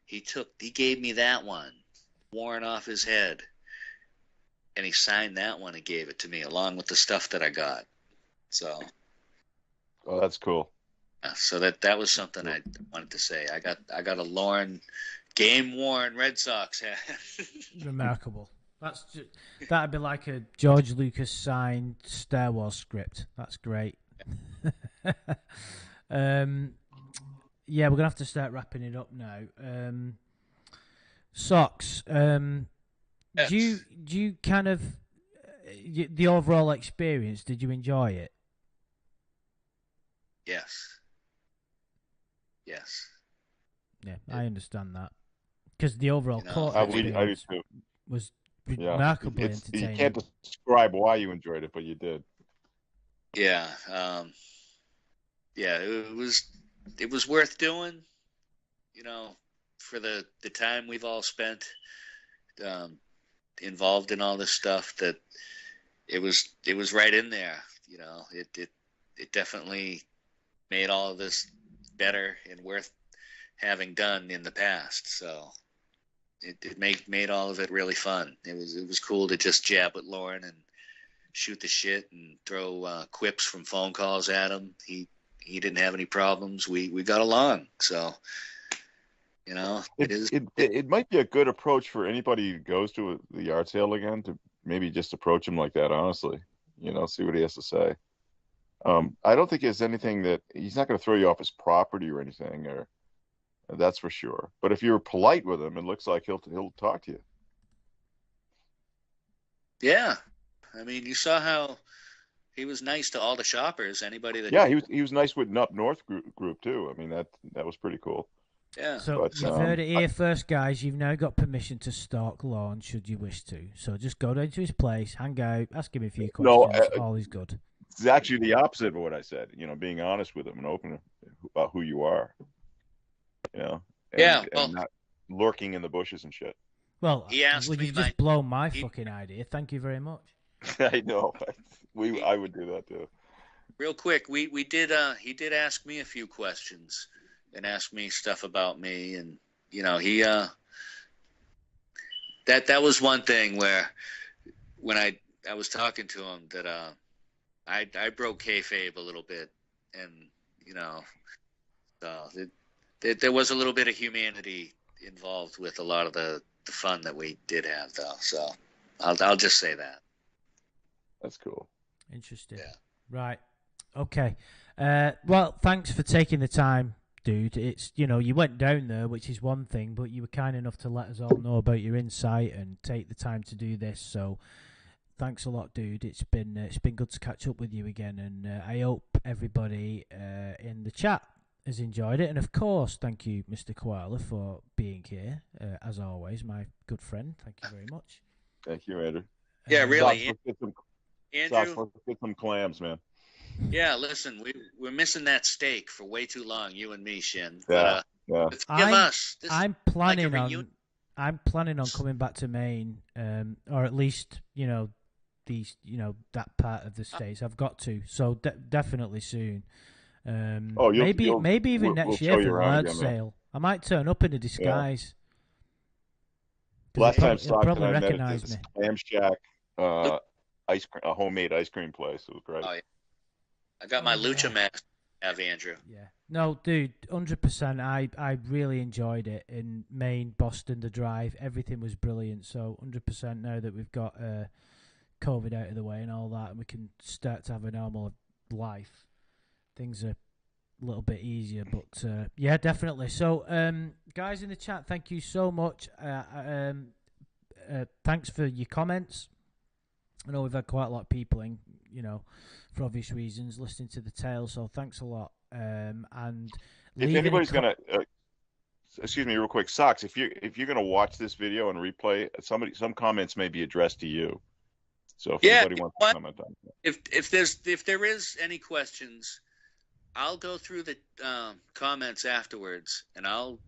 S3: He gave me that one, worn off his head. And he signed that one and gave it to me along with the stuff that I got. So.
S2: Oh, that's cool.
S3: So that was something I wanted to say. I got a Lorne game-worn Red Sox hat.
S1: Remarkable. That'd be like a George Lucas signed Star Wars script. That's great. Yeah, we're gonna have to start wrapping it up now. Socks.
S3: Yes.
S1: Do you kind of the overall experience? Did you enjoy it?
S3: Yes. Yes.
S1: Yeah, I understand that because the overall court experience was remarkably entertaining.
S2: You can't describe why you enjoyed it, but you did.
S3: Yeah. Yeah, it was worth doing, for the time we've all spent involved in all this stuff. That it was right in there. It definitely made all of this better and worth having done in the past. So it made all of it really fun. It was cool to just jab with Lorne and shoot the shit and throw quips from phone calls at him. He didn't have any problems. We got along. So,
S2: it might be a good approach for anybody who goes to the yard sale again to maybe just approach him like that, honestly, see what he has to say. I don't think there's anything that he's not going to throw you off his property or anything, or that's for sure. But if you're polite with him, it looks like he'll talk to you.
S3: Yeah, I mean, you saw how he was nice to all the shoppers. Anybody that
S2: he was nice with Up North group too. I mean that was pretty cool.
S3: Yeah.
S1: So but, you've heard it here first, guys. You've now got permission to stalk Lorne should you wish to. So just go down to his place, hang out, ask him a few questions. All is good.
S2: It's actually the opposite of what I said. Being honest with him and open about who you are. And not lurking in the bushes and shit.
S1: Well, you've just blown my fucking idea. Thank you very much.
S2: I know. I would do that too.
S3: Real quick, we did. He did ask me a few questions and ask me stuff about me, and he that was one thing where when I was talking to him that I broke kayfabe a little bit, and so there was a little bit of humanity involved with a lot of the fun that we did have, though. So I'll just say that.
S2: That's cool.
S1: Interesting. Yeah. Right. Okay. Well, thanks for taking the time, dude. It's you went down there, which is one thing, but you were kind enough to let us all know about your insight and take the time to do this. So thanks a lot, dude. It's been good to catch up with you again, and I hope everybody in the chat has enjoyed it. And of course, thank you, Mr. Koala, for being here as always, my good friend. Thank you very much.
S2: Thank you, Andrew.
S3: Yeah, really.
S2: Andrew, get some clams, man.
S3: Yeah, listen, we're missing that steak for way too long, you and me, Shin.
S2: Yeah,
S3: but, yeah.
S1: I'm planning on coming back to Maine, or at least that part of the States. I've got to, so definitely soon. Maybe even next year for the Lord sale. I might turn up in a disguise.
S2: Yeah. Last time Sock and I met at this Clam Shack, a homemade ice cream place. It was great.
S3: Oh, yeah. I got my lucha mask. Have Andrew.
S1: Yeah. No, dude, 100%. I really enjoyed it in Maine, Boston, the drive. Everything was brilliant. So 100% now that we've got COVID out of the way and all that, and we can start to have a normal life. Things are a little bit easier, but yeah, definitely. So, guys in the chat, thank you so much. Thanks for your comments. I know we've had quite a lot of people in, for obvious reasons, listening to the tale. So thanks a lot. And
S2: if anybody's gonna, excuse me, real quick, Socks, if you're gonna watch this video and replay, some comments may be addressed to you. So if anybody wants to comment on that.
S3: If there is any questions, I'll go through the comments afterwards, and I'll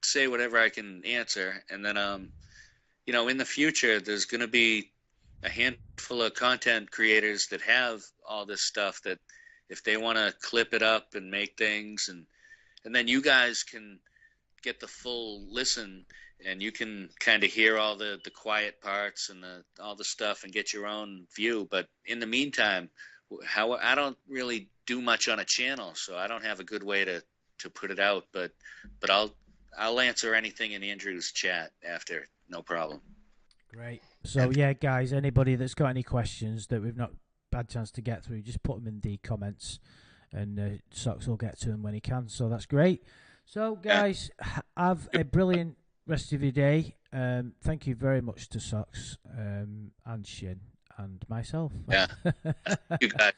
S3: say whatever I can answer, and then in the future there's going to be a handful of content creators that have all this stuff that if they want to clip it up and make things, and then you guys can get the full listen, and you can kind of hear all the quiet parts and all the stuff and get your own view. But in the meantime, I don't really do much on a channel, so I don't have a good way to put it out, but I'll answer anything in Andrew's chat after, no problem.
S1: Great. So yeah, guys, anybody that's got any questions that we've not had a chance to get through, just put them in the comments, and Socks will get to them when he can. So that's great. So guys, have a brilliant rest of your day. Thank you very much to Socks and Shin and myself.
S3: Yeah. You guys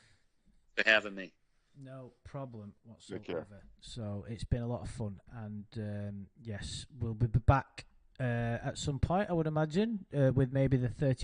S3: for having me.
S1: No problem whatsoever. So it's been a lot of fun, and yes, we'll be back at some point, I would imagine, with maybe the 38